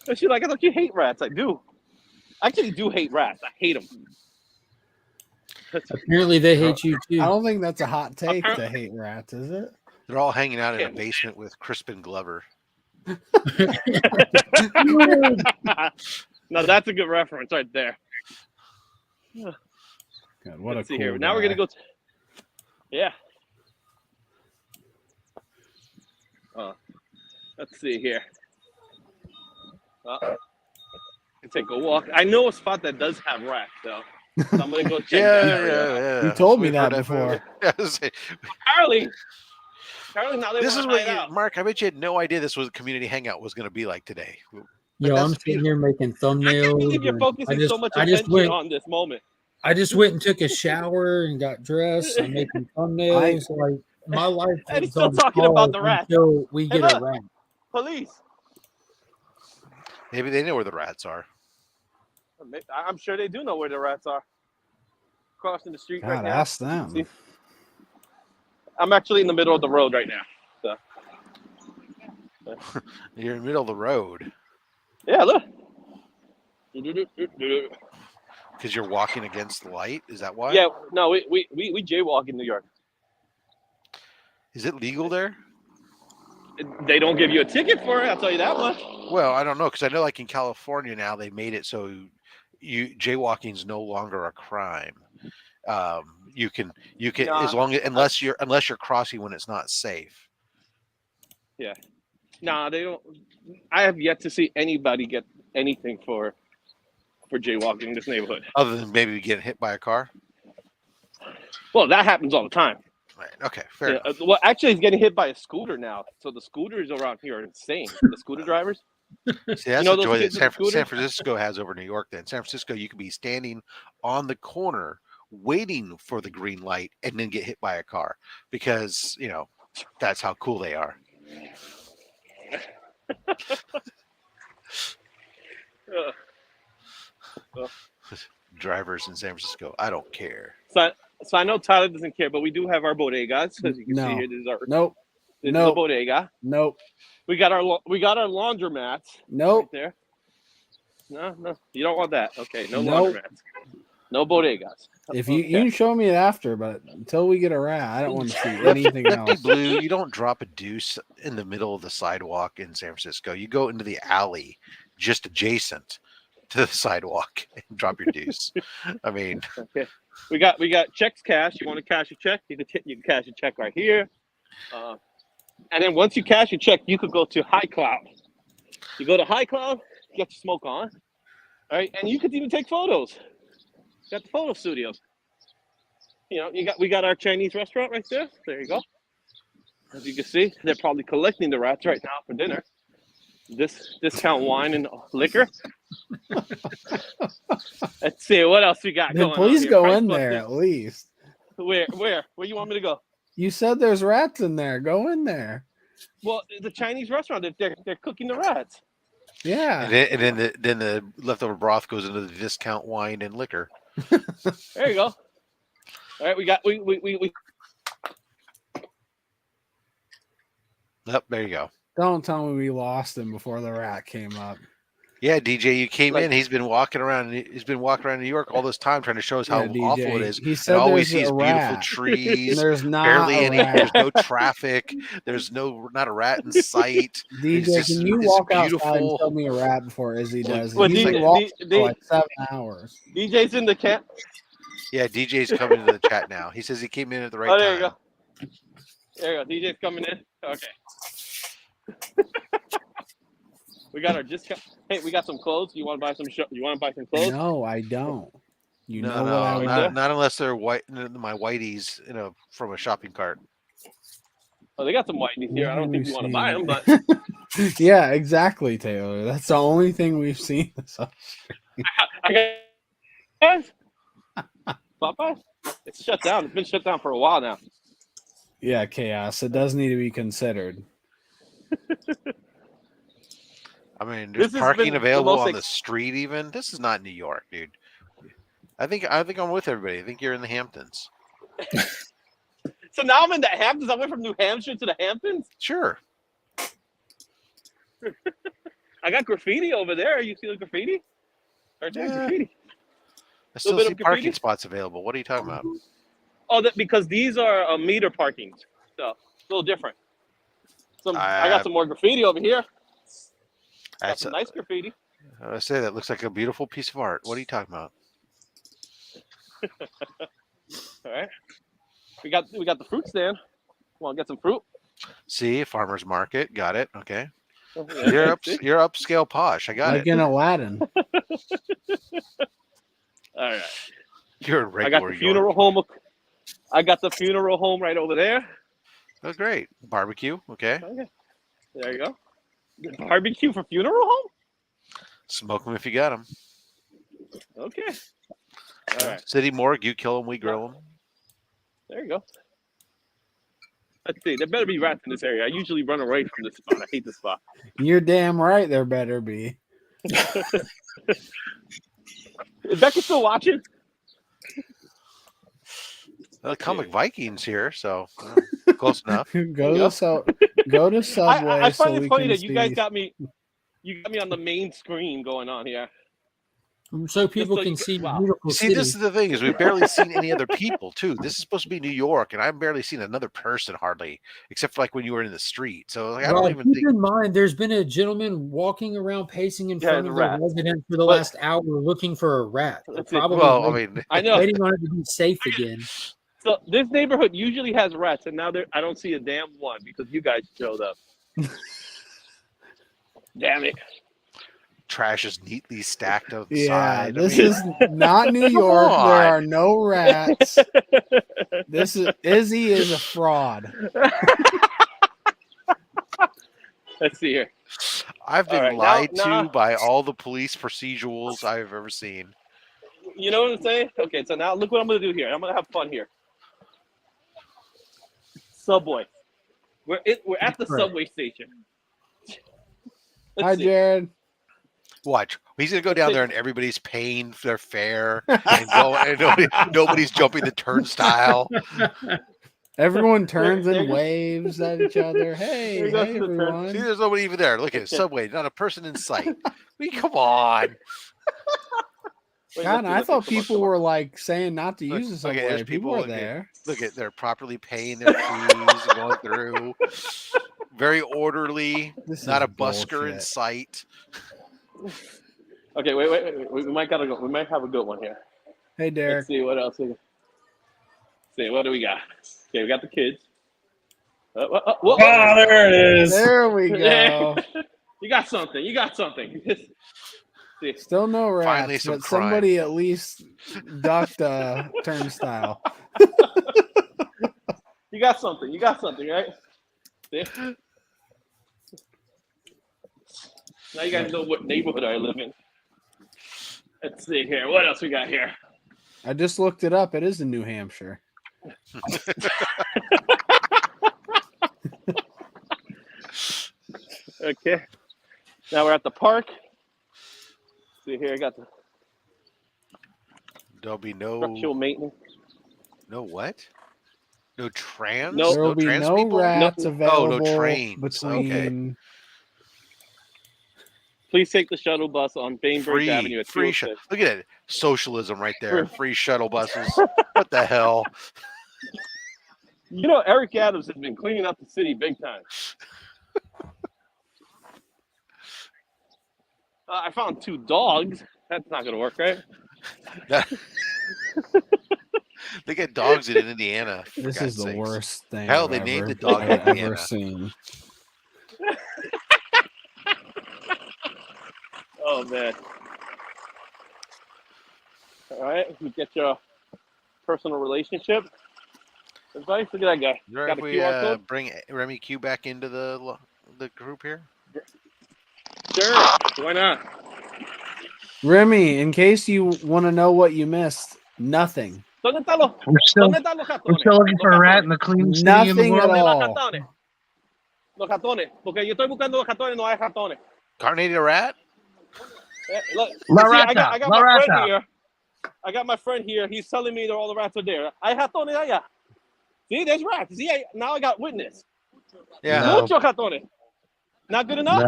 And she's like, "I thought you hate rats." I do. I actually do hate rats. I hate them. Apparently, they hate you I too. don't think that's a hot take to hate rats, is it? They're all hanging out in a basement with Crispin Glover. Now that's a good reference right there. God, what Let's a see cool here. Now we're guy. gonna go. Yeah. Let's see here. Take a walk. I know a spot that does have rats, though. So I'm gonna go check that area out. You told me We've that heard before. Apparently, now they This is want to what hide out. Mark. I bet you had no idea this was community hangout was going to be like today. Yo, that's I'm sitting here making thumbnails. I can't believe you're and focusing so much I just attention went. on this moment. I just went and took a shower and got dressed. I'm making thumbnails. Like my life And he's is still on talking about pause the rats. until we Hey, get a look. rat. Police. Maybe they know where the rats are. I'm sure they do know where the rats are. Crossing the street right God, now. ask them. See? I'm actually in the middle of the road right now. So. You're in the middle of the road Yeah, look. because you're walking against the light. Is that why? Yeah, no, we jaywalk in New York. Is it legal there? They don't give you a ticket for it. I'll tell you that much. Well, I don't know because I know like in California now they made it so jaywalking is no longer a crime. You can as long as unless you're crossing when it's not safe. Yeah. Nah, they don't. I have yet to see anybody get anything for jaywalking in this neighborhood. Other than maybe getting hit by a car. Well, that happens all the time. Right. Okay. Fair enough. Well, actually, he's getting hit by a scooter now. So the scooters around here are insane. The scooter drivers. See, that's You know the those joy that kids with the San scooter? Francisco has over New York. Then San Francisco, you could be standing on the corner waiting for the green light and then get hit by a car because that's how cool they are. Drivers in San Francisco, I don't care. So I know Tyler doesn't care, but we do have our bodegas. As you can No. see here, this is our Nope. this is Nope. a bodega. Nope. We got our laundromats Nope. right there. No, you don't want that. Okay, no Nope. laundromats, no bodegas. If you Okay. can show me it after, but until we get a rat, I don't want to see anything Lefty else. Blue, you don't drop a deuce in the middle of the sidewalk in San Francisco. You go into the alley just adjacent to the sidewalk and drop your deuce. I mean, Okay. We got checks cash. You want to cash a check? You can cash a check right here. And then once you cash your check, you could go to High Cloud. You go to High Cloud, get your smoke on. All right, and you could even take photos. Got the photo studios. You know, we got our Chinese restaurant right there. There you go. As you can see, they're probably collecting the rats right now for dinner. This discount wine and liquor. Let's see what else we got Then going please on here. go Price in plus there this. at least. Where you want me to go? You said there's rats in there. Go in there. Well, the Chinese restaurant, they're cooking the rats. Yeah. And then the leftover broth goes into the discount wine and liquor. There you go. All right, we Yep, there you go. Don't tell me we lost him before the rat came up. Yeah, DJ, you came in. He's been walking around. He's been walking around New York all this time, trying to show us how Yeah, awful DJ, it is. he And said all we there's see is a beautiful rat. trees. There's not barely a any. rat. There's no traffic. There's not a rat in sight. DJ, can you it's walk outside and beautiful. show me a rat before Izzy does? Well, He's DJ been walking for like 7 hours. DJ's in the camp. Yeah, DJ's coming into the chat now. He says he came in at the right Oh, there time. you go. There you go. DJ's coming in. Okay. We got our discount. Hey, we got some clothes. You want to buy some? You want to buy some clothes? No, I don't. You know No, what I want. not unless they're white. My whiteies, from a shopping cart. Oh, they got some whiteys here. I don't think you want to buy them, but Yeah, exactly, Taylor. That's the only thing we've seen. So. I got Popeyes. It's shut down. It's been shut down for a while now. Yeah, chaos. It does need to be considered. I mean, This there's has parking been the available most on the street. Even this is not New York, dude. I think I'm with everybody. I think you're in the Hamptons. So now I'm in the Hamptons. I went from New Hampshire to the Hamptons. Sure. I got graffiti over there. You see the graffiti? Right there, Yeah. graffiti. I still bit see of parking graffiti? spots available. What are you talking about? Oh, because these are meter parkings, so it's a little different. I got some more graffiti over here. Got That's some nice graffiti. I say that looks like a beautiful piece of art. What are you talking about? All right, we got the fruit stand. Want to get some fruit? See, farmer's market. Got it. Okay. Yeah, You're upscale posh. I got Like it. in Aladdin. All right. You're a regular. I got the funeral home. I got the funeral home right over there. Oh, great. Barbecue. Okay. Okay. There you go. Barbecue for funeral home? Smoke them if you got them. Okay. All right. City morgue. You kill them. We grill them. There you go. Let's see. There better be rats in this area. I usually run away from this spot. I hate this spot. You're damn right there better be. Is Becca still watching? Comic Vikings here, so close enough. Go to Subway. I so find we it funny can that you guys see. got me. You got me on the main screen going on here. So people so can you- see wow. beautiful See, city. this is the thing: is we've barely seen any other people too. This is supposed to be New York, and I've barely seen another person hardly, except for like when you were in the street. So like, I don't Well, even keep think. in mind, there's been a gentleman walking around pacing in Yeah, front the of the rat. resident for the But- last hour looking for a rat. They're That's it. probably Well, I waiting, mean, I know. waiting on it to be safe again. So this neighborhood usually has rats, and now I don't see a damn one because you guys showed up. Damn it! trash is neatly stacked on the Yeah, side. I this mean, is not New York. on. There are no rats. This is Izzy is a fraud. Let's see here. I've been All right, lied now- to by all the police procedurals I've ever seen. You know what I'm saying? Okay, so now look what I'm gonna do here. I'm gonna have fun here. Subway. We're at the Right. subway station. Let's Hi, see. Jared. Watch. He's gonna go down there and everybody's paying their fare and nobody's jumping the turnstile. Everyone turns There and you go. waves at each other. Hey, There goes hey, the turn. everyone. See, there's nobody even there. Look at it. Subway, not a person in sight. I mean, come on. Wait, God, let's I see, thought come on, people come on. were like saying not to Look, use the okay, subway. there's people people, were look at- there. Look at they're properly paying their fees and going through. Very orderly. This Not is a busker in bullshit. sight. Okay, wait. We might gotta go. We might have a good one here. Hey, Derek. Let's see what else. Let's see, what do we got? Okay, we got the kids. Whoa. Ah, there it is. There we go. You got something. You got something. See. Still no rats, Finally some but somebody at least ducked turnstile. You got something. You got something, right? See? Now you guys know what neighborhood I live in. Let's see here. What else we got here? I just looked it up. It is in New Hampshire. Okay. Now we're at the park. See here, I got the There'll be structural no maintenance. what? No trans? No. There will be trans no people? rats No available trains. between. Please take the shuttle bus on Bainbridge Avenue Free at free 206. Look at it. Socialism right there. Free shuttle buses. What the hell? You know, Eric Adams has been cleaning up the city big time. I found 2 dogs. That's not going to work, right? They get dogs in Indiana. for This God's is the sakes. worst thing Hell, I've they named ever, the dog I've ever Indiana. seen. Oh, man. All right, you get your personal relationship. Everybody, look at that guy. You right Got if a we QR code? bring Remy Q back into the group here? Sure. Why not? Remy, in case you want to know what you missed, nothing. ¿Dónde están los, We're still ¿Dónde están los we're ratones? still looking Los for a rat ratones. in the cleanest city in the Nothing at world. ¿Dónde all. los ratones? Los ratones. Porque yo estoy buscando los ratones, no hay ratones. Carnated rat? Look, La you see, I rata, got la my friend rata. here. I got my friend here. He's telling me that all the rats are there. Hay ratones allá. See, there's rats. See, now I got witness. Yeah. No. Muchos ratones. Not good enough?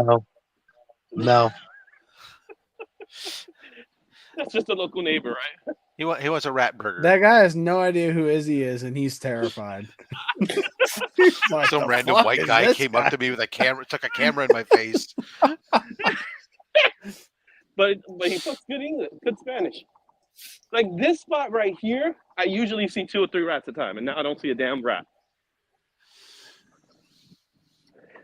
No. That's just a local neighbor, right? He wants a rat burger. That guy has no idea who Izzy is, and he's terrified. He's like, Some "The random fuck white is guy this came guy?" up to me with a camera, took a camera in my face. But he talks good English, good Spanish. Like this spot right here, I usually see 2 or 3 rats at a time, and now I don't see a damn rat.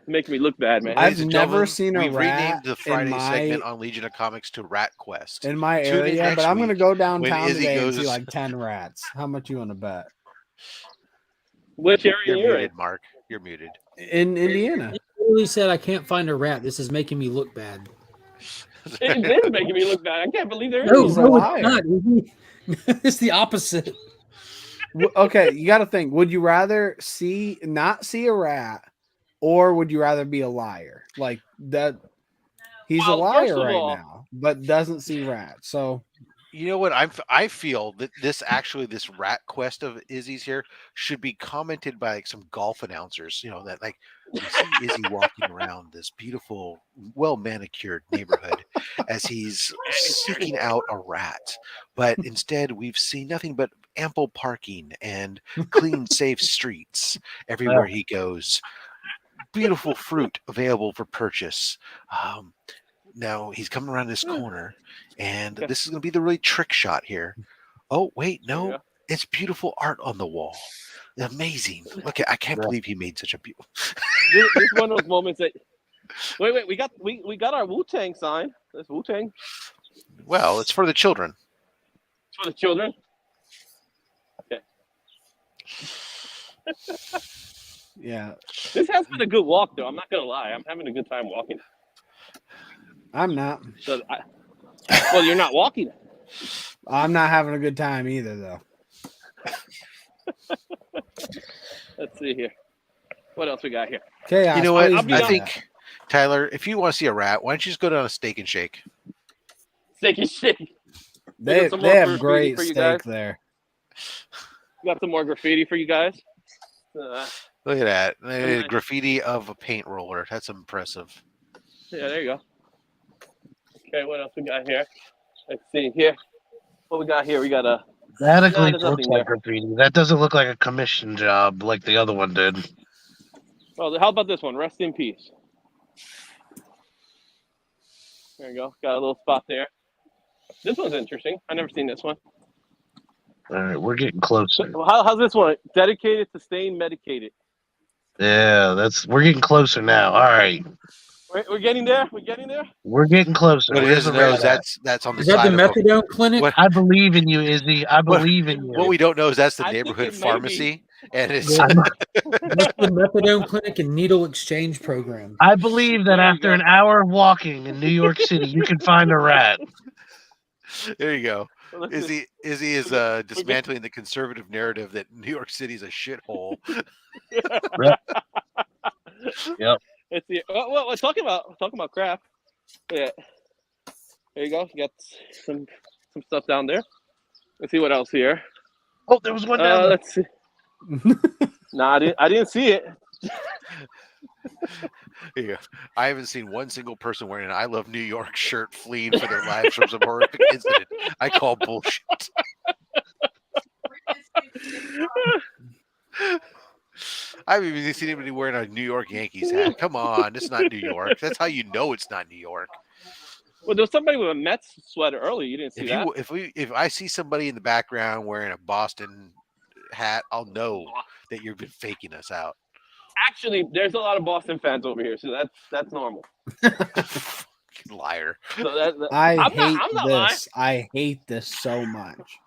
Making me look bad, man. I've Ladies and never gentlemen, seen a we've rat renamed the Friday in segment my on Legion of Comics to Rat Quest. in my Tune in area, next but I'm gonna week go when downtown Izzy today and see goes- like 10 rats. How much you want to bet? Which area You're you're in? muted, Mark. You're muted. In Indiana. He literally said, "I can't find a rat. This is making me look bad." It is making me look bad. I can't believe there is. No, He's a no, liar. it's not. It's the opposite. Okay, you got to think. Would you rather not see a rat, or would you rather be a liar? Like that, he's a Well, first liar of right all- now, but doesn't see rats. So You know what? I feel that this Rat Quest of Izzy's here should be commented by like some golf announcers. You know that like we see Izzy walking around this beautiful, well manicured neighborhood as he's seeking out a rat, but instead we've seen nothing but ample parking and clean, safe streets everywhere he goes. Beautiful fruit available for purchase. Now he's coming around this corner, and this is going to be the really trick shot here. Oh, wait, no, Yeah. it's beautiful art on the wall. Amazing. Look, I can't believe he made such a beautiful. This is one of those moments that. Wait, we got our Wu-Tang sign. That's Wu-Tang. Well, it's for the children. It's for the children. Okay. yeah, This has been a good walk, though. I'm not gonna lie. I'm having a good time walking. I'm not. So well, you're not walking. I'm not having a good time either, though. Let's see here. What else we got here? Okay, You know what? I'll be I honest. think, Tyler, if you want to see a rat, why don't you just go down a Steak and Shake? Steak and shake. They some more have graffiti great for you steak guys? there. Got some more graffiti for you guys. Look at that. Nice. Graffiti of a paint roller. That's impressive. Yeah, there you go. Okay, what else we got here? Let's see here. What we got here? We got a. That No, at there's least nothing looks like there. graffiti. That doesn't look like a commission job like the other one did. Well, how about this one? Rest in peace. There you go. Got a little spot there. This one's interesting. I never seen this one. All right, we're getting closer. Well, how's this one? Dedicated to staying medicated. Yeah, we're getting closer now. All right. We're getting there. We're getting there. We're getting closer. What he Where's the doesn't know rat is at? that's on the Is that side the of a, methadone clinic? what, I believe in you, Izzy. I what, believe in what you. we don't know is that's the I think neighborhood it may be. pharmacy, and it's Yeah. That's the methadone clinic and needle exchange program. I believe that There you after go. an hour of walking in New York City, you can find a rat. there you go. Well, listen, Izzy is we're get- dismantling the conservative narrative that New York City is a shithole. Yep. Let's see. Well, we're talking about crap. Yeah. There you go. You got some stuff down there. Let's see what else here. Oh, there was one down there. Let's see. Nah, I didn't see it. Yeah. I haven't seen one single person wearing an "I Love New York" shirt fleeing for their lives from some horrific incident. I call bullshit. I haven't even seen anybody wearing a New York Yankees hat. Come on, it's not New York. That's how you know it's not New York. Well, there was somebody with a Mets sweater earlier. You didn't see that. If I see somebody in the background wearing a Boston hat, I'll know that you've been faking us out. Actually, there's a lot of Boston fans over here, so that's normal. Liar. So I I'm hate not lying. this. I hate this so much.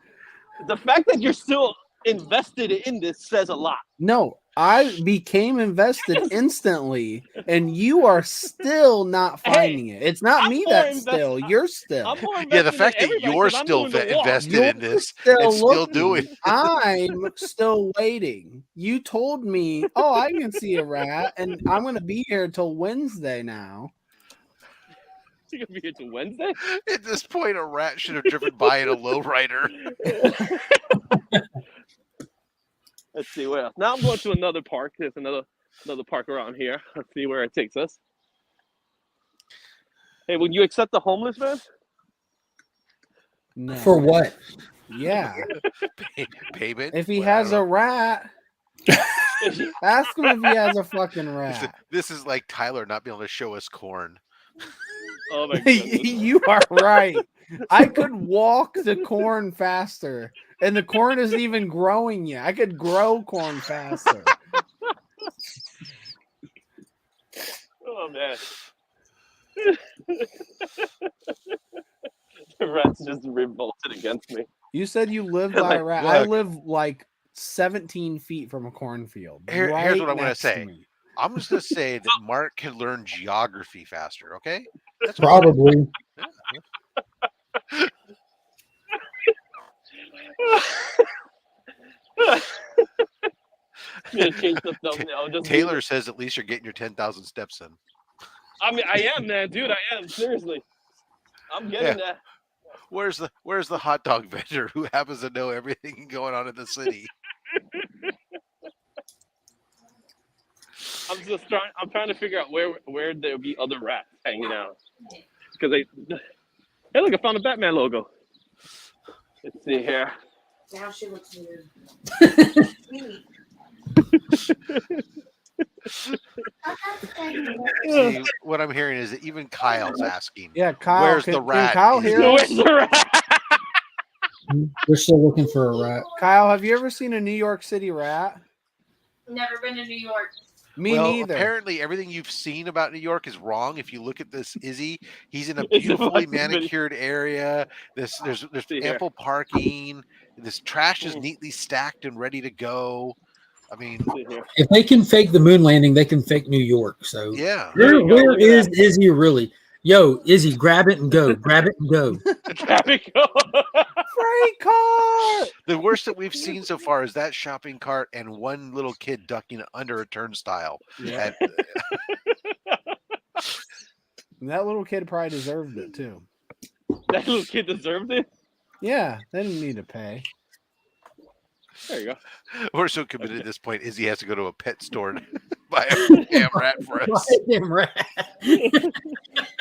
The fact that you're still invested in this says a lot. No, I became invested instantly, and you are still not finding it. It's not I'm me more that's invested- still. You're still. I'm more Yeah, the invested fact in that everybody you're 'cause I'm still doing the walk. invested in this Still and still looking. doing. I'm still waiting. You told me, oh, I can see a rat, and I'm going to be here till Wednesday now. You're gonna be here till Wednesday. At this point, a rat should have driven by in a lowrider. Let's see where else. Now I'm going to another park. There's another park around here. Let's see where it takes us. Hey, would you accept the homeless man? No. For what? Yeah. Payment. If he Well, I has don't a know. rat, ask him if he has a fucking rat. This is like Tyler not being able to show us corn. Oh my goodness. You are right. I could walk the corn faster, and the corn isn't even growing yet. I could grow corn faster. Oh man. The rat's just revolted against me. You said you lived by a rat. Look. I live like 17 feet from a cornfield. Here's right what I'm gonna next to say. me. I'm just gonna say that Mark can learn geography faster. Okay. That's Probably. I'm gonna change the thumbnail. Just Taylor says at least you're getting your 10,000 steps in. I mean, I am, man, dude. I am seriously. I'm getting that. Where's the hot dog vendor who happens to know everything going on in the city? I'm trying to figure out where there'll be other rats hanging out. Because hey, look, I found a Batman logo. Let's see here. Now she looks weird. See, what I'm hearing is that even Kyle's asking, Yeah, Kyle. where's can, the rat? Can Kyle hear us? Where's the rat? We're still looking for a rat. Kyle, have you ever seen a New York City rat? Never been to New York. Me Well, neither. apparently everything you've seen about New York is wrong. If you look at this Izzy, he's in a It's a beautifully fucking video. manicured area. There's See here. ample parking. This trash is Mm. neatly stacked and ready to go. I mean, See here. If they can fake the moon landing, they can fake New York. So yeah. There you go, where look at is that. Izzy really? Yo, Izzy, grab it and go. Grab it and go. Traffic. Freight car. The worst that we've seen so far is that shopping cart and one little kid ducking under a turnstile. Yeah. And- And that little kid probably deserved it too. That little kid deserved it. Yeah, they didn't need to pay. There you go. we're so committed at this point. Izzy has to go to a pet store and buy a damn rat for us. Damn rat.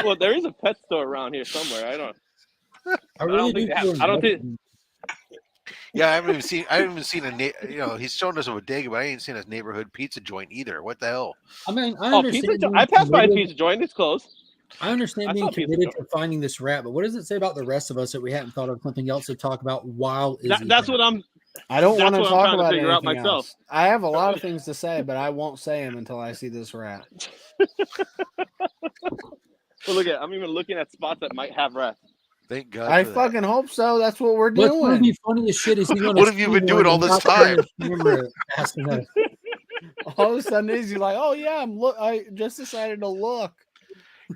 Well, there is a pet store around here somewhere. I don't really think do they feel have- I don't think- invested. Yeah, I haven't even seen he's shown us a bodega, but I ain't seen a neighborhood pizza joint either. What the hell? I mean, I Oh, understand. pizza! being I passed by a committed- pizza joint. It's closed. I understand I being saw pizza committed joint. to finding this rat, but what does it say about the rest of us that we hadn't thought of something else to talk about while Izzy? That's what I'm. I don't That's want to what I'm talk trying to about figure out anything myself. else. I have a lot of things to say, but I won't say them until I see this rat. Well, look at. I'm even looking at spots that might have rats. Thank God. I for that. fucking hope so. That's what we're What's going to doing. be funny as shit is he's going to What have you been doing all this time? Camera fast enough. All of a sudden, he's like, "Oh yeah, I just decided to look."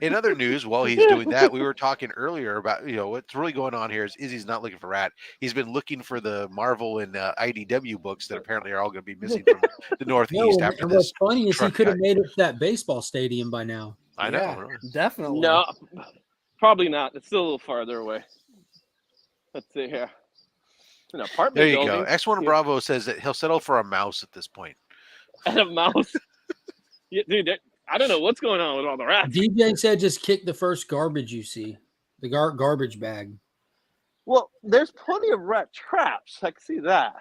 In other news, while he's doing that, we were talking earlier about what's really going on here is Izzy's not looking for rat. He's been looking for the Marvel and IDW books that apparently are all going to be missing from the Northeast No, after and this. what's funny is he truck could have guy. made it to that baseball stadium by now. I know. Yeah, Really. definitely. No, probably not. It's still a little farther away. Let's see here. An apartment There you building. go. X1 Bravo says that he'll settle for a mouse at this point. And a mouse. Yeah, dude, I don't know what's going on with all the rats. DJ said just kick the first garbage you see, the garbage bag. Well, there's plenty of rat traps. I can see that.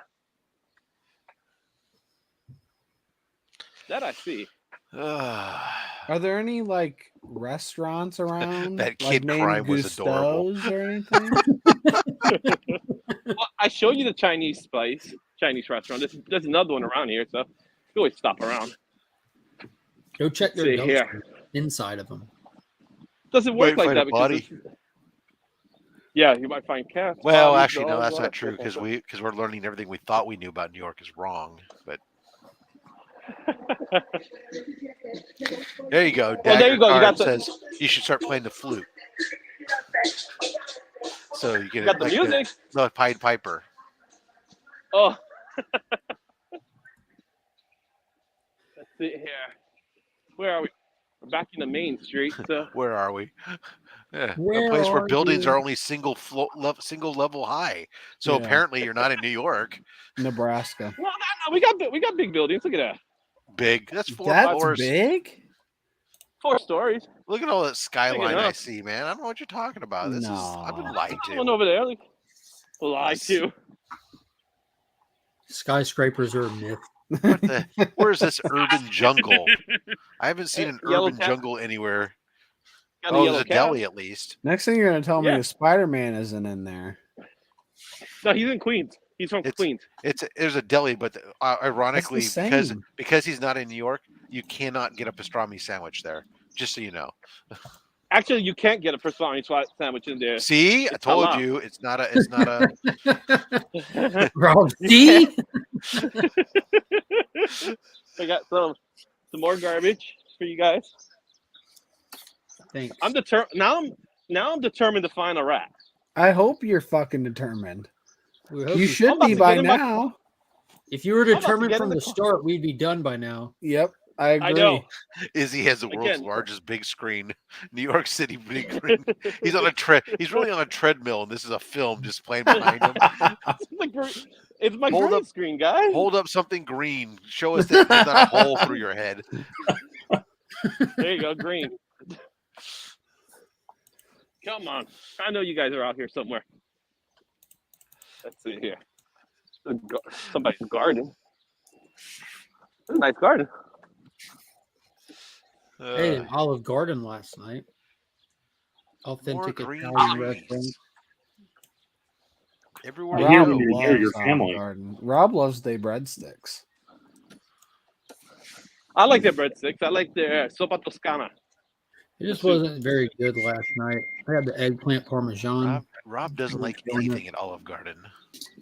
That I see. Are there any like restaurants around? That like kid named crime was adorable. Gusteau's or anything? Well, I showed you the Chinese restaurant. There's another one around here, so you can always stop around. Go check their See dumpster here. inside of them. Doesn't work Might like find that a body. because yeah, you might find cats. Well, bodies, actually, no, dogs, that's all not that true stuff. because we're learning everything we thought we knew about New York is wrong. But there you go. Well, there you go. You got the- says you should start playing the flute. So you get You got the like music. the Pied Piper. Oh. Let's see here. Where are we? We're back in the main street. So Where are we? Yeah, Where a place where are buildings you? are only single level high. So Yeah. apparently you're not in New York. Nebraska. no, we got big buildings. Look at that. Big. That's four That's floors. big. 4 stories. Look at all that skyline I enough. see, man. I don't know what you're talking about. This is I've been No. lied One to. over there. Lie to. Skyscrapers are a myth. Where's this urban jungle? I haven't seen an Yellow urban cat. jungle anywhere. Got a Oh, yellow there's a cat. deli at least. Next thing you're gonna tell me Yeah. is Spider-Man isn't in there. No, he's in Queens. He's from Queens. There's a deli, but ironically, same. because he's not in New York, you cannot get a pastrami sandwich there. Just so you know. Actually, you can't get a pastrami sandwich in there. See, I It's told halal. you, it's not a. Bro, see? I got some more garbage for you guys. Thanks. I'm determined to find a rat. I hope you're fucking determined. We hope You you- should I'm about be to by get in my- now. If you were about to determined get in from the the car. start, we'd be done by now. Yep, I agree. I know. Izzy has the world's Again. largest big screen, New York City big screen. He's on He's really on a treadmill, and this is a film just playing behind him. It's my Hold green up. screen, guys. Hold up something green. Show us that there's not a hole through your head. There you go, green. Come on. I know you guys are out here somewhere. Let's see here. Somebody's garden. That's a nice garden. Uh, Hey, an Olive Garden last night. Authentic green Italian trees. restaurant. everywhere I we hear Rob go. when you hear your loves Olive family. Garden. Rob loves their breadsticks. I like their breadsticks. I like their sopa toscana. It just wasn't very good last night. I had the eggplant parmesan. Rob doesn't like anything at Olive Garden.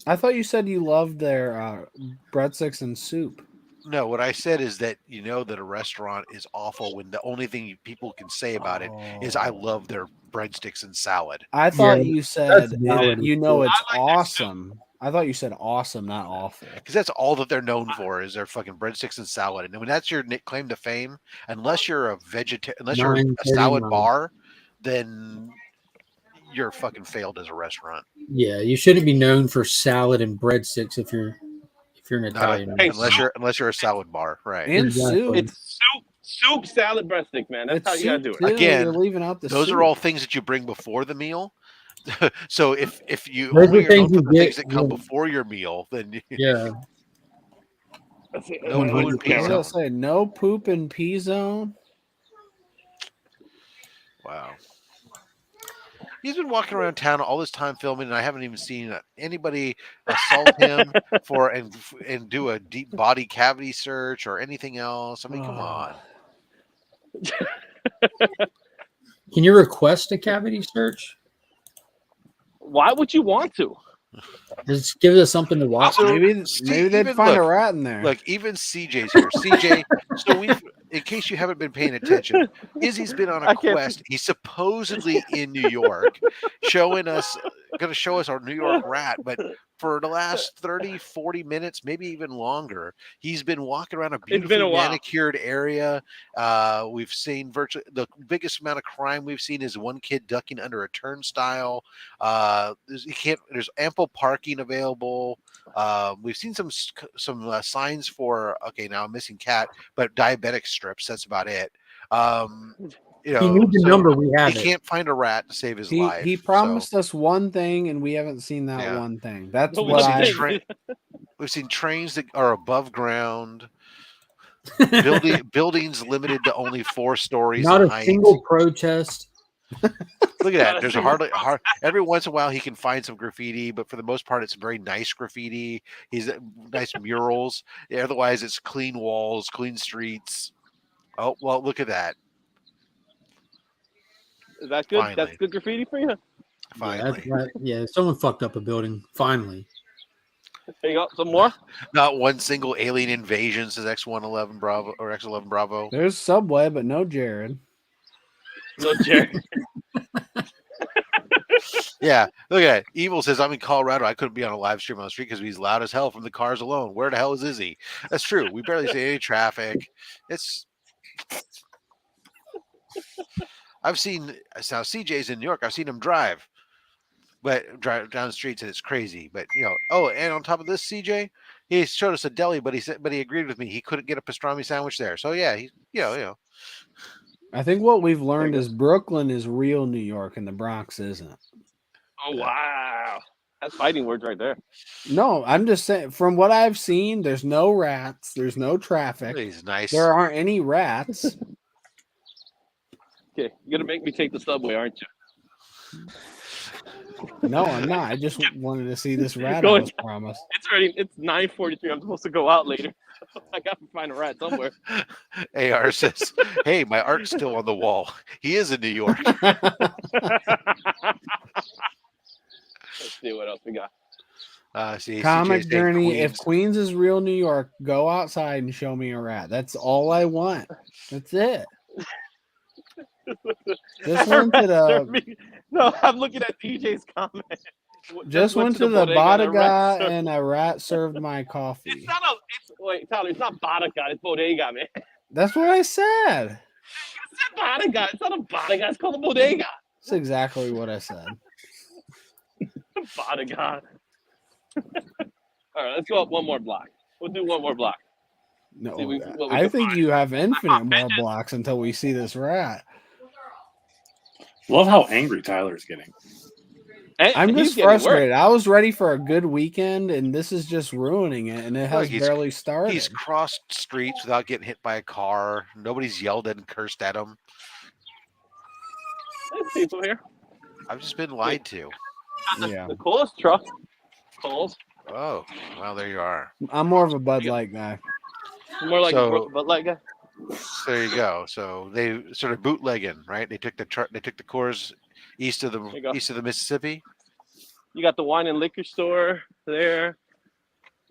I thought you said you loved their breadsticks and soup. No, what I said is that you know that a restaurant is awful when the only thing people can say about it is I love their breadsticks and salad. I thought Yeah, you said valid. you know it's I like their awesome. I thought you said awesome, not awful. Because that's all that they're known for is their fucking breadsticks and salad. And when that's your claim to fame, unless you're a unless you're a salad 9.39. bar, then you're fucking failed as a restaurant. Yeah, you shouldn't be known for salad and breadsticks if you're an Italian. Hey, Unless you're a salad bar, right? And Exactly. soup. It's soup, salad, breadsticks, man. That's It's how you gotta do soup it. too. Again, You're leaving out the Those soup. are all things that you bring before the meal. So if you Those only are are known things for you the things get that come when- before your meal, then Yeah. That's it. No That's food what and you What pizza. did I say? No poop in P zone. wow. He's been walking around town all this time filming, and I haven't even seen anybody assault him and do a deep body cavity search or anything else. I mean, come on. Can you request a cavity search? Why would you want to? Just give us something to watch. So, maybe they'd even find a look, rat in there. Look, even CJ's here. CJ, so we've, in case you haven't been paying attention, Izzy's been on a I can't- quest. He's supposedly in New York, going to show us our New York rat. But for the last 30, 40 minutes, maybe even longer, he's been walking around a been a beautifully while. manicured area. We've seen virtually the biggest amount of crime we've seen is one kid ducking under a turnstile. There's ample parking available. We've seen some signs for, okay, now I'm missing cat, but diabetic strips. That's about it. You He know, knew the so number. We have he it. can't find a rat to save his He life. he so- promised us one thing, and we haven't seen that Yeah. one thing. That's The what one I. thing. We've seen trains that are above ground, buildings limited to only 4 stories Not in a height. single protest. Look at Not that. a There's single- every once in a while he can find some graffiti, but for the most part, it's very nice graffiti. He's nice murals. Otherwise, it's clean walls, clean streets. Oh, well, look at that. Is that good? Finally. That's good graffiti for you? Yeah, Finally. that's right. Yeah, someone fucked up a building. Finally. There you go. Some more? Not one single alien invasion, says X111 Bravo or X11 Bravo. There's Subway, but no Jared. No, Jerry. Yeah, look at that. Evil says, I'm in Colorado. I couldn't be on a live stream on the street because he's loud as hell from the cars alone. Where the hell is Izzy? That's true. We barely see any traffic. I've seen, now CJ's in New York. I've seen him drive down the streets, and it's crazy. But, and on top of this, CJ, he showed us a deli, but he agreed with me. He couldn't get a pastrami sandwich there. So, yeah, I think what we've learned is Brooklyn is real New York, and the Bronx isn't. Oh, wow. That's fighting words right there. No, I'm just saying. From what I've seen, there's no rats. There's no traffic. he's nice. There aren't any rats. Okay, you're going to make me take the subway, aren't you? No, I'm not. I just wanted to see this rat Go I was promised. It's 9:43. I'm supposed to go out later. I got to find a rat somewhere. AR says, hey, my art's still on the wall. He is in New York. Let's see what else we got. Comic CJ saying Journey. If Queens. Queens is real New York, go outside and show me a rat. That's all I want. That's it. Just went to the No, I'm looking at DJ's comment. just went to the bodega bodega and and a rat served my coffee. It's not wait, Tyler, it's not bodega, it's bodega, man. That's what I said. It's not bodega, it's not a bodega, it's called a bodega. That's exactly what I said. Bodega. All right, let's go up one more block. We'll do one more block. No, See, what we I can think find. you have infinite more blocks until we see this rat. Love how angry Tyler's getting. And I'm he's just getting work. frustrated. I was ready for a good weekend, and this is just ruining it, and it has Look, barely started. He's crossed streets without getting hit by a car. Nobody's yelled at and cursed at him. There's people here. I've just been lied to. Yeah, The coolest truck. Coles. Oh, well, there you are. I'm more of a Bud Light guy. More like So- but like There you go. So they sort of bootlegging, right? They took the Coors east of you go. the Mississippi. you got the wine and liquor store there.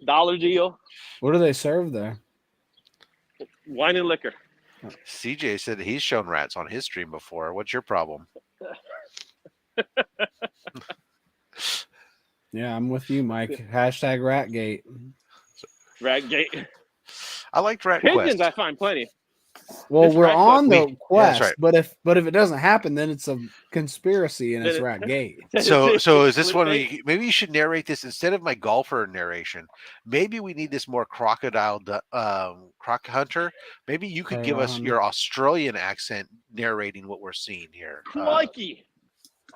Dollar deal. What do they serve there? Wine and liquor. CJ said that he's shown rats on his stream before. What's your problem? Yeah, I'm with you, Mike. Hashtag Ratgate. Rat gate. I liked Rat Pigeons Quest. I find plenty. Well, It's we're Rat on Quest. the quest, right. but if it doesn't happen, then it's a conspiracy and it's Ratgate. So is this one maybe you should narrate this instead of my golfer narration? Maybe we need this more croc hunter. Maybe you could give us your Australian accent narrating what we're seeing here. Crikey.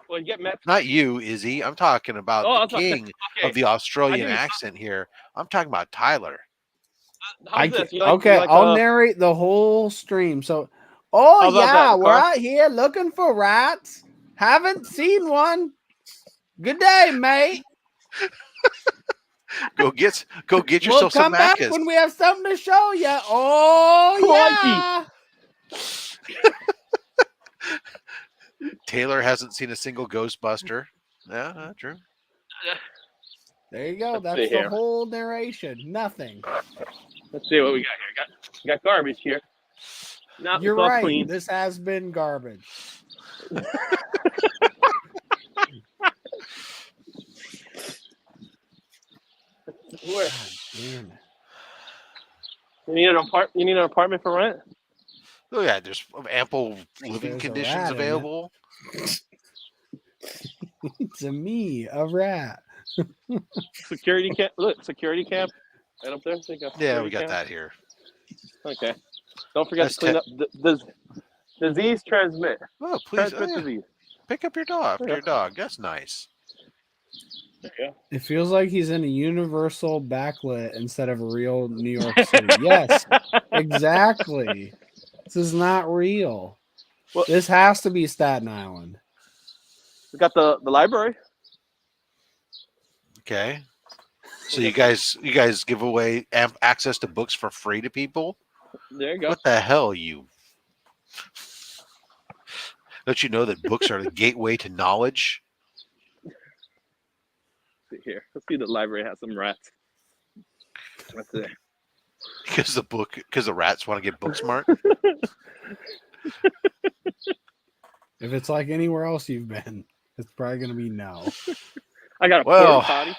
Well, you get met. Not you, Izzy. I'm talking about Oh, the I thought- king okay. of the Australian I knew- accent here. I'm talking about Tyler. How's this? Okay, I'll narrate the whole stream. So, oh How about yeah, that, we're Carl? out here looking for rats. Haven't seen one. Good day, mate. Go get We'll yourself come some back macas. when we have something to show you. Oh Crikey. yeah. Taylor hasn't seen a single Ghostbuster. Yeah, true. There you go. Let's That's see the here. whole narration. Nothing. Let's see what we got here. Got garbage here. No, You're it's all right. clean. This has been garbage. Where? God damn it. You need an apartment for rent? Oh yeah, there's ample living There's a conditions rat in it. available. It's a me, a rat. Security camp. Look, security camp. Right up there. So you got Yeah, security we got camp. that here. Okay. Don't forget That's to clean up. Disease transmit. Oh, please Transmit disease. pick up your dog. Yeah. Your dog. That's nice. There you go. It feels like he's in a universal backlit instead of a real New York City. Yes, exactly. This is not real. Well- This has to be Staten Island. We got the library. Okay. So you guys give away access to books for free to people? There you go. What the hell, you? Don't you know that books are the gateway to knowledge? Let's see here. Let's see. The library has some rats. That's it. Because the rats want to get book smart. If it's like anywhere else you've been, it's probably going to be no. I got a Well- porta potty.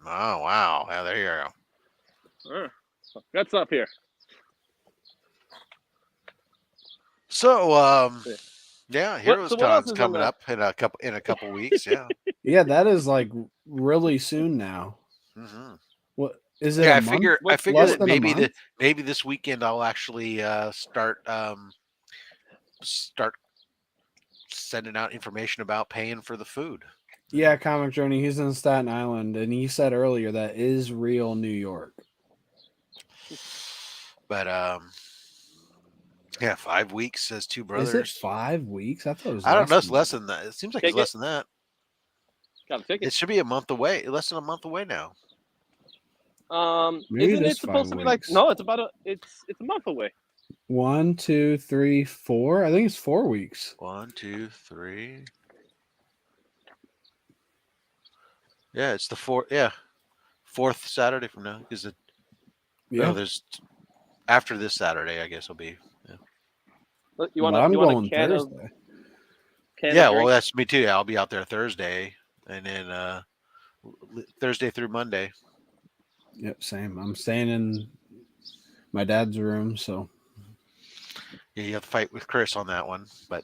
Oh wow! Yeah, there you go. That's up here. So yeah, What- Heroes so what else Con's is on coming the- up in a couple weeks. Yeah. Yeah, that is like really soon now. hmm What is it? Yeah, a I month? figure Less that than a month? maybe this weekend I'll actually start sending out information about paying for the food. Yeah, Comic Journey. He's in Staten Island, and he said earlier that is real New York. But yeah, 5 weeks says two brothers. Is it 5 weeks? I thought it was. I don't know. less It's than less that. than that. It seems like Take it's less than that. Got a ticket. It should be a month away. Less than a month away now. Maybe Isn't it it is 5 supposed to be like? weeks. No, it's about it's a month away. 1, 2, 3, 4. I think it's 4 weeks. 1, 2, 3. Yeah, it's the fourth. Yeah, fourth Saturday from now. Is it? Yeah, No, there's after this Saturday. I guess will be. Look, you but want I'm you want going a can of Thursday. can Yeah, of well, drink? that's me too. Yeah, I'll be out there Thursday, and then Thursday through Monday. Yep, same. I'm staying in my dad's room, so Yeah, you have to fight with Chris on that one, but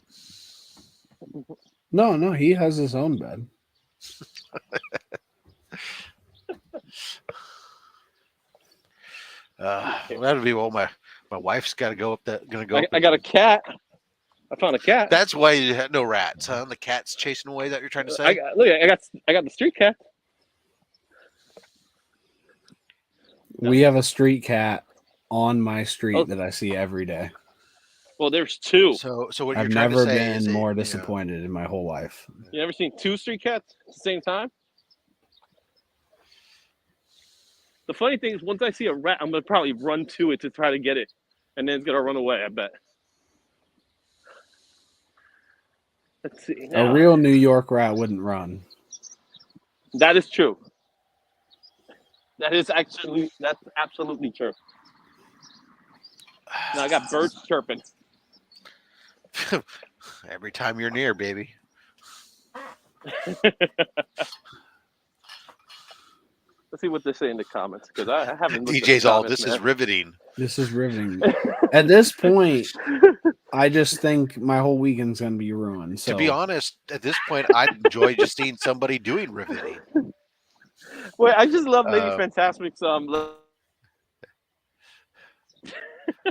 no, he has his own bed. that'll be well. My wife's got to go up. Gonna go. I got a cat. I found a cat. That's why you had no rats, huh? The cat's chasing away. That you're trying to say? I got the street cat. We have a street cat on my street Oh. that I see every day. Well, there's two. So what I've you're trying never to say is been more you know, disappointed in my whole life. You ever seen two street cats at the same time? The funny thing is, once I see a rat, I'm gonna probably run to it to try to get it, and then it's gonna run away. I bet. Let's see. A real New York rat wouldn't run. That is true. That's absolutely true. Now I got birds chirping. every time you're near, baby. Let's see what they say in the comments because I haven't. looked at DJ's the all. comments, This is man. riveting. This is riveting. At this point, I just think my whole weekend's gonna be ruined. So To be honest, at this point, I'd enjoy just seeing somebody doing riveting. Wait, I just love Lady Uh, Fantastic's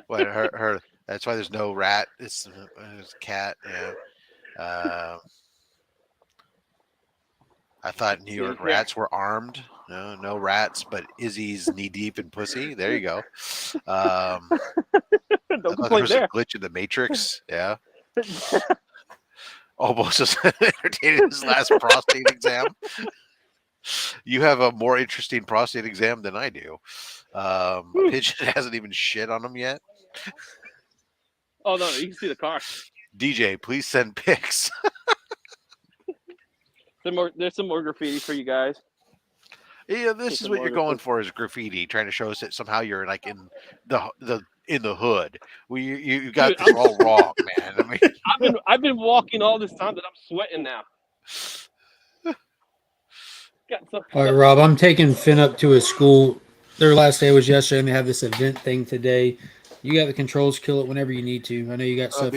What her? That's why there's no rat. It's a cat. Yeah. I thought New York Yeah. rats were armed. No rats, but Izzy's knee deep in pussy. There you go. I Don't thought there complain was there. a glitch in the Matrix. Yeah. Almost as entertaining as last prostate exam. You have a more interesting prostate exam than I do. Pigeon hasn't even shit on him yet. Oh no, you can see the car. DJ, please send pics. There's some more graffiti for you guys. Yeah, this is what you're going for is graffiti, trying to show us that somehow you're like in the hood. Well, you got Dude, this all wrong, man. I mean, I've been walking all this time that I'm sweating now. All right, Rob, I'm taking Finn up to his school. Their last day was yesterday, and they have this event thing today. You got the controls. Kill it whenever you need to. I know you got stuff.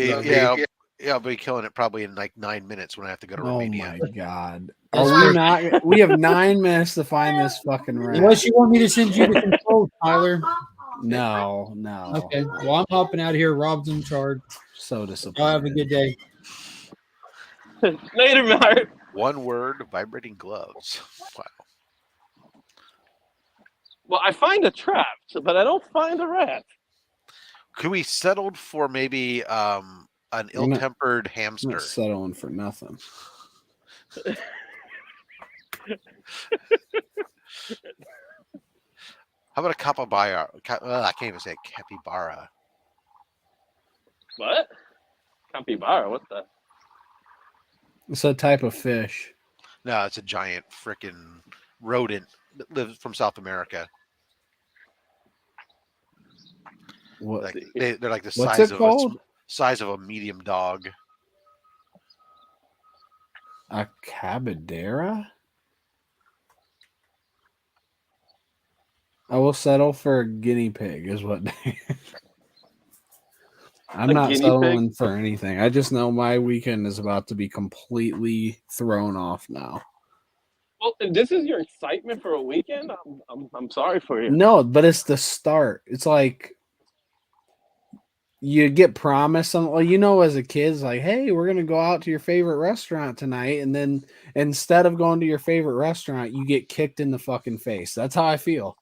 I'll be killing it probably in like 9 minutes when I have to go to Oh Romania. my god. Are we not? We have 9 minutes to find this fucking rat. Unless you want me to send you the controls, Tyler. No. Okay. Well, I'm hopping out of here. Rob's in charge. So disappointed. Y'all have a good day. Later, Mark. One word: vibrating gloves. Wow. Well, I find a trap, but I don't find a rat. Could we settled for maybe an ill-tempered hamster? Not settling for nothing. How about a capybara? I can't even say capybara. What? Capybara? What the? It's a type of fish. No, it's a giant freaking rodent that lives from South America. What? Like they're like the What's size it of called? size of a medium dog. A capybara? I will settle for a guinea pig, is what. I'm not settling for anything. I just know my weekend is about to be completely thrown off now. Well, this is your excitement for a weekend? I'm sorry for you. No, but it's the start. It's like you get promised something. Well, you know, as a kid, it's like, hey, we're gonna go out to your favorite restaurant tonight, and then instead of going to your favorite restaurant, you get kicked in the fucking face. That's how I feel.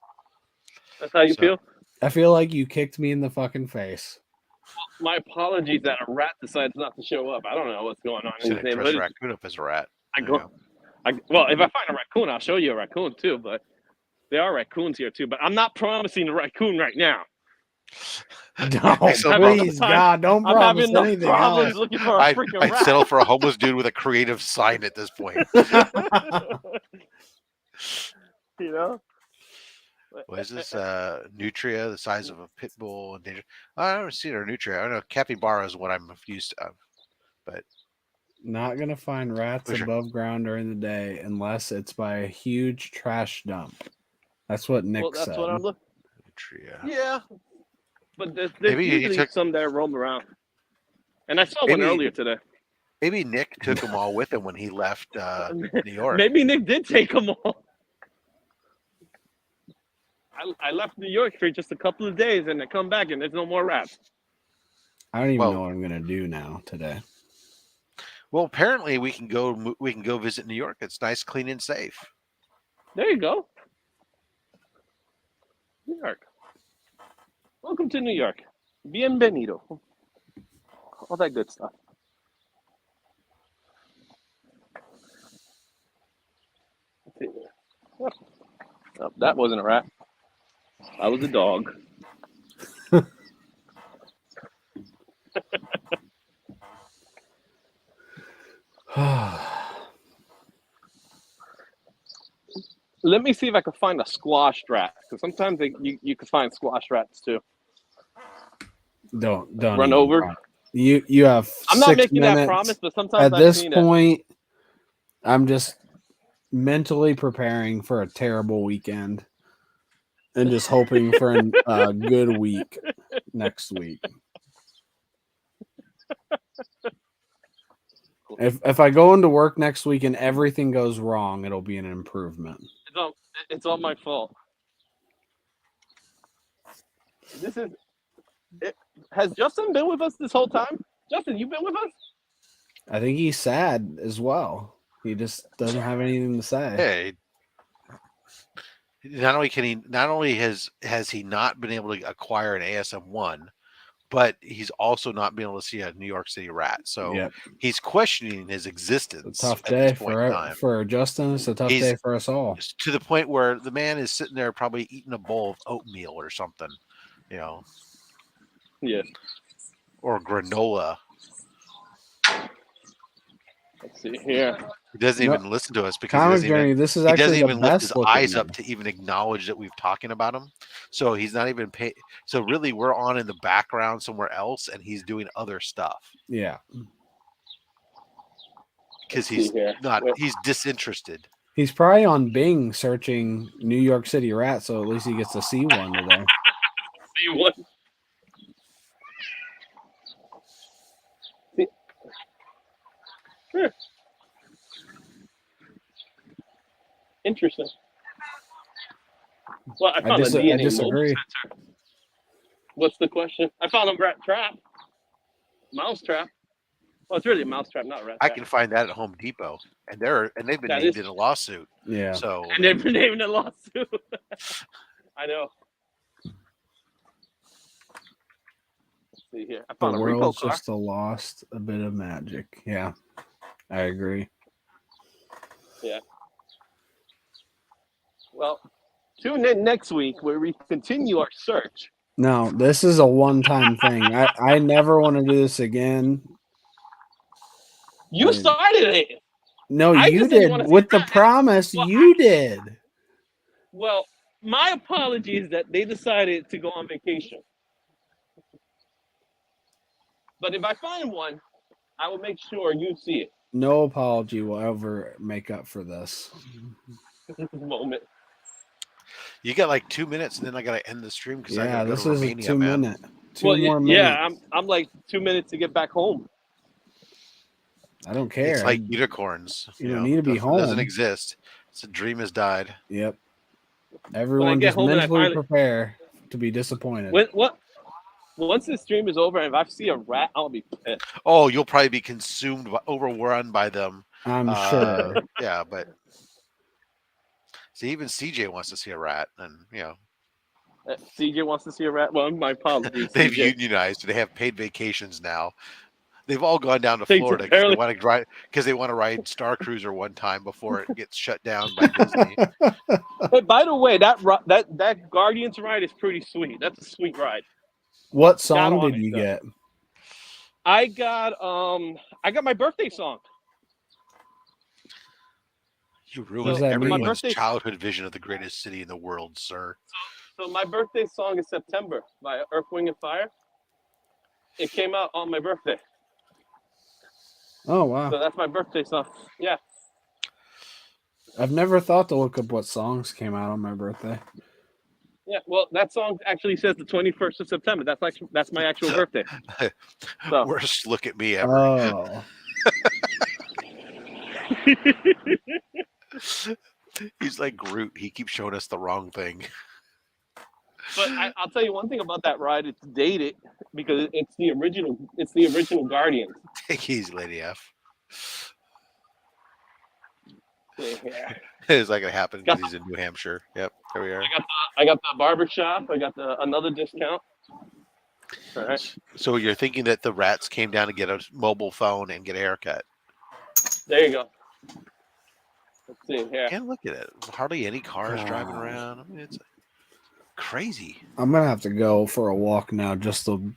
That's how you feel? I feel like you kicked me in the fucking face. Well, my apologies that a rat decides not to show up. I don't know what's going on in his Dress neighborhood. a raccoon up as a rat. Well, if I find a raccoon, I'll show you a raccoon too. But there are raccoons here too. But I'm not promising a raccoon right now. No, please, God, don't promise anything else. Looking for a freaking rat. I'd settle for a homeless dude with a creative sign at this point. You know? What is this? Nutria, the size of a pit bull. I don't see it or Nutria. I know capybara is what I'm used to, but not gonna find rats above ground during the day unless it's by a huge trash dump. That's what Nick said. What I'm looking. Nutria. Yeah, but there's usually some that roam around, and I saw one earlier today. Maybe Nick took them all with him when he left New York. Maybe Nick did take them all. I left New York for just a couple of days, and I come back, and there's no more rats. I don't even know what I'm gonna do now today. Well, apparently we can go visit New York. It's nice, clean, and safe. There you go. New York. Welcome to New York. Bienvenido. All that good stuff. Let's see there. Oh, that wasn't a rat. That was a dog. Let me see if I can find a squashed rat, because sometimes you can find squashed rats too. Don't run over. You have. I'm not making that promise, but sometimes at this point, I'm just mentally preparing for a terrible weekend and just hoping for a good week next week. If I go into work next week and everything goes wrong, it'll be an improvement. It's all my fault. Has Justin been with us this whole time? Justin, you been with us? I think he's sad as well. He just doesn't have anything to say. Hey, not only has he not been able to acquire an ASM1, but he's also not been able to see a New York City rat. So he's questioning his existence. It's a tough day for Justin. It's a tough day for us all. To the point where the man is sitting there probably eating a bowl of oatmeal or something, you know. Yeah. or granola. Let's see here. He doesn't No, even listen to us because Comic Journey, this is he actually doesn't the even lift best his looking eyes up one. to even acknowledge that we've talking about him. So he's not even pay. So really, we're on in the background somewhere else, and he's doing other stuff Yeah. because Let's see he's here. not. Wait. He's disinterested. He's probably on Bing searching New York City rat, so at least he gets to see one today. See what? See. Huh. Interesting. Well, I found a DNA mobile disagree. sensor. What's the question? I found a rat trap. Mouse trap. Well, it's really a mouse trap, not a rat I trap. can find that at Home Depot, and they've been That named is- in a lawsuit. Yeah. So And they've been named a lawsuit. I know. Let's see here. I The found a repo world's car. just lost a bit of magic. Yeah. I agree. Well, tune in next week where we continue our search. No, this is a one-time thing. I never want to do this again. You started it. No, I you just didn't did. wanna see With the that. promise, Well, you did. Well, my apologies that they decided to go on vacation. But if I find one, I will make sure you see it. No apology will ever make up for this. Moment. you got like 2 minutes, and then I got to end the stream because I Yeah, got to go this to is a Romania, 2 man. minute. Two more minutes. Yeah, I'm like 2 minutes to get back home. I don't care. It's like unicorns. You don't need to be It doesn't home. exist. It's a dream has died. Yep. Everyone get just home and I mentally finally- prepare to be disappointed. Once the stream is over, and if I see a rat, I'll be pissed. Oh, you'll probably be consumed, overrun by them. I'm sure. Yeah, but see, even CJ wants to see a rat, and CJ wants to see a rat. Well, my apologies. they've CJ. unionized. They have paid vacations now. They've all gone down to Thanks, Florida because apparently. they want to ride Star Cruiser one time before it gets shut down by Disney. Hey, by the way, that Guardians ride is pretty sweet. That's a sweet ride. What song on did it, you though. get? I got my birthday song. You does ruined that mean? everyone's My birthday- childhood vision of the greatest city in the world, sir. So my birthday song is September by Earth, Wind and Fire. It came out on my birthday. Oh wow. So that's my birthday song. Yeah. I've never thought to look up what songs came out on my birthday. Yeah. Well, that song actually says the 21st of September. That's my actual birthday. So Worst look at me ever. Oh. He's like Groot. He keeps showing us the wrong thing. but I'll tell you one thing about that ride. It's dated because it's the original. It's the original Guardians. Take it easy, Lady F. Yeah. It's not gonna happen because he's in New Hampshire. Yep, there we are. I got the barber shop. I got another discount. All right. So you're thinking that the rats came down to get a mobile phone and get a haircut? There you go. Let's see here. And look at it. Hardly any cars driving around. I mean, it's crazy. I'm gonna have to go for a walk now just to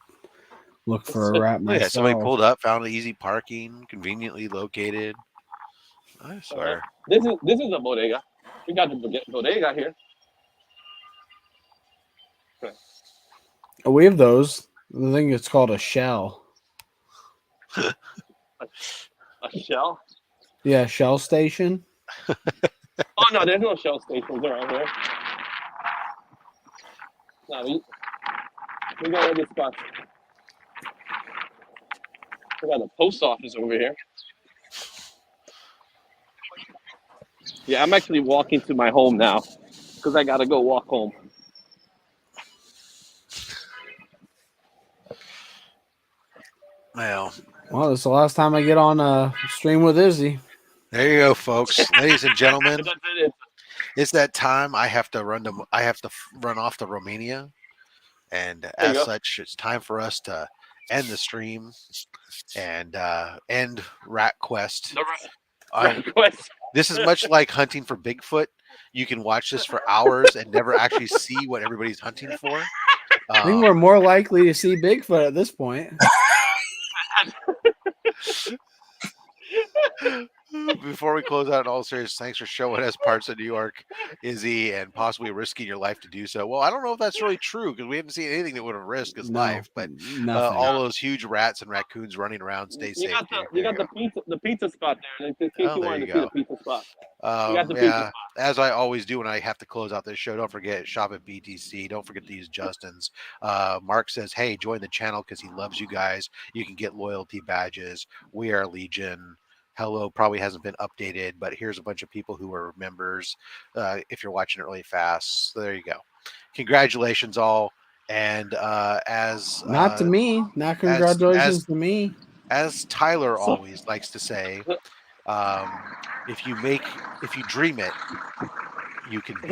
look for a rat Look at that. Somebody myself. pulled up, found easy parking, conveniently located. I swear. This is a bodega. We got the bodega here. Oh, we have those. I think it's called a shell. A shell. Yeah, shell station. Oh no, there's no shell stations around here. No, we got other spots. We got a post office over here. Yeah, I'm actually walking to my home now because I gotta go walk home. Well, Well, it's the last time I get on a stream with Izzy. there you go, folks. Ladies and gentlemen, That's it. it's that time. I have to run off to Romania, and you as go. such, it's time for us to end the stream and end Rat Quest. The I- request. This is much like hunting for Bigfoot. You can watch this for hours and never actually see what everybody's hunting for. I think we're more likely to see Bigfoot at this point. Before we close out in all seriousness, thanks for showing us parts of New York, Izzy, and possibly risking your life to do so. Well, I don't know if that's really true because we haven't seen anything that would have risked his No, life. But nothing. all those huge rats and raccoons running around, stay You safe. got Dude. the There you go. the pizza spot there. In case Oh, you there wanted you to see go. the pizza spot. You got the pizza Yeah, spot. as I always do when I have to close out this show, don't forget, shop at BTC. Don't forget to use Justin's. Mark says, hey, join the channel because he loves you guys. You can get loyalty badges. We are Legion. Hello probably hasn't been updated, but here's a bunch of people who are members if you're watching it really fast. So there you go. Congratulations all. And Not to me. Not congratulations to me. as Tyler always likes to say, if you dream it, you can be